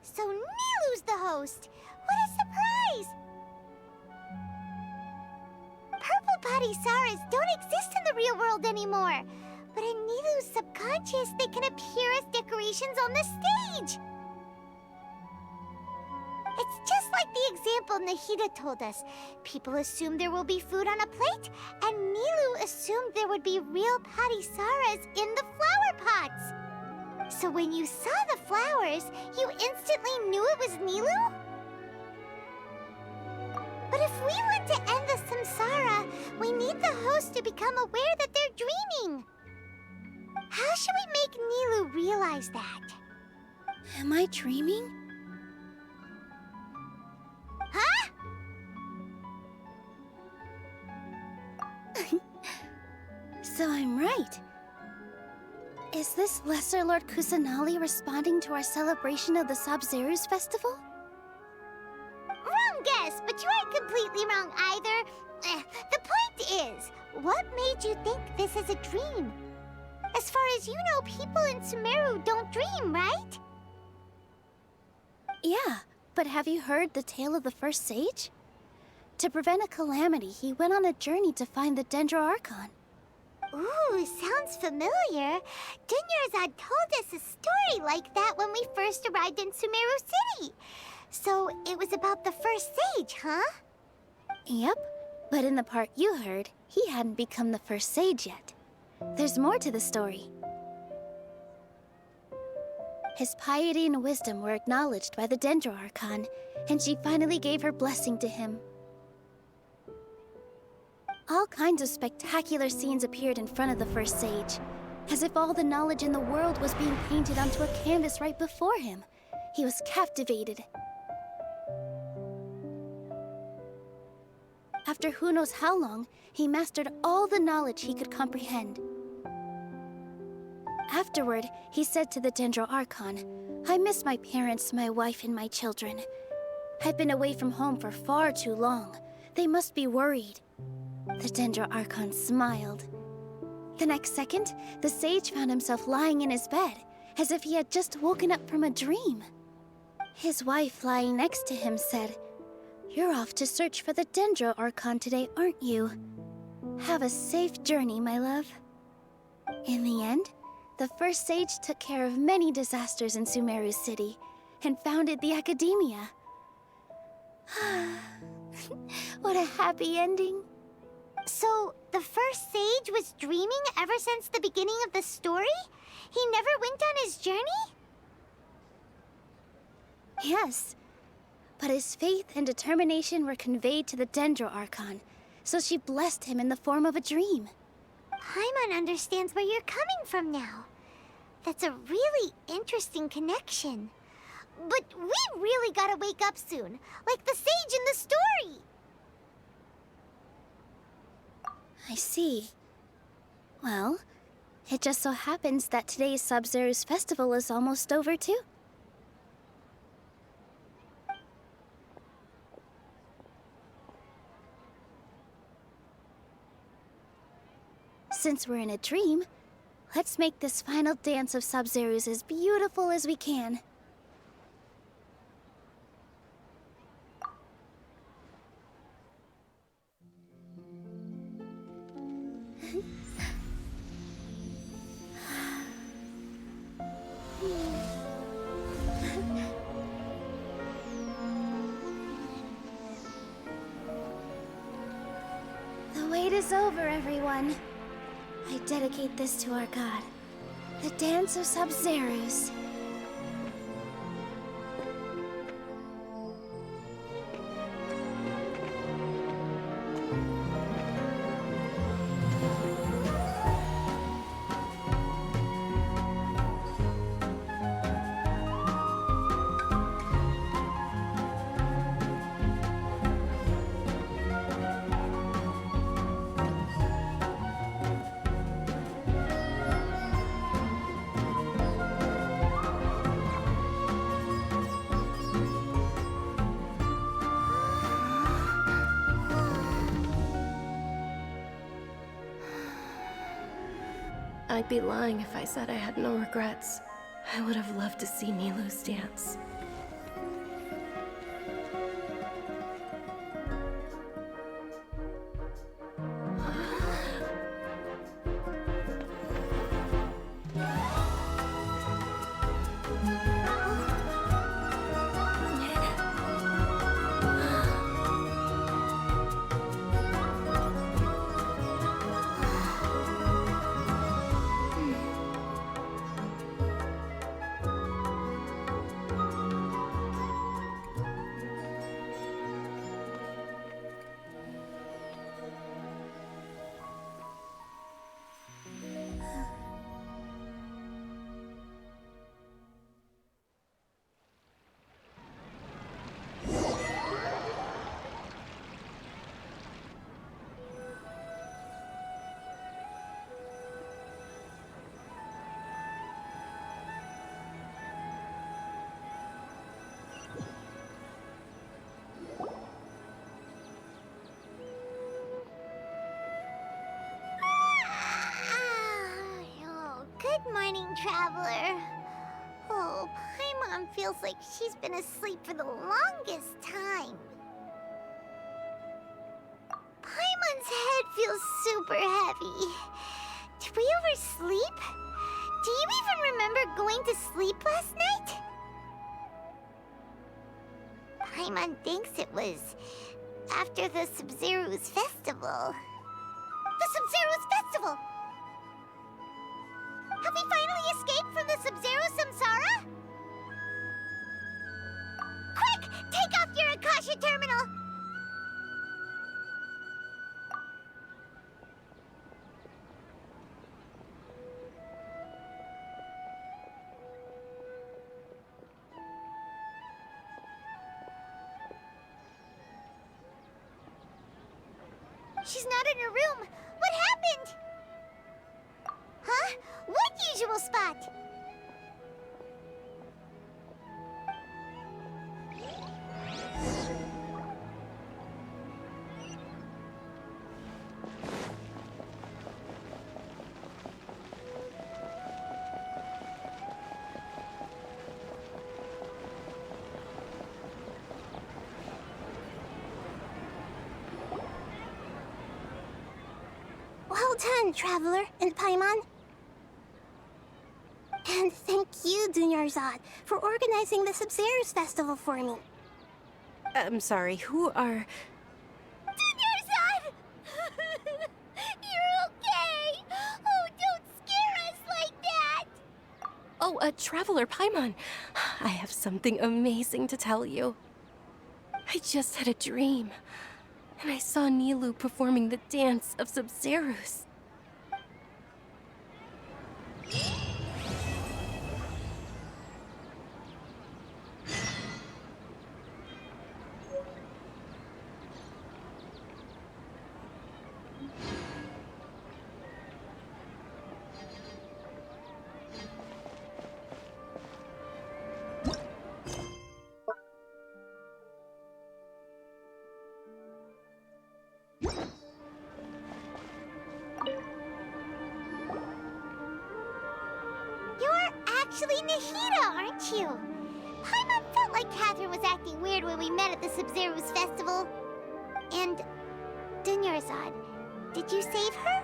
So Nilu's the host! What a surprise! Purple Padisaras don't exist in the real world anymore. But in Nilu's subconscious, they can appear as decorations on the stage. It's just like the example Nahida told us. People assume there will be food on a plate, and Nilu assumed there would be real Padisaras in the flower pots. So when you saw the flowers, you instantly knew it was Nilu? But if we want to end the samsara, we need the host to become aware that they're dreaming. How should we make Nilu realize that? Am I dreaming? Huh? So I'm right. Is this Lesser Lord Kusanali responding to our celebration of the Sabzeruz festival? Wrong guess, but you aren't completely wrong either. The point is, what made you think this is a dream? As far as you know, people in Sumeru don't dream, right? Yeah, but have you heard the tale of the first sage? To prevent a calamity, he went on a journey to find the Dendro Archon. Ooh, sounds familiar. Dunyarzad told us a story like that when we first arrived in Sumeru City. So it was about the first sage, huh? Yep, but in the part you heard, he hadn't become the first sage yet. There's more to the story. His piety and wisdom were acknowledged by the Dendro Archon, and she finally gave her blessing to him. All kinds of spectacular scenes appeared in front of the first sage, as if all the knowledge in the world was being painted onto a canvas right before him. He was captivated. After who knows how long, he mastered all the knowledge he could comprehend. Afterward, he said to the Dendro Archon, "I miss my parents, my wife, and my children. I've been away from home for far too long. They must be worried." The Dendro Archon smiled. The next second, the sage found himself lying in his bed, as if he had just woken up from a dream. His wife, lying next to him, said, "You're off to search for the Dendro Archon today, aren't you? Have a safe journey, my love." In the end, the first sage took care of many disasters in Sumeru City, and founded the Academia. What a happy ending. So, the first sage was dreaming ever since the beginning of the story? He never went on his journey? Yes, but his faith and determination were conveyed to the Dendro Archon, so she blessed him in the form of a dream. Paimon understands where you're coming from now. That's a really interesting connection. But we really gotta wake up soon, like the sage in the story! I see. Well, it just so happens that today's Sub-Zero's festival is almost over too. Since we're in a dream, let's make this final dance of Sub-Zero's as beautiful as we can. The wait is over, everyone. I dedicate this to our god, the Dance of Sub-Zeros. I'd be lying if I said I had no regrets. I would have loved to see Nilou's dance. Good morning, traveler. Oh, Paimon feels like she's been asleep for the longest time. Paimon's head feels super heavy. Did we oversleep? Do you even remember going to sleep last night? Paimon thinks it was after the Sub-Zero's festival. The Sub-Zero's festival! Have we finally escaped from the Sub-Zero Samsara? Quick! Take off your Akasha terminal! She's not in her room. What happened? Huh? What usual spot? Well done, Traveler and Paimon. And thank you, Dunyarzad, for organizing the Sub-Zero's festival for me. I'm sorry, who are... Dunyarzad! You're okay! Oh, don't scare us like that! Oh, a Traveler Paimon. I have something amazing to tell you. I just had a dream, and I saw Nilou performing the dance of Sub-Zeros. You're actually Nahida, aren't you? Paimon felt like Catherine was acting weird when we met at the Sub-Zero's festival. And Dunyarzad, did you save her?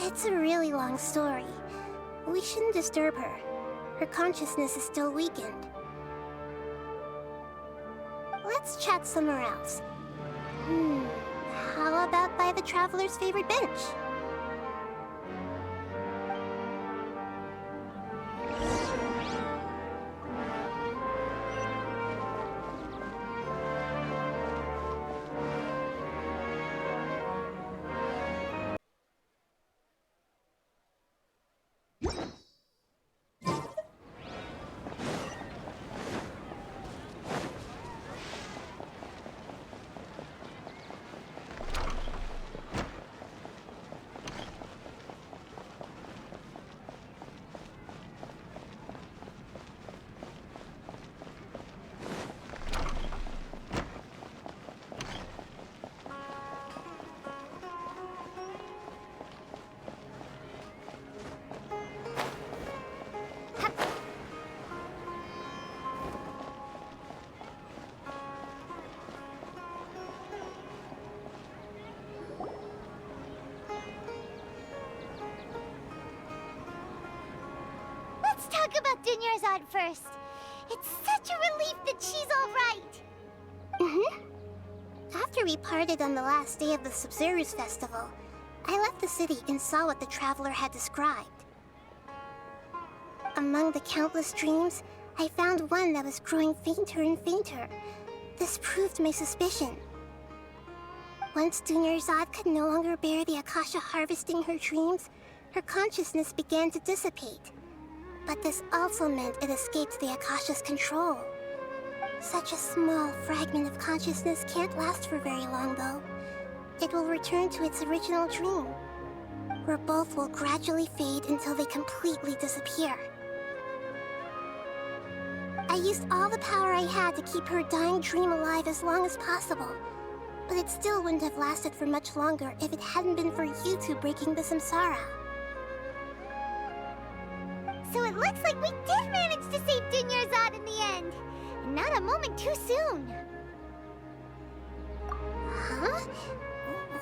It's a really long story. We shouldn't disturb her. Her consciousness is still weakened. Let's chat somewhere else. How about by the Traveler's favorite bench? Let's talk about Dunyarzad first. It's such a relief that she's all right. After we parted on the last day of the Sub-Zero's festival, I left the city and saw what the Traveler had described. Among the countless dreams, I found one that was growing fainter and fainter. This proved my suspicion. Once Dunyarzad could no longer bear the Akasha harvesting her dreams, her consciousness began to dissipate. But this also meant it escaped the Akasha's control. Such a small fragment of consciousness can't last for very long, though. It will return to its original dream, where both will gradually fade until they completely disappear. I used all the power I had to keep her dying dream alive as long as possible, but it still wouldn't have lasted for much longer if it hadn't been for you two breaking the samsara. So it looks like we did manage to save Dunyarzad in the end. And not a moment too soon. Huh?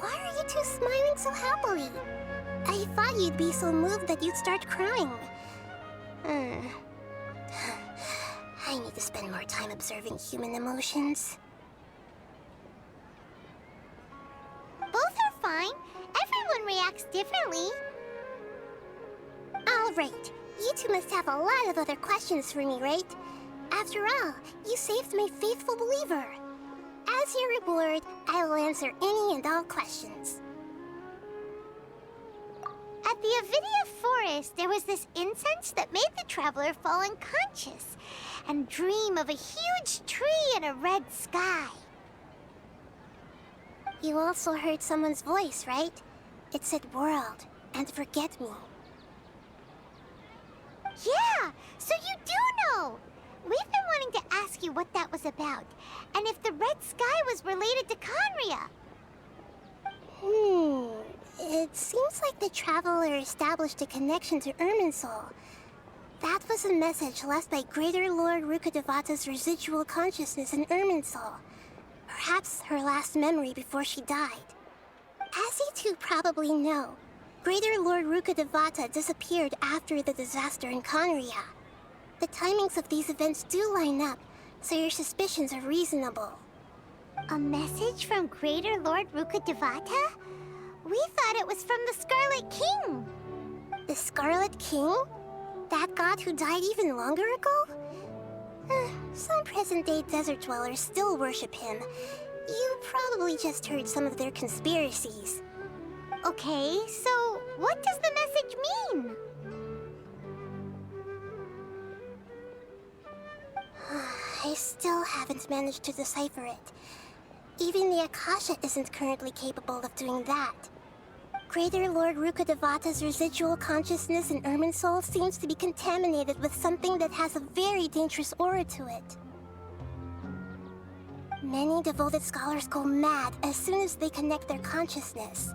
Why are you two smiling so happily? I thought you'd be so moved that you'd start crying. I need to spend more time observing human emotions. Both are fine. Everyone reacts differently. All right. You two must have a lot of other questions for me, right? After all, you saved my faithful believer. As your reward, I will answer any and all questions. At the Avidia Forest, there was this incense that made the traveler fall unconscious and dream of a huge tree and a red sky. You also heard someone's voice, right? It said world and forget me. Yeah, so you do know! We've been wanting to ask you what that was about, and if the red sky was related to Conria. It seems like the traveler established a connection to Irminsul. That was a message left by Greater Lord Rukkhadevata's residual consciousness in Irminsul. Perhaps her last memory before she died. As you two probably know, Greater Lord Rukkhadevata disappeared after the disaster in Conria. The timings of these events do line up, so your suspicions are reasonable. A message from Greater Lord Rukkhadevata? We thought it was from the Scarlet King. The Scarlet King? That god who died even longer ago? Some present-day desert dwellers still worship him. You probably just heard some of their conspiracies. Okay, so what does the message mean? I still haven't managed to decipher it. Even the Akasha isn't currently capable of doing that. Greater Lord Rukkhadevata's residual consciousness in Irminsul seems to be contaminated with something that has a very dangerous aura to it. Many devoted scholars go mad as soon as they connect their consciousness.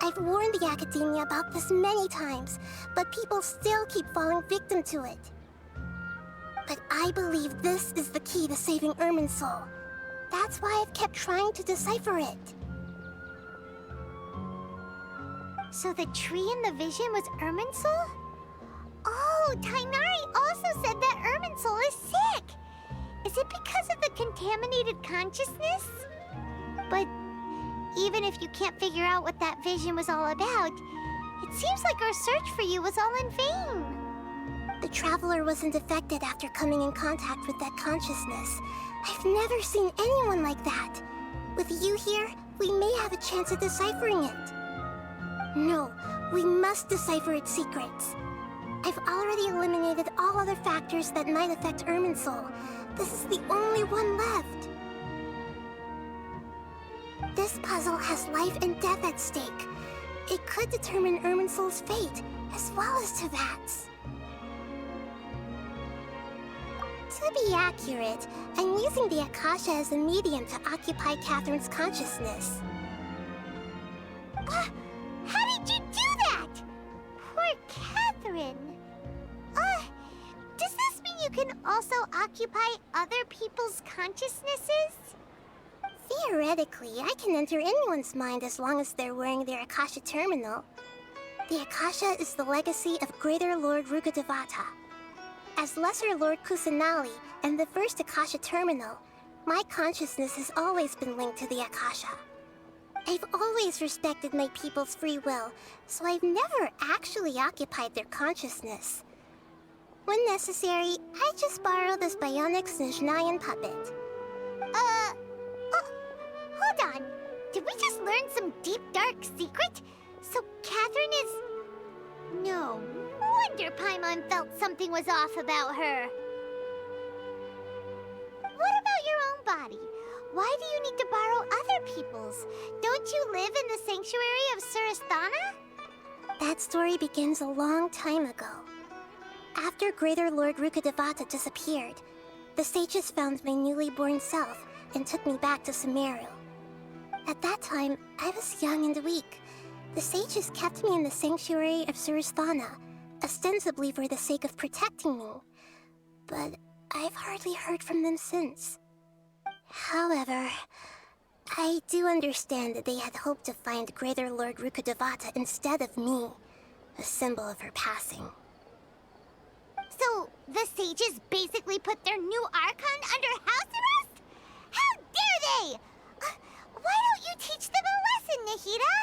I've warned the Academia about this many times, but people still keep falling victim to it. But I believe this is the key to saving Irminsul. That's why I've kept trying to decipher it. So the tree in the vision was Irminsul? Oh, Tainari also said that Irminsul is sick! Is it because of the contaminated consciousness? But even if you can't figure out what that vision was all about, it seems like our search for you was all in vain. The Traveler wasn't affected after coming in contact with that consciousness. I've never seen anyone like that. With you here, we may have a chance at deciphering it. No, we must decipher its secrets. I've already eliminated all other factors that might affect Irminsul. This is the only one left. This puzzle has life and death at stake. It could determine Irminsul's fate, as well as Tevat's. To be accurate, I'm using the Akasha as a medium to occupy Catherine's consciousness. How did you do that? Poor Catherine. Does this mean you can also occupy other people's consciousnesses? Theoretically, I can enter anyone's mind as long as they're wearing their Akasha terminal. The Akasha is the legacy of Greater Lord Rukkhadevata. As Lesser Lord Kusanali and the first Akasha terminal, my consciousness has always been linked to the Akasha. I've always respected my people's free will, so I've never actually occupied their consciousness. When necessary, I just borrow this bionic Snezhnayan puppet. Hold on. Did we just learn some deep, dark secret? So Catherine is... No wonder Paimon felt something was off about her. What about your own body? Why do you need to borrow other people's? Don't you live in the sanctuary of Surasthana? That story begins a long time ago. After Greater Lord Rukkhadevata disappeared, the sages found my newly born self and took me back to Sumeru. At that time, I was young and weak. The sages kept me in the sanctuary of Surasthana, ostensibly for the sake of protecting me. But I've hardly heard from them since. However, I do understand that they had hoped to find Greater Lord Rukkhadevata instead of me, a symbol of her passing. So, the sages basically put their new Archon under house arrest? How dare they! Why don't you teach them a lesson, Nahida?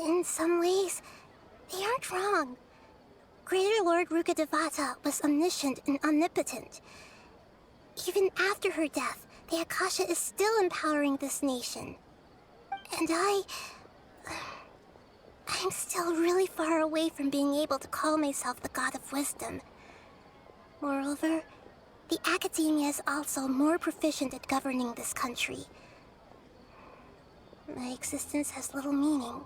In some ways, they aren't wrong. Greater Lord Rukkhadevata was omniscient and omnipotent. Even after her death, the Akasha is still empowering this nation. And I'm still really far away from being able to call myself the God of Wisdom. Moreover, the Academia is also more proficient at governing this country. My existence has little meaning.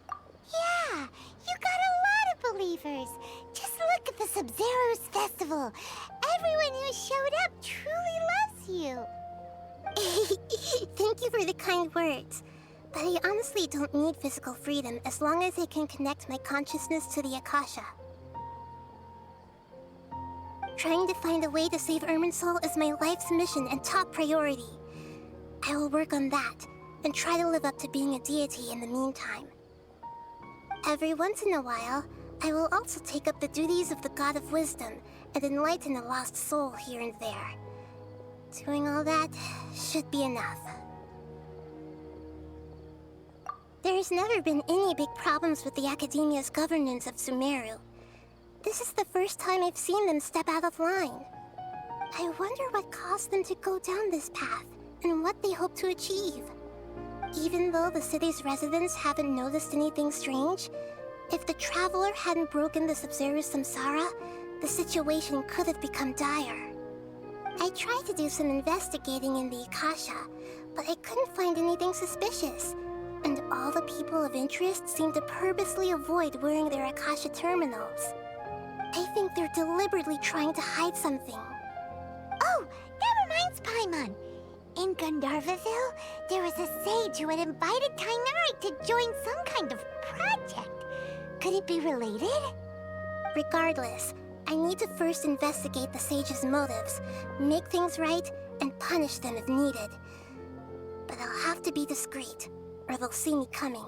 Yeah, you got a lot of believers. Just look at the Sub-Zero's festival. Everyone who showed up truly loves you. Thank you for the kind words. But I honestly don't need physical freedom as long as I can connect my consciousness to the Akasha. Trying to find a way to save Irminsul is my life's mission and top priority. I will work on that, and try to live up to being a deity in the meantime. Every once in a while, I will also take up the duties of the God of Wisdom and enlighten a lost soul here and there. Doing all that should be enough. There's never been any big problems with the Academia's governance of Sumeru. This is the first time I've seen them step out of line. I wonder what caused them to go down this path, and what they hope to achieve. Even though the city's residents haven't noticed anything strange, if the Traveler hadn't broken the Sub-Zero Samsara, the situation could have become dire. I tried to do some investigating in the Akasha, but I couldn't find anything suspicious. And all the people of interest seem to purposely avoid wearing their Akasha terminals. I think they're deliberately trying to hide something. Oh, that reminds Paimon. In Gandharvaville, there was a sage who had invited Tainari to join some kind of project. Could it be related? Regardless, I need to first investigate the sage's motives, make things right, and punish them if needed. But I'll have to be discreet, or they'll see me coming.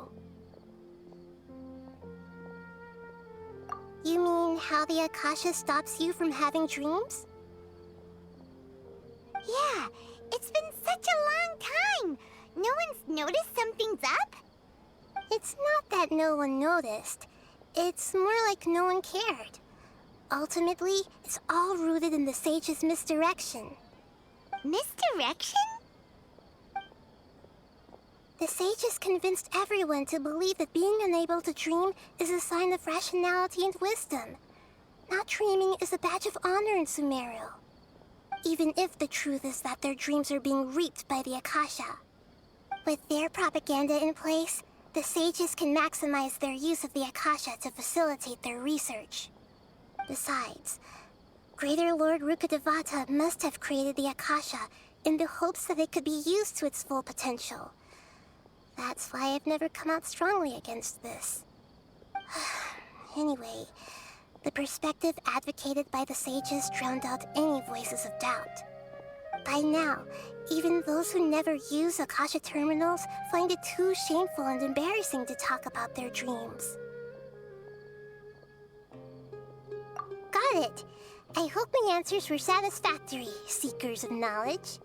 You mean how the Akasha stops you from having dreams? Yeah, it's been such a long time. No one's noticed something's up? It's not that no one noticed. It's more like no one cared. Ultimately, it's all rooted in the sage's misdirection. Misdirection? The sages convinced everyone to believe that being unable to dream is a sign of rationality and wisdom. Not dreaming is a badge of honor in Sumeru. Even if the truth is that their dreams are being reaped by the Akasha. With their propaganda in place, the sages can maximize their use of the Akasha to facilitate their research. Besides, Greater Lord Rukkhadevata must have created the Akasha in the hopes that it could be used to its full potential. That's why I've never come out strongly against this. Anyway, the perspective advocated by the sages drowned out any voices of doubt. By now, even those who never use Akasha terminals find it too shameful and embarrassing to talk about their dreams. Got it! I hope my answers were satisfactory, seekers of knowledge.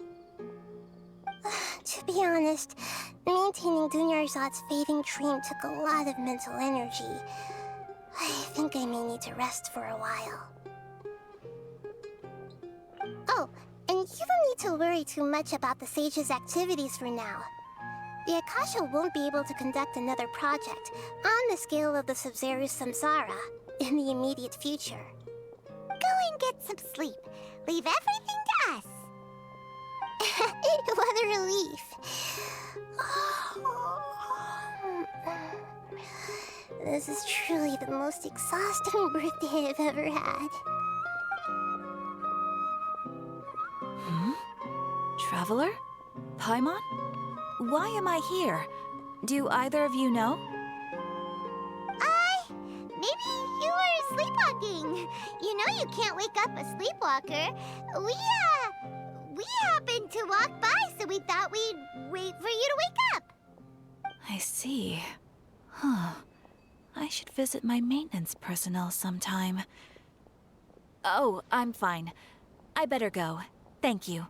To be honest, maintaining Dunyarzad's fading dream took a lot of mental energy. I think I may need to rest for a while. Oh, and you don't need to worry too much about the sage's activities for now. The Akasha won't be able to conduct another project on the scale of the Sub-Zero Samsara in the immediate future. Go and get some sleep. Leave everything to us. What a relief. This is truly the most exhausting birthday I've ever had. Traveler? Paimon? Why am I here? Do either of you know? Maybe you were sleepwalking. You know you can't wake up a sleepwalker. We happened to walk by, so we thought we'd wait for you to wake up. I see. Huh. I should visit my maintenance personnel sometime. Oh, I'm fine. I better go. Thank you.